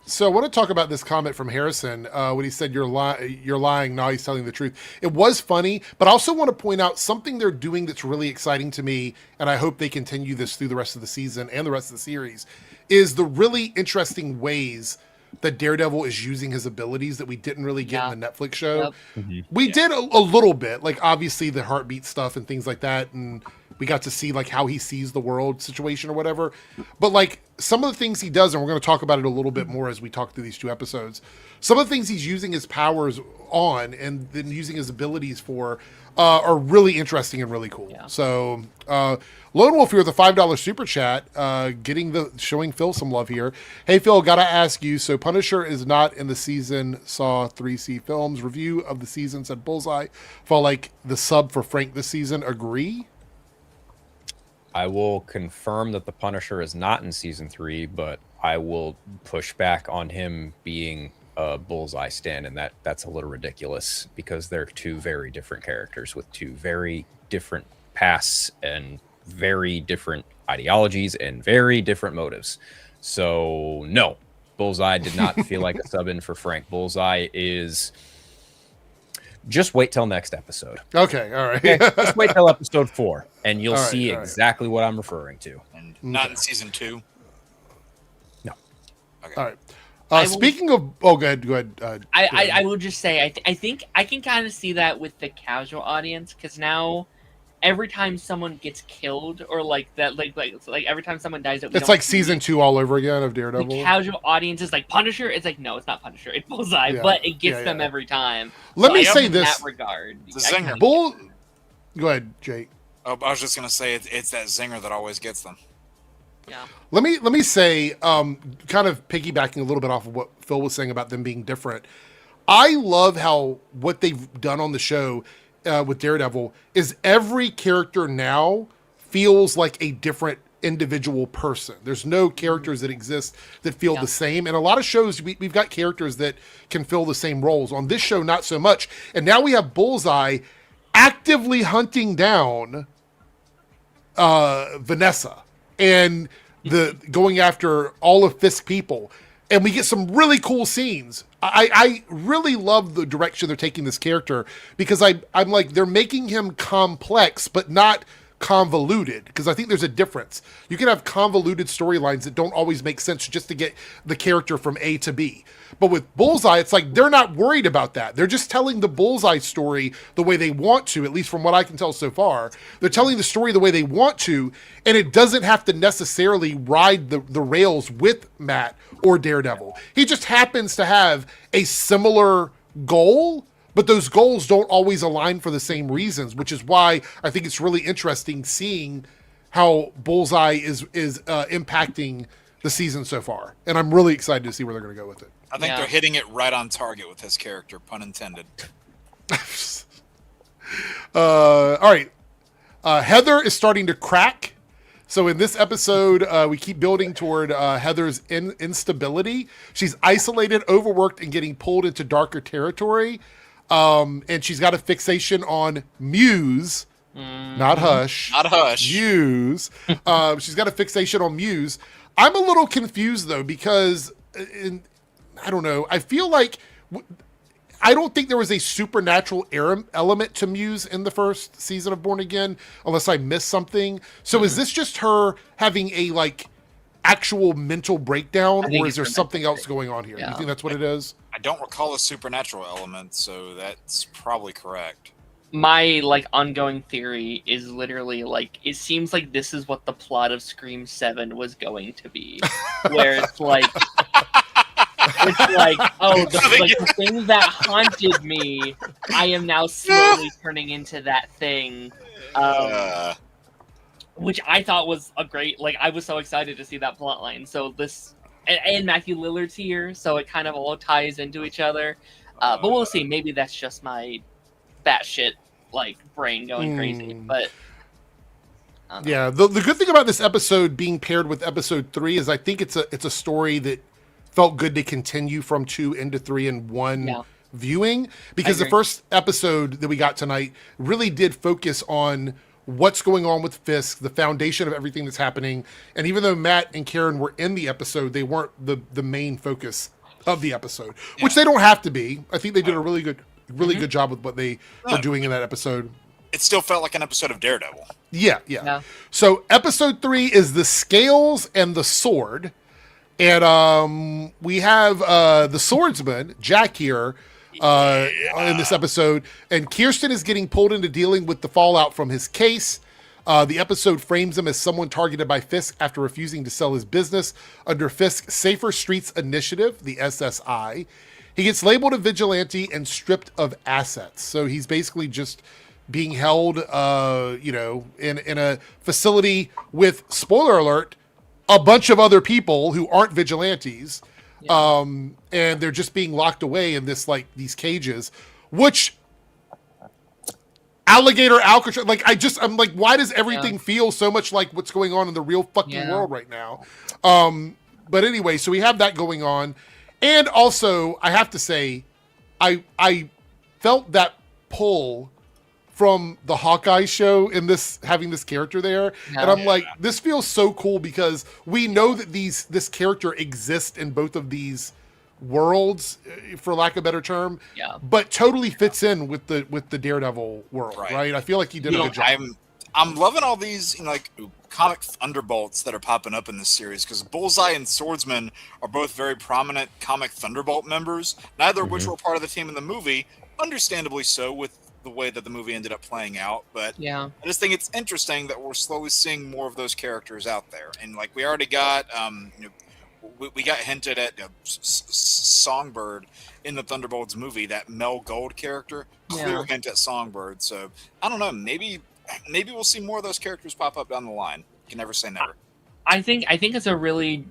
So I want to talk about this comment from Harrison when he said you're lying. Now he's telling the truth. It was funny, but I also want to point out something they're doing that's really exciting to me, and I hope they continue this through the rest of the season and the rest of the series, is the really interesting ways that Daredevil is using his abilities that we didn't really get in the Netflix show. We did a little bit, obviously the heartbeat stuff and things like that, and we got to see how he sees the world situation or whatever. But some of the things he does, and we're going to talk about it a little bit more as we talk through these 2 episodes, some of the things he's using his powers on and then using his abilities for are really interesting and really cool. So Lone Wolf here with a $5 super chat, showing Phil some love here. Hey Phil, gotta ask you, so Punisher is not in the season Saw 3C films. Review of the season said Bullseye felt like the sub for Frank this season. Agree? I will confirm that the Punisher is not in season 3, but I will push back on him being a Bullseye stand, and that's a little ridiculous, because they're 2 very different characters with 2 very different pasts and very different ideologies and very different motives. So no, Bullseye did not feel like a sub in for Frank. Bullseye is... Just wait till next episode. Okay, all right. Okay, just wait till episode 4, and you'll see exactly what I'm referring to. And not in season 2? No. Okay. All right. Speaking of... Oh, go ahead. I will just say, I think I can kind of see that with the casual audience, because now every time someone gets killed or every time someone dies, it's like season 2 all over again of Daredevil. The casual audience is like Punisher. It's like, no, it's not Punisher. It's Bullseye, but it gets them every time. Let me say this. In that regard, Go ahead, Jake. Oh, I was just gonna say it's that zinger that always gets them. Yeah. Let me say, kind of piggybacking a little bit off of what Phil was saying about them being different. I love how what they've done on the show with Daredevil is every character now feels like a different individual person. There's no characters that exist that feel the same. And a lot of shows, we've got characters that can fill the same roles. On this show, not so much. And now we have Bullseye actively hunting down Vanessa and going after all of Fisk people. And we get some really cool scenes. I really love the direction they're taking this character, because I'm like, they're making him complex, but not convoluted, because I think there's a difference. You can have convoluted storylines that don't always make sense just to get the character from A to B. But with Bullseye, it's like they're not worried about that. They're just telling the Bullseye story the way they want to, at least from what I can tell so far. They're telling the story the way they want to, and it doesn't have to necessarily ride the rails with Matt or Daredevil. He just happens to have a similar goal, but those goals don't always align for the same reasons, which is why I think it's really interesting seeing how Bullseye is impacting the season so far. And I'm really excited to see where they're going to go with it. I think they're hitting it right on target with his character, pun intended. All right. Heather is starting to crack. So in this episode, we keep building toward Heather's instability. She's isolated, overworked, and getting pulled into darker territory. And she's got a fixation on Muse, not Hush. Not Hush. Muse. She's got a fixation on Muse. I'm a little confused, though, because I don't know. I feel like I don't think there was a supernatural element to Muse in the first season of Born Again, unless I missed something. So is this just her having a actual mental breakdown, or is there something else going on here? You think that's what it is? I don't recall a supernatural element, so that's probably correct. My ongoing theory is literally it seems like this is what the plot of Scream 7 was going to be, where it's the thing that haunted me, I am now slowly turning into that thing. Which I thought was a great, I was so excited to see that plot line. So this, and Matthew Lillard's here, so it kind of all ties into each other. But we'll see. Maybe that's just my batshit brain going crazy. But yeah, the good thing about this episode being paired with episode 3 is I think it's a story that felt good to continue from 2 into 3 in one viewing, because the first episode that we got tonight really did focus on what's going on with Fisk, the foundation of everything that's happening. And even though Matt and Karen were in the episode, they weren't the main focus of the episode, which they don't have to be. I think they did a really good job with what they were doing in that episode. It still felt like an episode of Daredevil. Yeah. So episode 3 is the Scales and the Sword. And we have the swordsman, Jack, here in this episode. And Kirsten is getting pulled into dealing with the fallout from his case. The episode frames him as someone targeted by Fisk after refusing to sell his business under Fisk's Safer Streets Initiative, the SSI. He gets labeled a vigilante and stripped of assets. So he's basically just being held, in a facility with, spoiler alert, a bunch of other people who aren't vigilantes. And they're just being locked away in this, these cages, which alligator Alcatraz, I'm like, why does everything feel so much like what's going on in the real fucking world right now? But anyway, so we have that going on. And also, I have to say, I felt that pull from the Hawkeye show in this, having this character there. And I'm like, this feels so cool, because we know that this character exists in both of these worlds, for lack of a better term, but totally fits in with the Daredevil world, right? I feel like he did a good job. I'm loving all these comic thunderbolts that are popping up in this series, because Bullseye and Swordsman are both very prominent comic Thunderbolt members, neither of which were part of the team in the movie, understandably so with the way that the movie ended up playing out. But I just think it's interesting that we're slowly seeing more of those characters out there. And we already got we got hinted at Songbird in the Thunderbolts movie, that Mel Gold character, clear hint at Songbird. So I don't know, maybe we'll see more of those characters pop up down the line. You can never say never. I think it's a really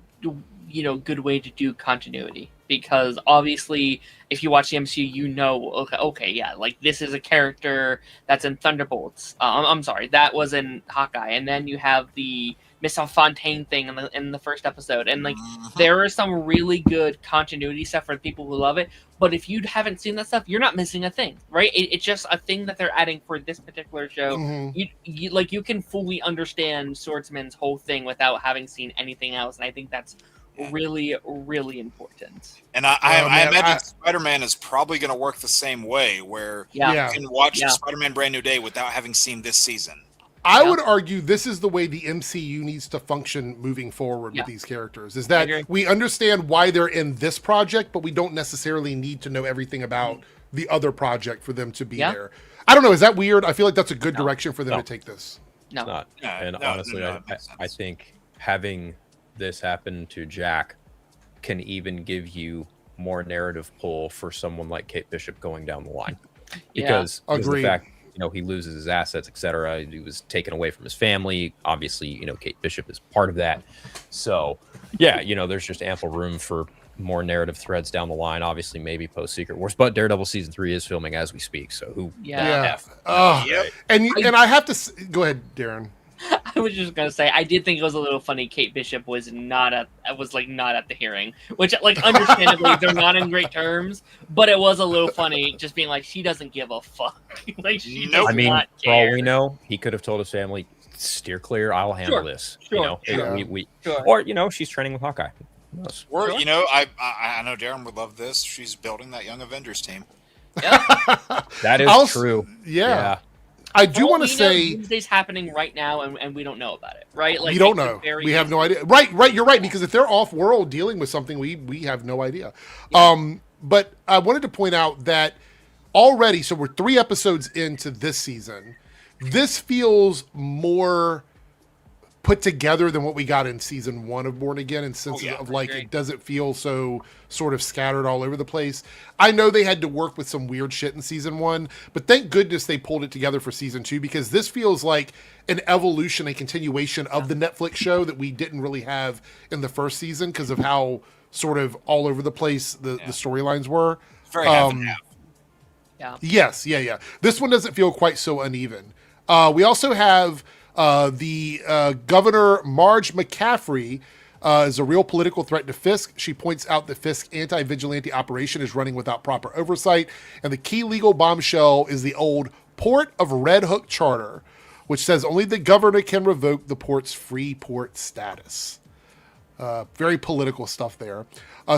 good way to do continuity, because obviously if you watch the MCU, okay, this is a character that's in Thunderbolts. I'm sorry, that was in Hawkeye, and then you have the Miss Fontaine thing in the first episode, and like there is some really good continuity stuff for the people who love it. But if you haven't seen that stuff, you're not missing a thing, right? It's just a thing that they're adding for this particular show. You can fully understand Swordsman's whole thing without having seen anything else, and I think that's really, really important. And I imagine Spider-Man is probably going to work the same way, where you can watch Spider-Man Brand New Day without having seen this season. I would argue this is the way the MCU needs to function moving forward with these characters, is that we understand why they're in this project, but we don't necessarily need to know everything about the other project for them to be there. I don't know. Is that weird? I feel like that's a good direction for them to take this. It's not. And honestly, I think having this happen to Jack can even give you more narrative pull for someone like Kate Bishop going down the line. Because the fact, he loses his assets, etc. He was taken away from his family. Obviously, Kate Bishop is part of that. So, there's just ample room for more narrative threads down the line. Obviously, maybe post Secret Wars, but Daredevil season 3 is filming as we speak. So who? And I have to go ahead, Darren. I was just gonna say I did think it was a little funny. Kate Bishop was not at the hearing, which understandably they're not in great terms, but it was a little funny just being like she doesn't give a fuck. Like she does not care. For all we know, he could have told his family, steer clear. I'll handle this. Or she's training with Hawkeye. Or I know Darren would love this. She's building that Young Avengers team. That is true. Yeah. I do want to say Doomsday's happening right now, and we don't know about it, right? Like we don't know. We have no idea. Right. You're right, because if they're off world dealing with something, we have no idea. But I wanted to point out that already, so we're 3 episodes into this season. This feels more put together than what we got in season 1 of Born Again, in sense of like it doesn't feel so sort of scattered all over the place. I know they had to work with some weird shit in season 1, but thank goodness they pulled it together for season 2, because this feels like an evolution, a continuation of the Netflix show that we didn't really have in the first season because of how sort of all over the place the storylines were. Very half and half. Yes. This one doesn't feel quite so uneven. We also have the Governor Marge McCaffrey is a real political threat to Fisk. She points out that Fisk's anti-vigilante operation is running without proper oversight, and the key legal bombshell is the old Port of Red Hook Charter, which says only the governor can revoke the port's free port status. Very political stuff there.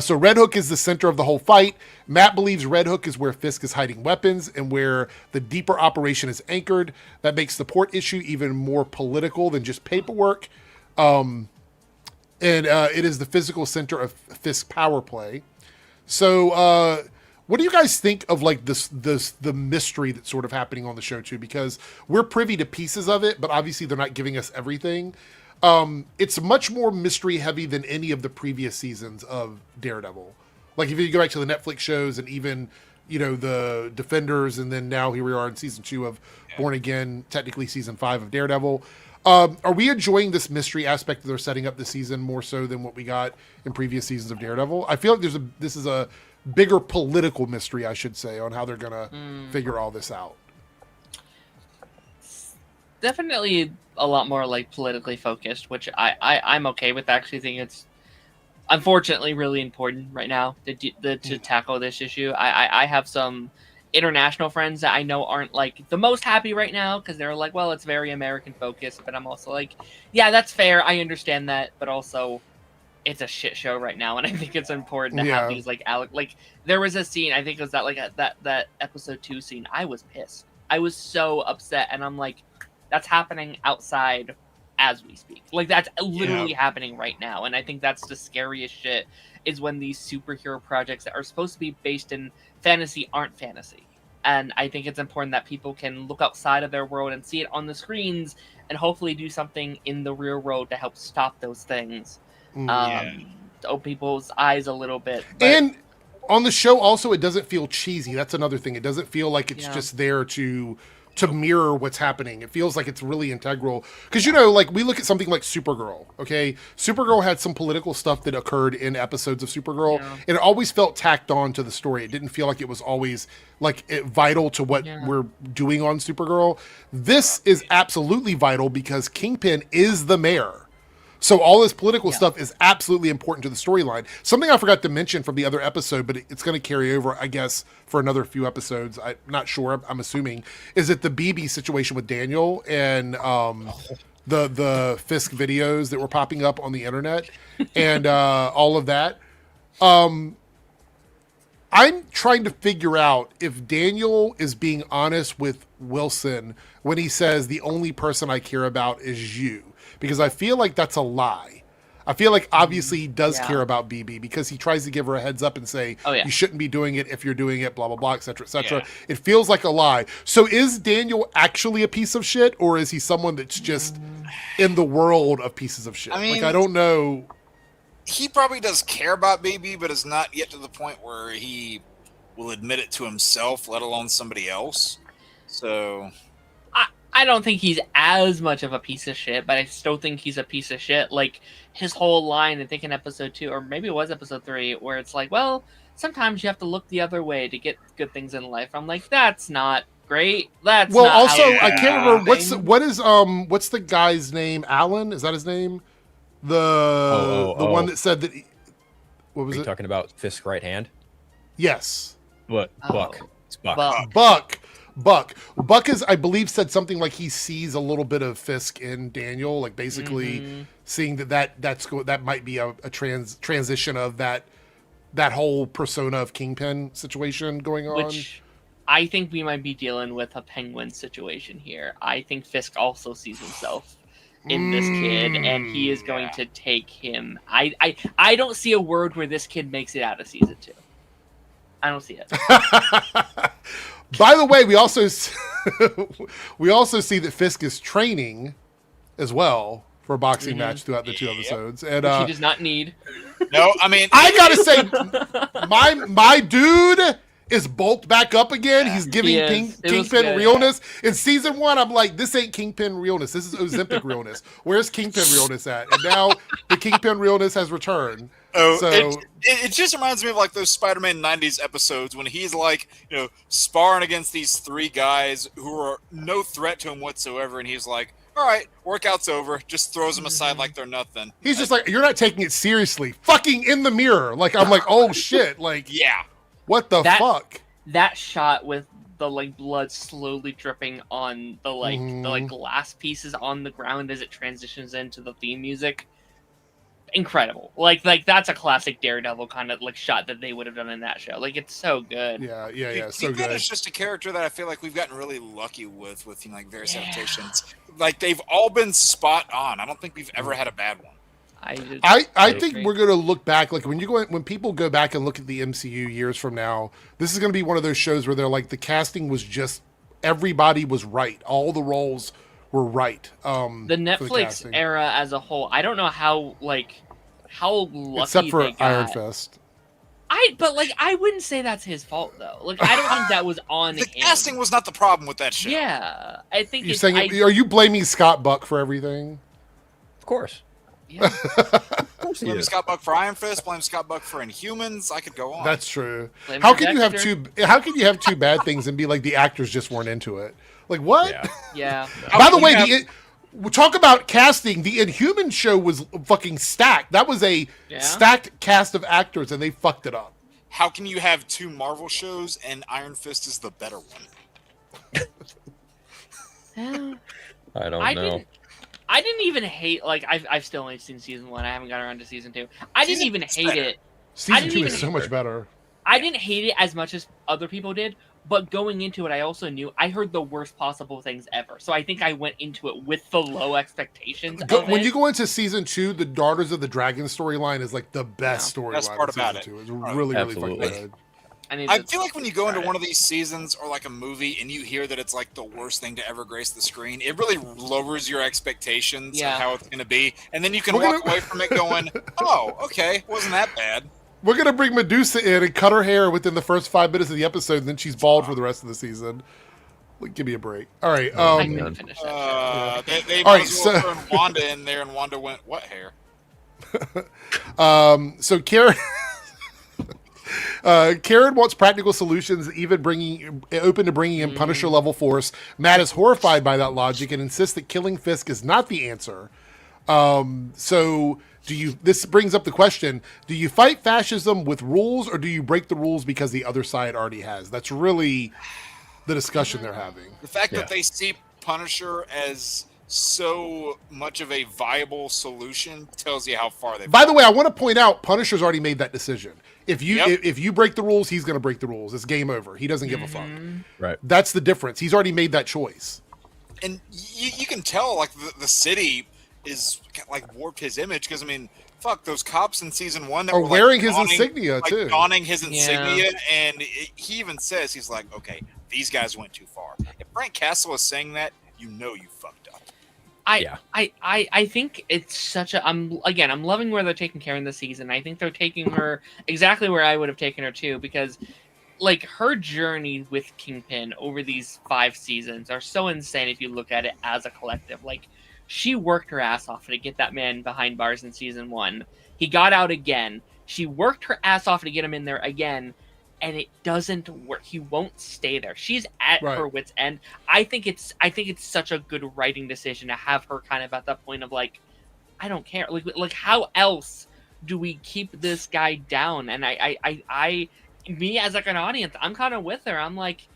So Red Hook is the center of the whole fight. Matt believes Red Hook is where Fisk is hiding weapons and where the deeper operation is anchored. That makes the port issue even more political than just paperwork. And it is the physical center of Fisk power play. So what do you guys think of like the mystery that's sort of happening on the show too? Because we're privy to pieces of it, but obviously they're not giving us everything. It's much more mystery heavy than any of the previous seasons of Daredevil. Like if you go back to the Netflix shows and even, the Defenders, and then now here we are in season 2 of Born Again, technically season 5 of Daredevil. Are we enjoying this mystery aspect that they're setting up this season more so than what we got in previous seasons of Daredevil? I feel like this is a bigger political mystery, I should say, on how they're going to figure all this out. Definitely a lot more like politically focused, which I'm okay with. Actually think it's unfortunately really important right now to tackle this issue. I have some international friends that I know aren't like the most happy right now because they're like, well, it's very American focused, but I'm also like, yeah, that's fair, I understand that, but also it's a shit show right now, and I think it's important to have these like there was a scene, I think it was that episode 2 scene. I was pissed. I was so upset, and I'm like, that's happening outside as we speak. Like that's literally happening right now. And I think that's the scariest shit, is when these superhero projects that are supposed to be based in fantasy aren't fantasy. And I think it's important that people can look outside of their world and see it on the screens and hopefully do something in the real world to help stop those things. To open people's eyes a little bit. But and on the show also, it doesn't feel cheesy. That's another thing. It doesn't feel like it's just there to mirror what's happening. It feels like it's really integral. Because, like we look at something like Supergirl, okay? Supergirl had some political stuff that occurred in episodes of Supergirl, and it always felt tacked on to the story. It didn't feel like it was always like vital to what we're doing on Supergirl. This is absolutely vital because Kingpin is the mayor. So all this political stuff is absolutely important to the storyline. Something I forgot to mention from the other episode, but it's going to carry over, I guess, for another few episodes. I'm not sure. I'm assuming is it the BB situation with Daniel and the Fisk videos that were popping up on the internet and all of that. I'm trying to figure out if Daniel is being honest with Wilson when he says the only person I care about is you. Because I feel like that's a lie. I feel like obviously he does care about BB because he tries to give her a heads up and say, you shouldn't be doing it if you're doing it, blah, blah, blah, et cetera, et cetera. Yeah. It feels like a lie. So is Daniel actually a piece of shit, or is he someone that's just in the world of pieces of shit? I mean, like, I don't know. He probably does care about BB, but is not yet to the point where he will admit it to himself, let alone somebody else. So I don't think he's as much of a piece of shit, but I still think he's a piece of shit. Like, his whole line, I think in episode 2, or maybe it was episode 3, where it's like, well, sometimes you have to look the other way to get good things in life. I'm like, that's not great. That's well, not also, how I can't remember what's the guy's name? Alan? Is that his name? The one that said that. What was it? Talking about Fisk's right hand? Yes. What? Buck. It's Buck. Buck is, I believe, said something like he sees a little bit of Fisk in Daniel, like basically seeing that might be a transition of that whole persona of Kingpin situation going on. Which I think we might be dealing with a Penguin situation here. I think Fisk also sees himself in this kid, and he is going to take him. I don't see a word where this kid makes it out of season 2. I don't see it. By the way, we also see that Fisk is training as well for a boxing match throughout the 2 episodes, and which he does not need. No, I mean, I gotta say, my dude is bulked back up again. He's giving Kingpin realness. In season 1, I'm like, this ain't Kingpin realness. This is Ozempic realness. Where's Kingpin realness at? And now the Kingpin realness has returned. Oh, so it just reminds me of like those Spider-Man 90s episodes when he's like, sparring against these 3 guys who are no threat to him whatsoever, and he's like, all right, workout's over. Just throws them aside like they're nothing. He's just like, you're not taking it seriously. Fucking in the mirror. Like, I'm like, oh shit. Like, yeah. What the fuck? That shot with the blood slowly dripping on the glass pieces on the ground as it transitions into the theme music. Incredible. Like that's a classic Daredevil kind of shot that they would have done in that show. Like, it's so good. Yeah, so good. It's just a character that I feel like we've gotten really lucky with various adaptations. Like, they've all been spot on. I don't think we've ever had a bad one. I think we're gonna look back, like when people go back and look at the MCU years from now, this is gonna be one of those shows where they're like, the casting was just, everybody was right, all the roles were right. The Netflix era as a whole, I don't know how lucky except for they got. Iron Fist. I wouldn't say that's his fault though. Like, I don't think that was on the casting was not the problem with that show. Yeah, I think you're saying. Are you blaming Scott Buck for everything? Of course. Yeah. Blame Scott Buck for Iron Fist. Blame Scott Buck for Inhumans. I could go on. That's true. How can you have two bad things and be like the actors just weren't into it? Like, what? Yeah. By the way, we talk about casting. The Inhuman show was fucking stacked. That was a stacked cast of actors, and they fucked it up. How can you have 2 Marvel shows and Iron Fist is the better one? I don't know. I didn't even hate, I've still only seen season 1. I haven't got around to season 2. I didn't even hate it. Season 2 is so much better. I didn't hate it as much as other people did, but going into it, I also knew I heard the worst possible things ever. So I think I went into it with the low expectations. When you go into season 2, the Daughters of the Dragon storyline is like the best storyline. Best part about it. It's really fucking good. I feel like when you go into one of these seasons or like a movie and you hear that it's like the worst thing to ever grace the screen, it really lowers your expectations of how it's going to be. And then you can walk away from it going, oh, okay, wasn't that bad. We're going to bring Medusa in and cut her hair within the first 5 minutes of the episode, and then she's bald for the rest of the season. Like, give me a break. All right. I couldn't finish that. They threw Wanda in there, and Wanda went, what hair? So Karen... Karen wants practical solutions, even open to bringing in Punisher-level force. Matt is horrified by that logic and insists that killing Fisk is not the answer. So this brings up the question, do you fight fascism with rules, or do you break the rules because the other side already has? That's really the discussion they're having. The fact that they see Punisher as so much of a viable solution tells you how far they've By the way, I want to point out, Punisher's already made that decision. If you Yep. if you break the rules, he's going to break the rules. It's game over. He doesn't give a fuck. Right. That's the difference. He's already made that choice. And you can tell, like, the city is, like, warped his image, because, I mean, fuck, those cops in season 1 that Are were, like, wearing his donning- insignia, like, too. donning his insignia, and he even says, he's like, okay, these guys went too far. If Frank Castle is saying that, you fucked up. I think it's such a I'm loving where they're taking Karen this season. I think they're taking her exactly where I would have taken her too, because like her journey with Kingpin over these 5 seasons are so insane if you look at it as a collective. Like, she worked her ass off to get that man behind bars in season 1. He got out again. She worked her ass off to get him in there again, and it doesn't work. He won't stay there. She's at her wit's end. I think it's such a good writing decision to have her kind of at that point of like, I don't care. Like how else do we keep this guy down? And me as like an audience, I'm kind of with her. I'm like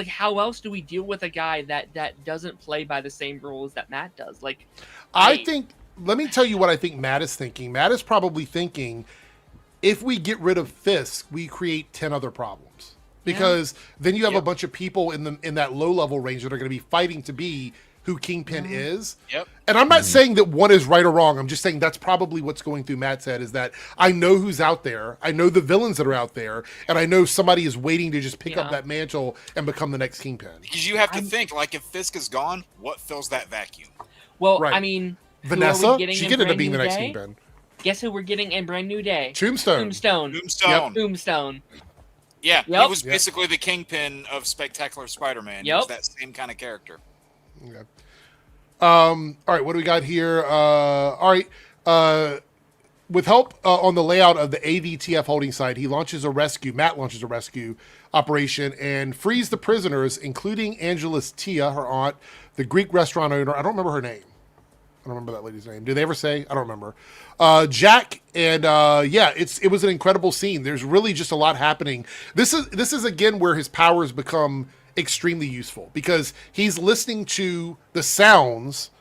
how else do we deal with a guy that doesn't play by the same rules that Matt does? Like, I think, let me tell you what I think Matt is thinking. Matt is probably thinking, if we get rid of Fisk, we create 10 other problems, because then you have a bunch of people in that low level range that are going to be fighting to be who Kingpin is. Yep. And I'm not saying that one is right or wrong. I'm just saying that's probably what's going through Matt's head, is that I know who's out there. I know the villains that are out there, and I know somebody is waiting to just pick up that mantle and become the next Kingpin. Because you have to think, like, if Fisk is gone, what fills that vacuum? Well, I mean, Vanessa, she could end up being the next Day? Kingpin. Guess who we're getting in Brand New Day? Tombstone. Tombstone. Yeah, he was basically the Kingpin of Spectacular Spider-Man. He was that same kind of character. Okay. All right, what do we got here? All right. With help on the layout of the AVTF holding site, Matt launches a rescue operation and frees the prisoners, including Angela's Tia, her aunt, the Greek restaurant owner. I don't remember her name. I don't remember that lady's name. Did they ever say? I don't remember. Jack, and it was an incredible scene. There's really just a lot happening. This is again where his powers become extremely useful, because he's listening to the sounds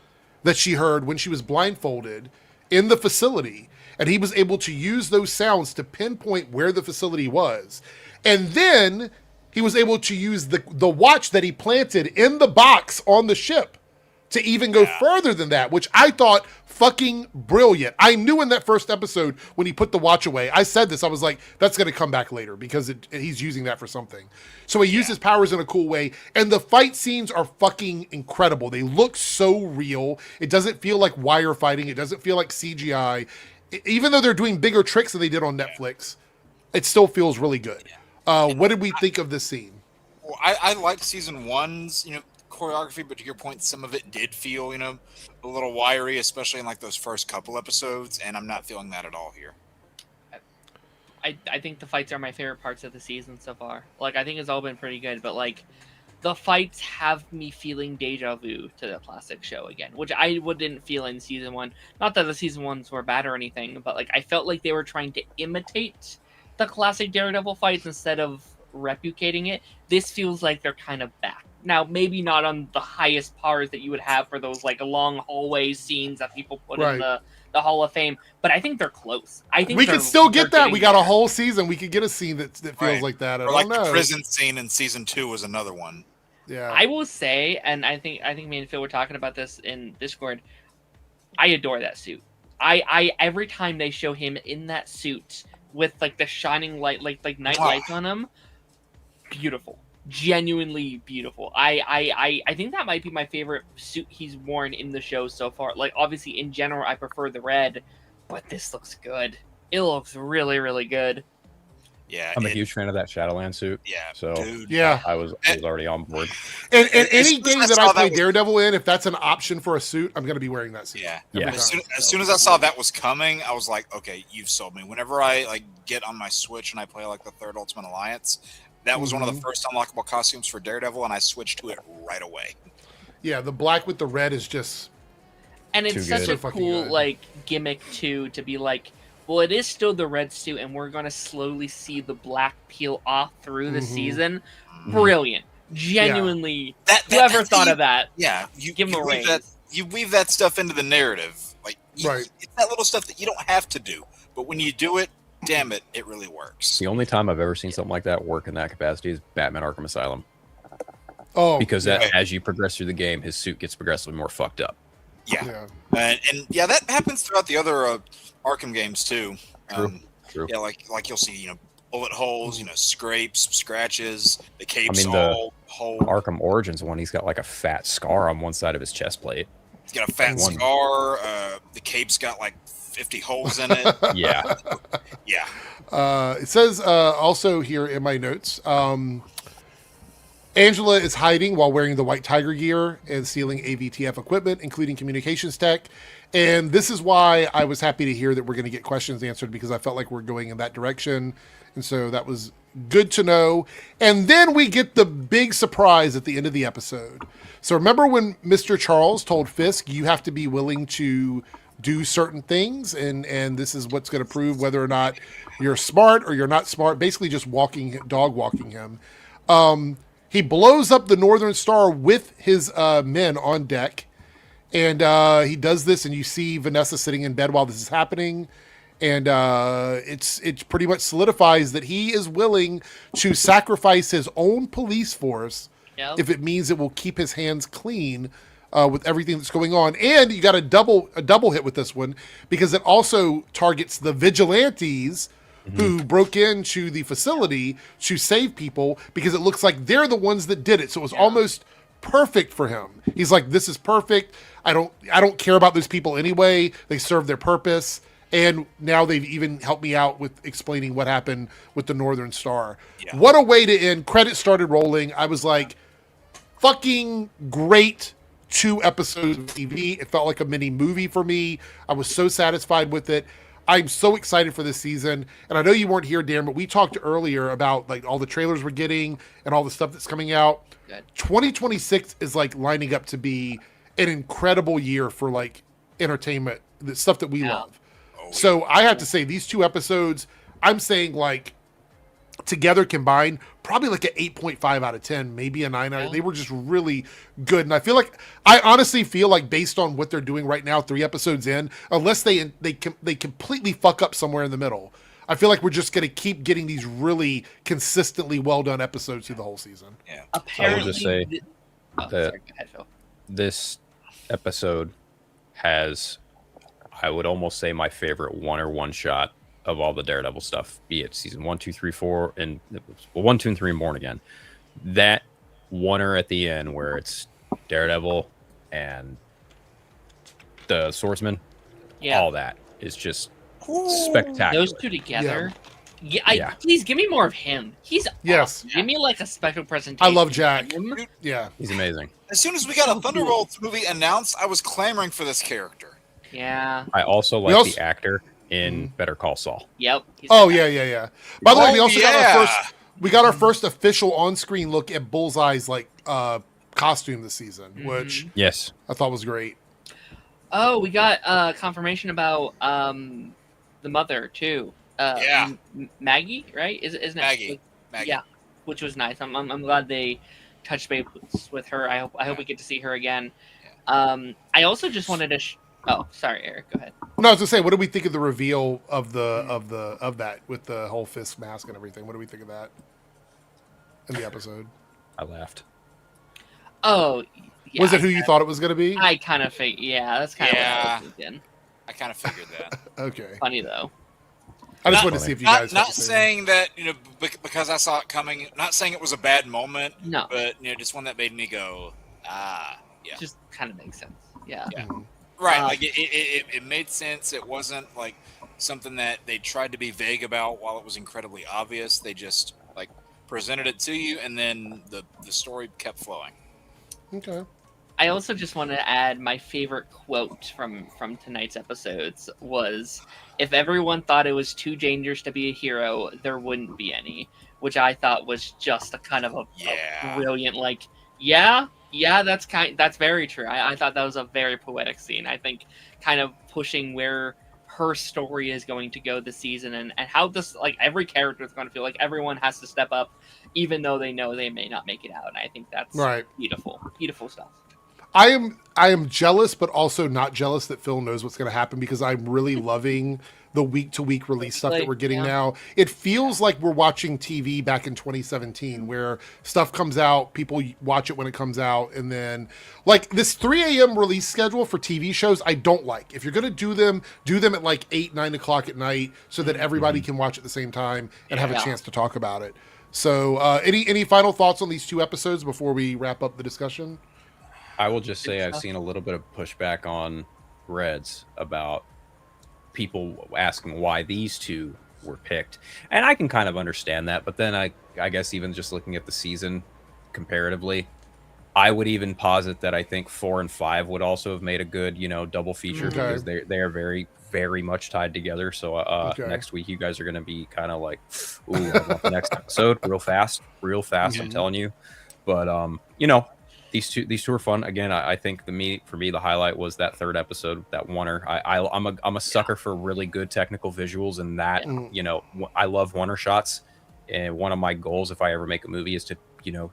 that she heard when she was blindfolded in the facility, and he was able to use those sounds to pinpoint where the facility was. And then he was able to use the watch that he planted in the box on the ship to even go further than that, which I thought fucking brilliant. I knew in that first episode when he put the watch away, I said this, I was like, that's going to come back later, because he's using that for something. So he used his powers in a cool way, and the fight scenes are fucking incredible. They look so real. It doesn't feel like wire fighting. It doesn't feel like CGI. Even though they're doing bigger tricks than they did on Netflix, it still feels really good. What did we think of this scene? Well, I liked season 1's, choreography, but to your point, some of it did feel, a little wiry, especially in like those first couple episodes, and I'm not feeling that at all here. I think the fights are my favorite parts of the season so far. Like, I think it's all been pretty good, but like, the fights have me feeling deja vu to the classic show again, which I didn't feel in season 1. Not that the season 1s were bad or anything, but like, I felt like they were trying to imitate the classic Daredevil fights instead of replicating it. This feels like they're kind of back. Now, maybe not on the highest pars that you would have for those like long hallway scenes that people put in the Hall of Fame, but I think they're close. I think we could still get that. We got a whole season. We could get a scene that feels like that. Or like the prison scene in season 2 was another one. Yeah, I will say, and I think me and Phil were talking about this in Discord. I adore that suit. I every time they show him in that suit with like the shining light, like night lights on him, beautiful. Genuinely beautiful. I think that might be my favorite suit he's worn in the show so far. Like, obviously in general I prefer the red, but this looks good. It looks really, really good. Yeah, I'm a huge fan of that Shadowland suit. Yeah, so dude. I was already on board. And any game that I play Daredevil in, if that's an option for a suit, I'm going to be wearing that suit. Yeah. As soon as I saw that was coming, I was like, okay, you've sold me. Whenever I like get on my Switch and I play like the 3rd Ultimate Alliance, that was one of the first unlockable costumes for Daredevil, and I switched to it right away. Yeah, the black with the red is just And it's Too such good. a So fucking cool good. like gimmick too, to be like, well, it is still the red suit, and we're gonna slowly see the black peel off through the season. Brilliant, genuinely. Whoever thought of that? Yeah, give him a raise. You weave that stuff into the narrative, like Right. It's that little stuff that you don't have to do, but when you do it, damn it, it really works. The only time I've ever seen something like that work in that capacity is Batman Arkham Asylum. Oh, Because that, as you progress through the game, his suit gets progressively more fucked up. Yeah, and yeah, that happens throughout the other Arkham games too. True. Yeah, like you'll see, bullet holes, scrapes, scratches, the capes I mean, all whole. Arkham Origins one, he's got like a fat scar on one side of his chest plate. He's got a fat scar. The cape's got like 50 holes in it. Yeah. Yeah. It says also here in my notes, Angela is hiding while wearing the white tiger gear and stealing AVTF equipment, including communications tech. And this is why I was happy to hear that we're going to get questions answered, because I felt like we're going in that direction. And so that was good to know. And then we get the big surprise at the end of the episode. So remember when Mr. Charles told Fisk, you have to be willing to do certain things, and this is what's going to prove whether or not you're smart or you're not smart, basically just dog walking him. He blows up the Northern Star with his men on deck, and he does this, and you see Vanessa sitting in bed while this is happening, and it pretty much solidifies that he is willing to sacrifice his own police force if it means it will keep his hands clean with everything that's going on. And you got a double hit with this one, because it also targets the vigilantes who broke into the facility to save people, because it looks like they're the ones that did it. So it was almost perfect for him. He's like, this is perfect. I don't care about those people anyway. They serve their purpose. And now they've even helped me out with explaining what happened with the Northern Star. Yeah. What a way to end. Credits started rolling. I was like, fucking great 2 episodes of TV. It felt like a mini movie for me. I was so satisfied with it. I'm so excited for this season. And I know you weren't here, Darren, but we talked earlier about like all the trailers we're getting and all the stuff that's coming out. Good. 2026 is like lining up to be an incredible year for like entertainment, the stuff that we love. So I have to say, these 2 episodes, I'm saying like together combined, probably like an 8.5 out of 10, maybe a 9 out of 10. They were just really good. And I honestly feel like based on what they're doing right now, 3 episodes in, unless they completely fuck up somewhere in the middle, I feel like we're just going to keep getting these really consistently well done episodes through the whole season. Yeah. I would just say that this episode has, I would almost say, my favorite one shot of all the Daredevil stuff, be it season 1, 2, 3, 4, and 1, 2, and 3 and Born Again. That oneer at the end where it's Daredevil and the Swordsman, all that is just spectacular. Those 2 together. Yeah. Please give me more of him. He's awesome. Give me like a special presentation. I love Jack. Yeah. He's amazing. As soon as we got a Thunderbolts movie announced, I was clamoring for this character. Yeah. I also like the actor in Better Call Saul. Yep. Oh yeah. By the way, we also got our first official on-screen look at Bullseye's like costume this season, which I thought was great. Oh, we got confirmation about the mother too. Maggie, right? Isn't it Maggie? Yeah, which was nice. I'm glad they touched base with her. I hope we get to see her again. I also just wanted to. Oh, sorry, Eric. Go ahead. No, I was gonna say, what do we think of the reveal of that with the whole Fisk mask and everything? What do we think of that in the episode? I laughed. Oh, yeah, was it who you thought it was gonna be? I kind of figured. Yeah, that's kind of what I was thinking. I kind of figured that. Okay. Funny though. I just wanted to see if you guys. Not saying that because I saw it coming. Not saying it was a bad moment. No. But just one that made me go, yeah. Just kind of makes sense. Yeah. Right, like it made sense. It wasn't like something that they tried to be vague about while it was incredibly obvious. They just like presented it to you, and then the story kept flowing. Okay. I also just want to add my favorite quote from tonight's episodes was, "If everyone thought it was too dangerous to be a hero, there wouldn't be any," which I thought was just a kind of a brilliant, like, Yeah, that's very true. I thought that was a very poetic scene. I think kind of pushing where her story is going to go this season and how this, like, every character is going to feel like everyone has to step up, even though they know they may not make it out. And I think that's beautiful stuff. I am jealous, but also not jealous that Phil knows what's going to happen, because I'm really loving the week-to-week release stuff that we're getting now. It feels like we're watching TV back in 2017, where stuff comes out, people watch it when it comes out, and then, like, this 3 a.m. release schedule for TV shows, I don't like. If you're going to do them at like 8, 9 o'clock at night, so that everybody can watch at the same time and have a chance to talk about it. So, any final thoughts on these 2 episodes before we wrap up the discussion? I will just say I've seen a little bit of pushback on Reds about people asking why these 2 were picked, and I can kind of understand that. But then I guess even just looking at the season comparatively, I would even posit that I think 4 and 5 would also have made a good, double feature, because they are very, very much tied together. So next week you guys are going to be kind of like, ooh, I want the next episode real fast. I'm telling you. But these two are fun. Again, I think for me the highlight was that 3rd episode, that Wonder. I'm a sucker for really good technical visuals, and that I love Wonder shots. And one of my goals, if I ever make a movie, is to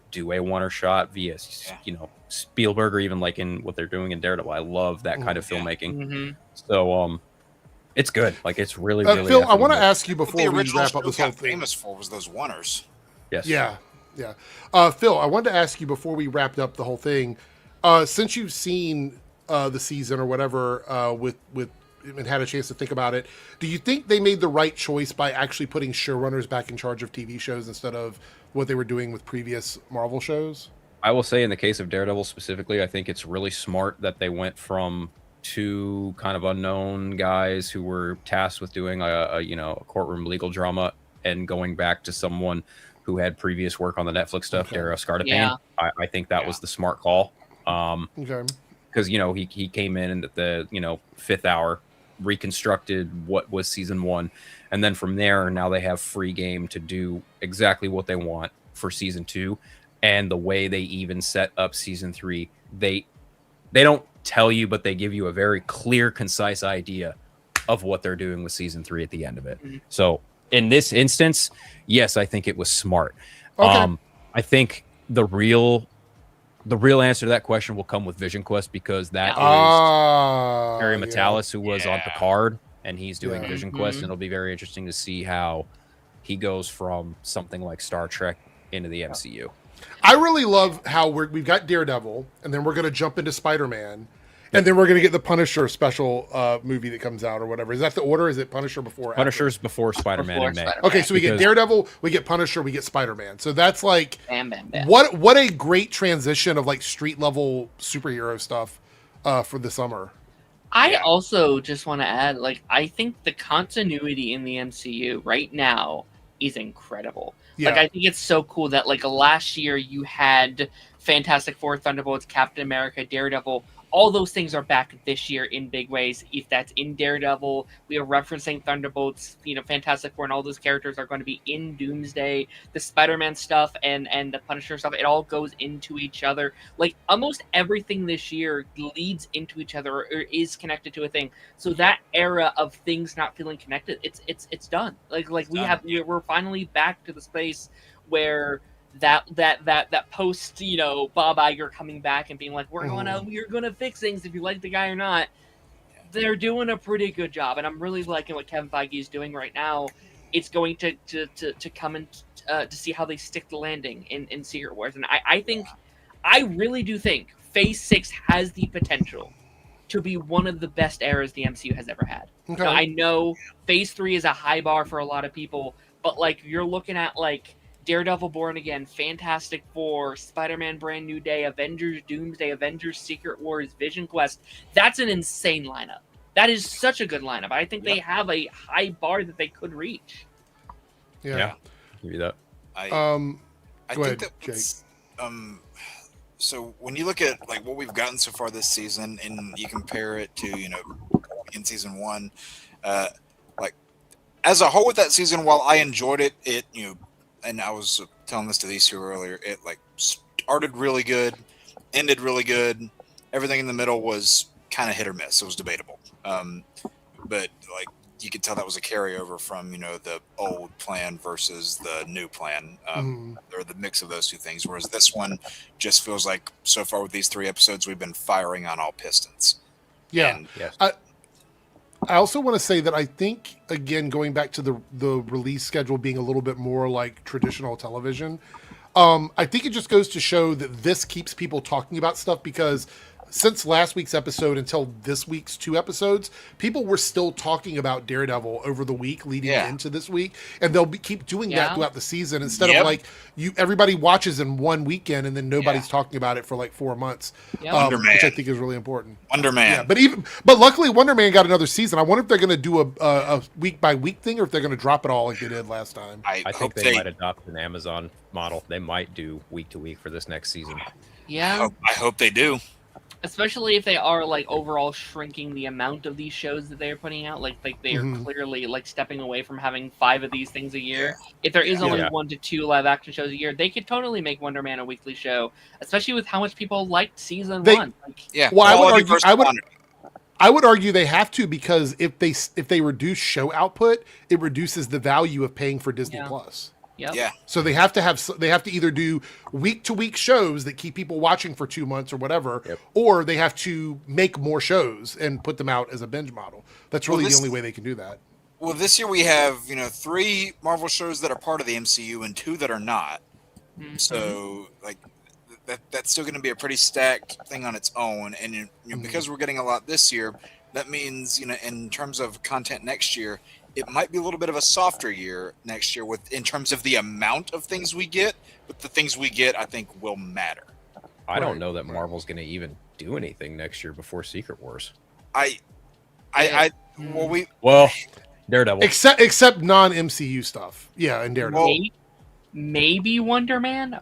do a Wonder shot via Spielberg, or even like in what they're doing in Daredevil. I love that kind of filmmaking. So it's good. Like, it's really Phil, I want to ask you before we wrap up this whole thing. Famous for was those Wonders. Yes. Yeah. Phil, I wanted to ask you before we wrapped up the whole thing, since you've seen the season or whatever, with and had a chance to think about it, do you think they made the right choice by actually putting showrunners back in charge of TV shows instead of what they were doing with previous Marvel shows? I will say, in the case of Daredevil specifically, I think it's really smart that they went from 2 kind of unknown guys who were tasked with doing a courtroom legal drama, and going back to someone who had previous work on the Netflix stuff, Dara Scartapane. Yeah. I think that was the smart call. Okay. Because he came in and at the 5th hour reconstructed what was season 1, and then from there now they have free game to do exactly what they want for season 2. And the way they even set up season 3, they don't tell you, but they give you a very clear, concise idea of what they're doing with season 3 at the end of it. So in this instance, yes, I think it was smart. Okay. I think the real answer to that question will come with Vision Quest, because that is Harry Metalis, who was on Picard, and he's doing Vision Quest, and it'll be very interesting to see how he goes from something like Star Trek into the MCU. I really love how we've got Daredevil, and then we're going to jump into Spider-Man, and then we're going to get the Punisher special movie that comes out or whatever. Is that the order? Is it Punisher before? Punisher's before Spider-Man in May. Okay, so we get Daredevil, we get Punisher, we get Spider-Man. So that's like, what a great transition of like street level superhero stuff for the summer. I also just want to add, like, I think the continuity in the MCU right now is incredible. Yeah. Like, I think it's so cool that, like, last year you had Fantastic Four, Thunderbolts, Captain America, Daredevil. All those things are back this year in big ways. If that's in Daredevil, we are referencing Thunderbolts, Fantastic Four, and all those characters are going to be in Doomsday. The Spider-Man stuff and the Punisher stuff, it all goes into each other. Like, almost everything this year leads into each other or is connected to a thing. So that era of things not feeling connected, it's done. We're finally back to the space where that post, Bob Iger coming back and being like, we're gonna fix things if you like the guy or not. They're doing a pretty good job, and I'm really liking what Kevin Feige is doing right now. It's going to come in to see how they stick the landing in Secret Wars, and I really do think Phase 6 has the potential to be one of the best eras the MCU has ever had. Okay. Now, I know Phase 3 is a high bar for a lot of people, but like you're looking at like Daredevil Born Again, Fantastic Four, Spider-Man Brand New Day, Avengers Doomsday, Avengers Secret Wars, Vision Quest. That's an insane lineup. That is such a good lineup. I think they have a high bar that they could reach. Yeah. Give you that. I Go think ahead, Jake. So when you look at like what we've gotten so far this season, and you compare it to in season 1, like as a whole with that season, while I enjoyed it, and I was telling this to these two earlier, it like started really good, ended really good. Everything in the middle was kind of hit or miss. It was debatable. But like you could tell that was a carryover from, you know, the old plan versus the new plan, or the mix of those two things. Whereas this one just feels like so far with these 3 episodes, we've been firing on all pistons. Yeah. And, Yes. I also want to say that I think, again, going back to the release schedule being a little bit more like traditional television, I think it just goes to show that this keeps people talking about stuff, because since last week's episode until this week's 2 episodes, people were still talking about Daredevil over the week leading into this week, and they'll keep doing that throughout the season instead of like everybody watches in one weekend and then nobody's talking about it for like 4 months, which I think is really important. Wonder Man. Yeah, but luckily Wonder Man got another season. I wonder if they're going to do a week by week thing, or if they're going to drop it all like they did last time. I think they might adopt an Amazon model. They might do week to week for this next season. Yeah. I hope they do. Especially if they are like overall shrinking the amount of these shows that they are putting out, like they are clearly like stepping away from having 5 of these things a year. If there is only 1 to 2 live action shows a year, they could totally make Wonder Man a weekly show, especially with how much people liked season 1. Like, well, I would argue they have to, because if they reduce show output, it reduces the value of paying for Disney Plus. Yep. Yeah. So they have to either do week to week shows that keep people watching for 2 months or whatever, or they have to make more shows and put them out as a binge model. That's really the only way they can do that. Well, this year we have, 3 Marvel shows that are part of the MCU and 2 that are not. So like that's still going to be a pretty stacked thing on its own. And because we're getting a lot this year, that means, in terms of content next year, it might be a little bit of a softer year next year in terms of the amount of things we get, but the things we get, I think, will matter. I don't know that Marvel's going to even do anything next year before Secret Wars. Well, Daredevil. Except non-MCU stuff. Yeah, and Daredevil. Maybe Wonder Man.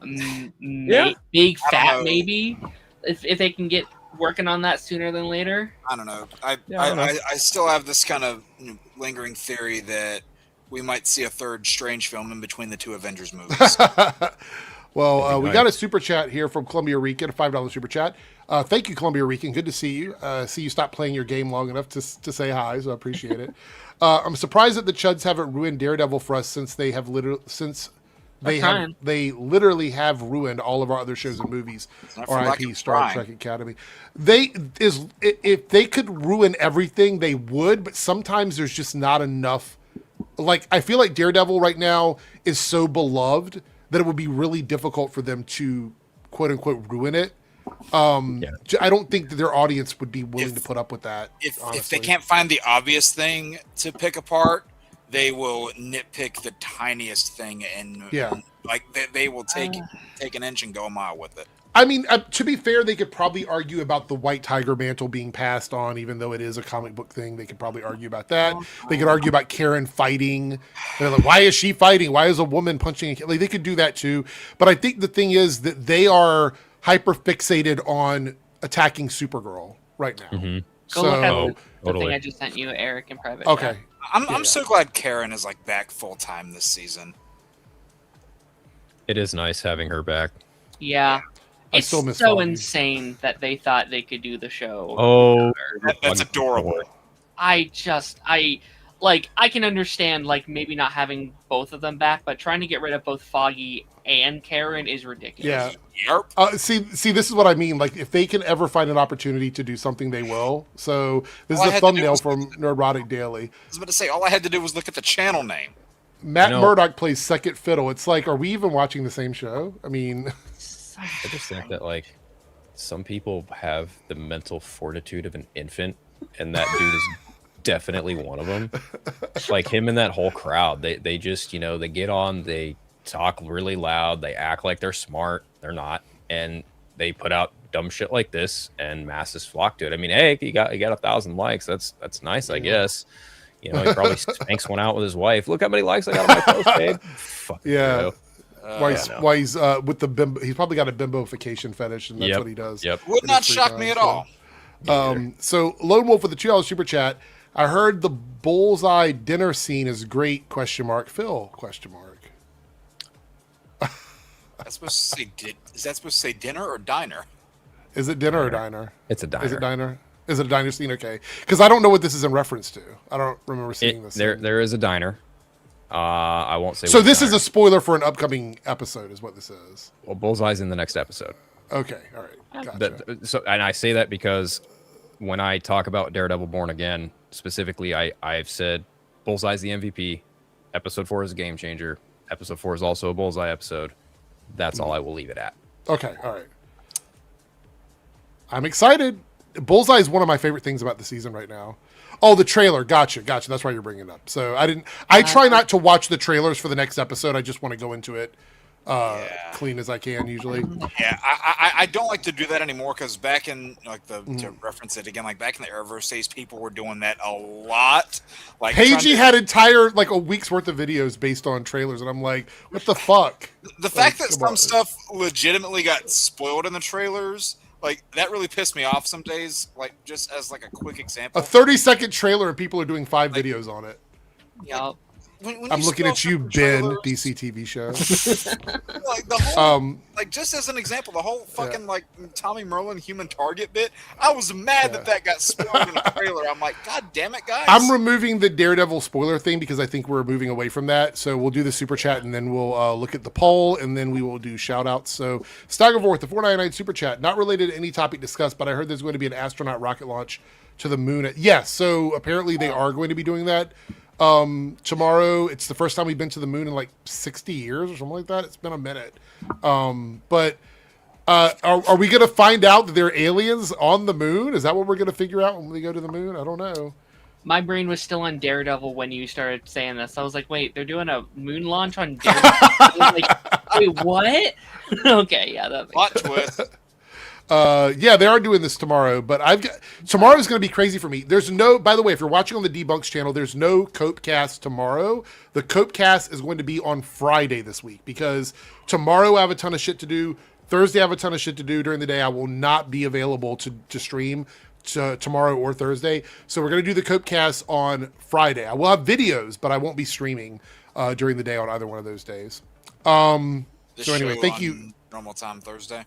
Big fat maybe. If they can get working on that sooner than later. I don't know. I still have this kind of lingering theory that we might see a third Strange film in between the 2 Avengers movies. Well, we got a super chat here from Columbia Rican, a $5 super chat. Thank you, Columbia Rican. Good to see you. See you stop playing your game long enough to say hi, so I appreciate it. I'm surprised that the Chuds haven't ruined Daredevil for us, since they literally have ruined all of our other shows and movies. R.I.P. Star Trek Academy. If they could ruin everything, they would, but sometimes there's just not enough. Like, I feel like Daredevil right now is so beloved that it would be really difficult for them to quote unquote ruin it. I don't think that their audience would be willing to put up with that. If they can't find the obvious thing to pick apart, they will nitpick the tiniest thing, and they will take an inch and go a mile with it. I mean, to be fair, they could probably argue about the White Tiger mantle being passed on, even though it is a comic book thing. They could probably argue about that. They could argue about Karen fighting. They're like, why is she fighting? Why is a woman punching? Like, they could do that too. But I think the thing is that they are hyper fixated on attacking Supergirl right now. Go look at the thing I just sent you, Eric, in private. Okay. I'm so glad Karen is like back full time this season. It is nice having her back. Yeah. It's still miss so Foggy. insane that they thought they could do the show. Oh, that's adorable. I can understand, like, maybe not having both of them back, but trying to get rid of both Foggy and Karen is ridiculous. Yeah. See, this is what I mean. Like, if they can ever find an opportunity to do something, they will. So this is a thumbnail from Neurotic Daily. I was about to say, all I had to do was look at the channel name. Matt Murdock plays second fiddle. It's like, are we even watching the same show? I mean, I just think that, like, some people have the mental fortitude of an infant, and that dude is definitely one of them. Like, him and that whole crowd, they just, they get on, they talk really loud, they act like they're smart, they're not, and they put out dumb shit like this, and masses flock to it. I mean, hey, you got 1,000 likes. That's nice, I guess. He probably spanks one out with his wife. Look how many likes I got on my post, babe. Fuck yeah. Why he's with the bimbo, he's probably got a bimbofication fetish, and that's what he does. Would not shock me at all. So Lone Wolf with the $2 super chat. I heard the bullseye dinner scene is great? Phil? That's supposed to say is that supposed to say dinner or diner? Is it dinner or diner? It's a diner. Is it diner? Is it a diner scene? Okay, because I don't know what this is in reference to. I don't remember seeing this. There is a diner. I won't say. So this diner. is a spoiler for an upcoming episode, is what this is. Well, Bullseye's in the next episode. Okay, all right, gotcha. And I say that because when I talk about Daredevil Born Again specifically, I've said Bullseye's the MVP. Episode 4 is a game changer. Episode 4 is also a Bullseye episode. That's all I will leave it at. Okay, all right. I'm excited. Bullseye is one of my favorite things about the season right now. Oh, the trailer. Gotcha. That's why you're bringing it up. So I try not to watch the trailers for the next episode. I just want to go into it clean as I can usually. Yeah, I don't like to do that anymore because back in to reference it again, like back in the Arrowverse days, people were doing that a lot. Like Paigey had entire a week's worth of videos based on trailers, and I'm like, what the fuck? The fact that some stuff legitimately got spoiled in the trailers, that really pissed me off some days. Just as a quick example, a 30-second trailer and people are doing 5 videos on it. Yeah. When I'm looking at you, Ben, DC TV show. The whole, just as an example, the whole fucking Tommy Merlin human target bit. I was mad that got spoiled in a trailer. I'm like, God damn it, guys! I'm removing the Daredevil spoiler thing because I think we're moving away from that. So we'll do the super chat and then we'll look at the poll and then we will do shout outs. So Staggervorth, the 499 super chat, not related to any topic discussed, but I heard there's going to be an astronaut rocket launch to the moon. Yes, so apparently they are going to be doing that. Tomorrow, it's the first time we've been to the moon in 60 years or something like that. It's been a minute. But are we going to find out that there are aliens on the moon? Is that what we're going to figure out when we go to the moon? I don't know. My brain was still on Daredevil when you started saying this. I was like, wait, they're doing a moon launch on Daredevil? I was like, wait, what? Okay, yeah, that makes sense. Plot twist. Yeah, they are doing this tomorrow, but tomorrow's going to be crazy for me. There's no, by the way, if you're watching on the Debunks channel, there's no Copecast tomorrow. The Copecast is going to be on Friday this week because tomorrow I have a ton of shit to do. Thursday I have a ton of shit to do during the day. I will not be available to stream tomorrow or Thursday. So we're going to do the Copecast on Friday. I will have videos, but I won't be streaming during the day on either one of those days. So anyway, thank you. Normal time Thursday.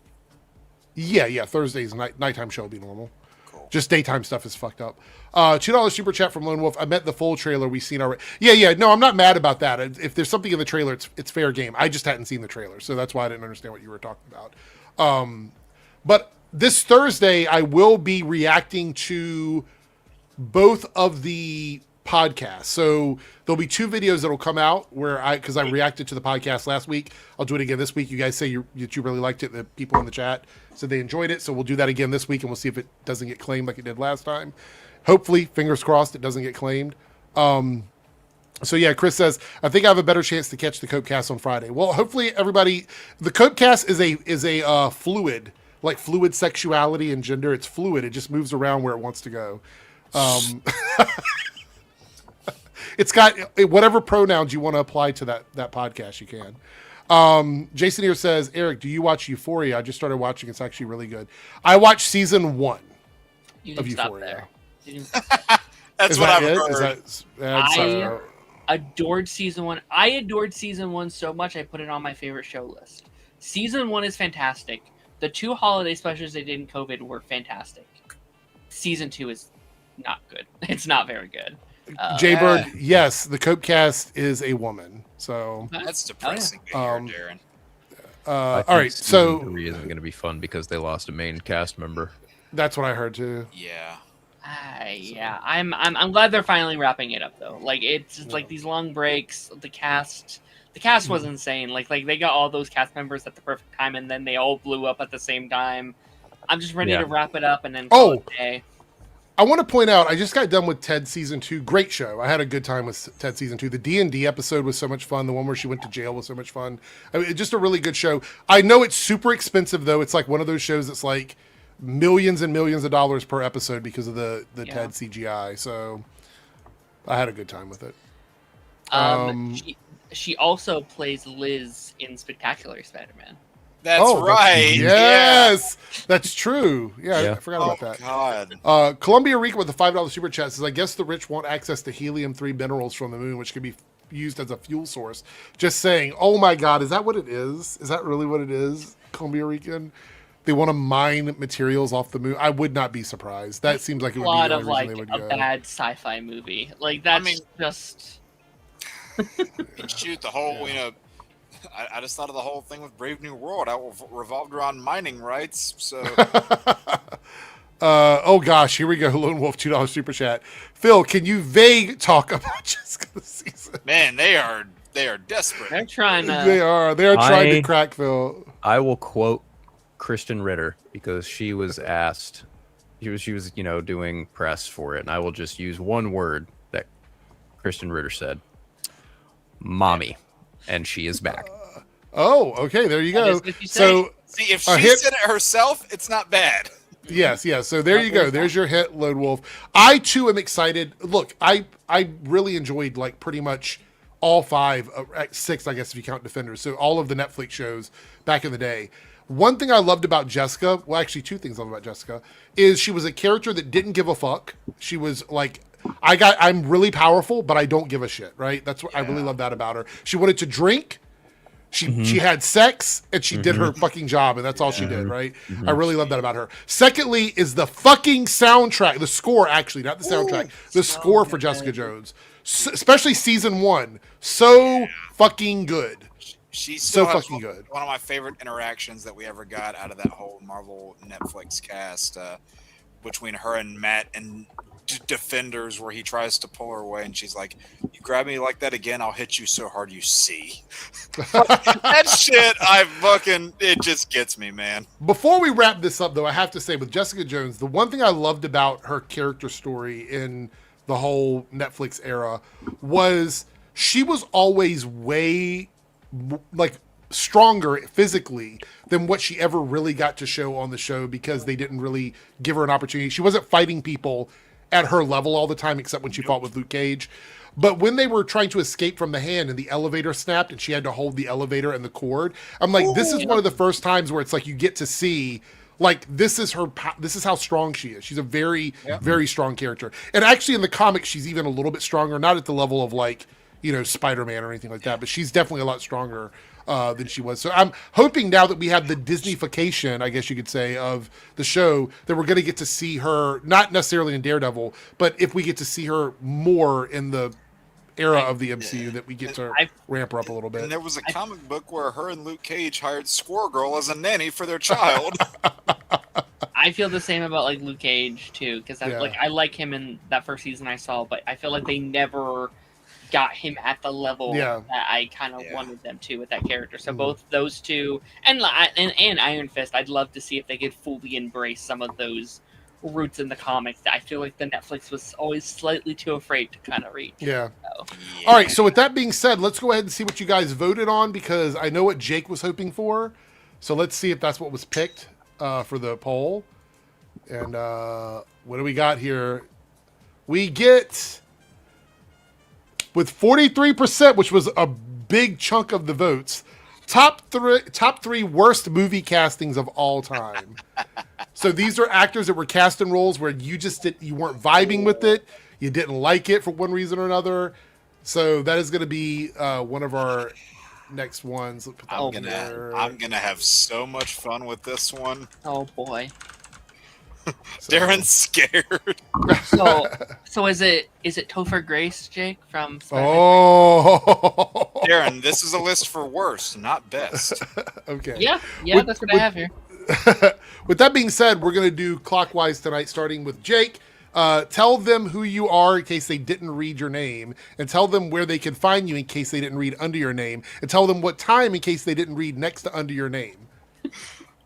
Yeah. Thursday's nighttime show will be normal. Cool. Just daytime stuff is fucked up. $2 super chat from Lone Wolf. I meant the full trailer we've seen already. Yeah. No, I'm not mad about that. If there's something in the trailer, it's fair game. I just hadn't seen the trailer, so that's why I didn't understand what you were talking about. But this Thursday, I will be reacting to both of the podcasts. So there'll be 2 videos that'll come out because I reacted to the podcast last week. I'll do it again this week. You guys say that you really liked it. The people in the chat said they enjoyed it. So we'll do that again this week and we'll see if it doesn't get claimed like it did last time. Hopefully, fingers crossed, it doesn't get claimed. So yeah, Chris says, I think I have a better chance to catch the Copecast on Friday. Well, hopefully everybody, the Copecast is a fluid, like fluid sexuality and gender. It's fluid. It just moves around where it wants to go. It's got whatever pronouns you want to apply to that podcast, you can. Jason here says, Eric, do you watch Euphoria? I just started watching. It's actually really good. I watched season 1 of Euphoria. That's what I've heard. I adored season 1. I adored season 1 so much I put it on my favorite show list. Season 1 is fantastic. The 2 holiday specials they did in COVID were fantastic. Season 2 is not good. It's not very good. Jaybird, yes, the Copecast is a woman. So that's depressing, Darren. All right, so 3 isn't going to be fun because they lost a main cast member. That's what I heard too. Yeah. Yeah, I'm glad they're finally wrapping it up though. It's just these long breaks. The cast was insane. Like they got all those cast members at the perfect time, and then they all blew up at the same time. I'm just ready to wrap it up and then call it a day. I want to point out, I just got done with Ted season 2. Great show. I had a good time with Ted season 2. The D&D episode was so much fun. The one where she went to jail was so much fun. I mean, just a really good show. I know it's super expensive though. It's like one of those shows that's like millions and millions of dollars per episode because of the Ted CGI. So I had a good time with it. She also plays Liz in Spectacular Spider-Man. That's right. Yes, that's true. Yeah, I forgot about that. God. Columbia Rica with the $5 super chat says, I guess the rich want access to helium-3 minerals from the moon, which could be used as a fuel source. Just saying. Oh my God, is that what it is? Is that really what it is, Columbia Rican? they want to mine materials off the moon. I would not be surprised. That seems like it would be the only reason they would a go. bad sci-fi movie. Like that's just shoot the whole. I just thought of the whole thing with Brave New World. I revolved around mining rights. So. Oh gosh, here we go. Lone Wolf $2 super chat. Phil, can you vague talk about Jessica this season? Man, they are desperate. They're trying to. They are trying to crack Phil. I will quote Kristen Ritter because she was asked. She was doing press for it, and I will just use one word that Kristen Ritter said: "Mommy," and she is back. Oh, okay. There you go. So see, if she said it herself, it's not bad. Yes. So there you go. There's your hit, Lone Wolf. I too am excited. Look, I really enjoyed like pretty much all 5, 6, I guess if you count Defenders. So all of the Netflix shows back in the day. One thing I loved about Jessica, well, actually 2 things I love about Jessica, is she was a character that didn't give a fuck. She was like, I'm really powerful, but I don't give a shit. Right? That's what I really love that about her. She wanted to drink. She had sex and she did her fucking job, and that's all she did, right? I really love that about her. Secondly is the fucking soundtrack, the score actually, not the soundtrack, the score for Jessica Jones, especially season 1, so fucking good. She's so fucking good. One of my favorite interactions that we ever got out of that whole Marvel Netflix cast between her and Matt and Defenders, where he tries to pull her away and she's like, "You grab me like that again, I'll hit you so hard you see." That shit, it just gets me, man. Before we wrap this up, though, I have to say with Jessica Jones, the one thing I loved about her character story in the whole Netflix era was she was always way like stronger physically than what she ever really got to show on the show, because they didn't really give her an opportunity. She wasn't fighting people at her level all the time, except when she fought with Luke Cage. But when they were trying to escape from the hand and the elevator snapped and she had to hold the elevator and the cord, I'm like, this is one of the first times where it's like you get to see, like, this is how strong she is. She's a very, very strong character. And actually in the comics, she's even a little bit stronger, not at the level of like, Spider-Man or anything like that, but she's definitely a lot stronger than she was. So I'm hoping now that we have the Disney-fication, I guess you could say, of the show, that we're going to get to see her, not necessarily in Daredevil, but if we get to see her more in the era of the MCU, that we get to ramp her up a little bit. And there was a comic book where her and Luke Cage hired Supergirl as a nanny for their child. I feel the same about like Luke Cage too, because I like him in that first season I saw, but I feel like they never got him at the level that I kind of wanted them to with that character. So both those two and Iron Fist, I'd love to see if they could fully embrace some of those roots in the comics that I feel like the Netflix was always slightly too afraid to kind of reach. Yeah. All right. So with that being said, let's go ahead and see what you guys voted on, because I know what Jake was hoping for. So let's see if that's what was picked for the poll. And what do we got here? We get, with 43%, which was a big chunk of the votes, top three worst movie castings of all time. So these are actors that were cast in roles where you weren't vibing with it, you didn't like it for one reason or another. So that is going to be one of our next ones. I'm gonna have so much fun with this one. Oh boy. Darren's scared. So is it Topher Grace, Jake, from Spider-Man? Oh, Darren, this is a list for worst, not best. Okay. Yeah, that's what I have here. With that being said, we're going to do clockwise tonight, starting with Jake. Tell them who you are in case they didn't read your name, and tell them where they can find you in case they didn't read under your name, and tell them what time in case they didn't read next to under your name.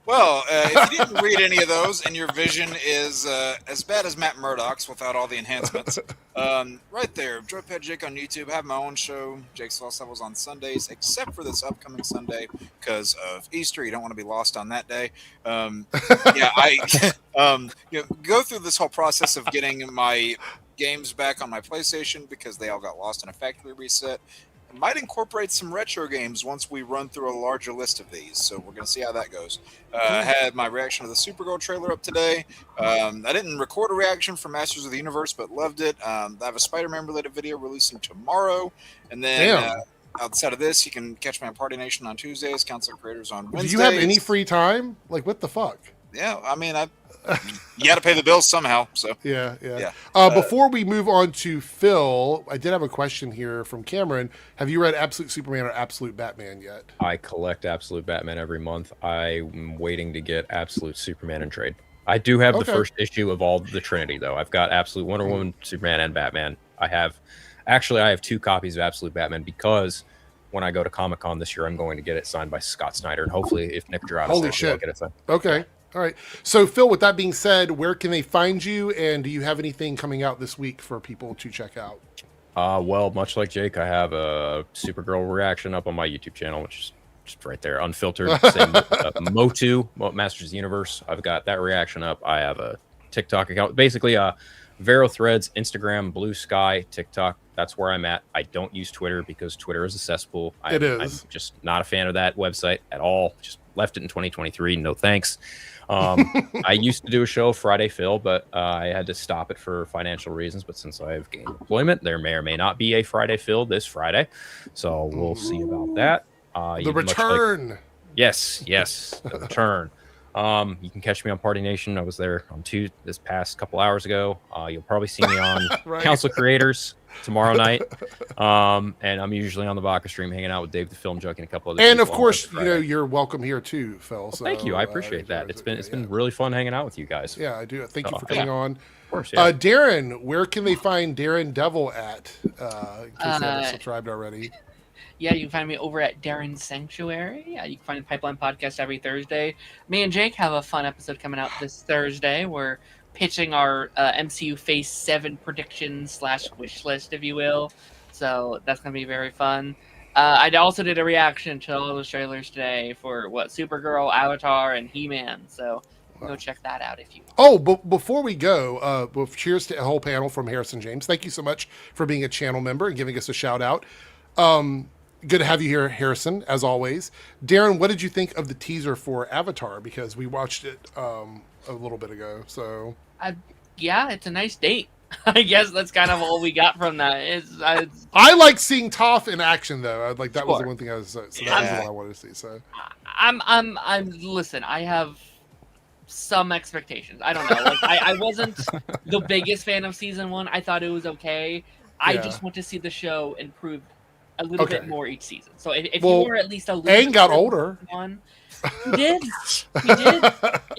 Well, if you didn't read any of those and your vision is as bad as Matt Murdock's without all the enhancements, right there, Joypad Jake on YouTube. I have my own show, Jake's Lost Levels, on Sundays, except for this upcoming Sunday because of Easter. You don't want to be lost on that day. I go through this whole process of getting my games back on my PlayStation because they all got lost in a factory reset. Might incorporate some retro games once we run through a larger list of these, so we're going to see how that goes. I had my reaction to the Supergirl trailer up today. I didn't record a reaction for Masters of the Universe, but loved it. I have a Spider-Man related video releasing tomorrow, and then outside of this, you can catch me on Party Nation on Tuesdays, Council of Creators on Wednesdays. Do you have any free time? Like, what the fuck? Yeah, I mean, you got to pay the bills somehow. So yeah. Yeah. Before we move on to Phil, I did have a question here from Cameron. Have you read Absolute Superman or Absolute Batman yet? I collect Absolute Batman every month. I'm waiting to get Absolute Superman in trade. I do have the first issue of all the Trinity, though. I've got Absolute Wonder Woman, Superman, and Batman. I have 2 copies of Absolute Batman because when I go to Comic-Con this year, I'm going to get it signed by Scott Snyder, and hopefully, if Nick Gerardo Holy shit. I'll get it signed. Okay. All right. So, Phil, with that being said, where can they find you, and do you have anything coming out this week for people to check out? Well, much like Jake, I have a Supergirl reaction up on my YouTube channel, which is just right there, unfiltered. Same, Motu, Masters of the Universe. I've got that reaction up. I have a TikTok account. Basically, Vero Threads, Instagram, Blue Sky, TikTok. That's where I'm at. I don't use Twitter because Twitter is a cesspool. I'm just not a fan of that website at all. Just left it in 2023. No thanks. I used to do a show, Friday Phil, but I had to stop it for financial reasons. But since I have gained employment, there may or may not be a Friday Phil this Friday. So we'll see about that. The return. Yes, the return. You can catch me on Party Nation. I was there on this past couple hours ago. You'll probably see me on Council of Creators tomorrow night. And I'm usually on the Baka stream hanging out with Dave the Film Junkie and a couple other people. And of course, you're welcome here too, Phil. So, thank you. I appreciate that. It's been really fun hanging out with you guys. Yeah, I do. Thank you for coming on. Of course, yeah. Darren, where can they find Darren Devil at? In case they haven't subscribed already. Yeah, you can find me over at Darren's Sanctuary. You can find the Pipeline Podcast every Thursday. Me and Jake have a fun episode coming out this Thursday. We're pitching our MCU Phase 7 predictions / wish list, if you will. So that's going to be very fun. I also did a reaction to all those trailers today for Supergirl, Avatar, and He-Man. So go check that out if you want. Oh, but before we go, cheers to a whole panel from Harrison James. Thank you so much for being a channel member and giving us a shout out. Good to have you here, Harrison, as always. Darren, what did you think of the teaser for Avatar? Because we watched it a little bit ago. So, yeah, it's a nice date. I guess that's kind of all we got from that. I like seeing Toph in action, though. That was the one thing I was. So that was the one I wanted to see. So, listen. I have some expectations. I don't know. I wasn't the biggest fan of season 1. I thought it was okay. I just want to see the show improve a little bit more each season. So if you were at least a little Aang got older. He did.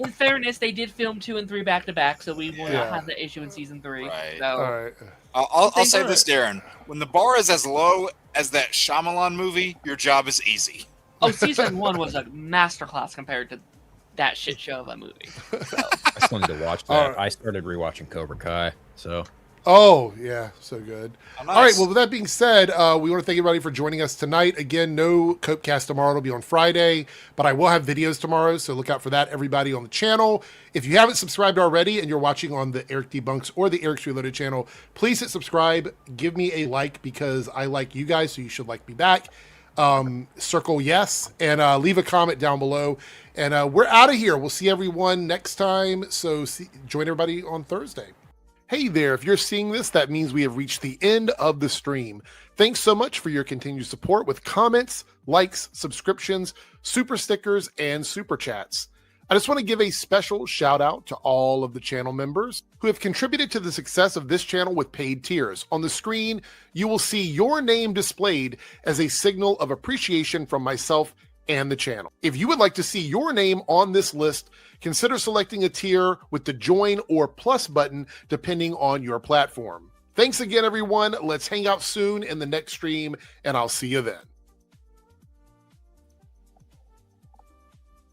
In fairness, they did film 2 and 3 back to back, so we will not have the issue in season 3. Right. So, all right. I'll say this, Darren. When the bar is as low as that Shyamalan movie, your job is easy. Oh, season 1 was a masterclass compared to that shit show of a movie. So. I still need to watch that. I started rewatching Cobra Kai, so. Oh, yeah, so good. Oh, nice. All right, well, with that being said, we want to thank everybody for joining us tonight. Again, no Copecast tomorrow. It'll be on Friday, but I will have videos tomorrow, so look out for that, everybody on the channel. If you haven't subscribed already and you're watching on the Eric Debunks or the Eric's Reloaded channel, please hit subscribe. Give me a like because I like you guys, so you should like me back. Circle yes, and leave a comment down below. And we're out of here. We'll see everyone next time, so join everybody on Thursday. Hey there, if you're seeing this, that means we have reached the end of the stream. Thanks so much for your continued support with comments, likes, subscriptions, super stickers, and super chats. I just want to give a special shout out to all of the channel members who have contributed to the success of this channel with paid tiers. On the screen, you will see your name displayed as a signal of appreciation from myself and the channel. If you would like to see your name on this list, consider selecting a tier with the join or plus button depending on your platform. Thanks again, everyone. Let's hang out soon in the next stream, and I'll see you then.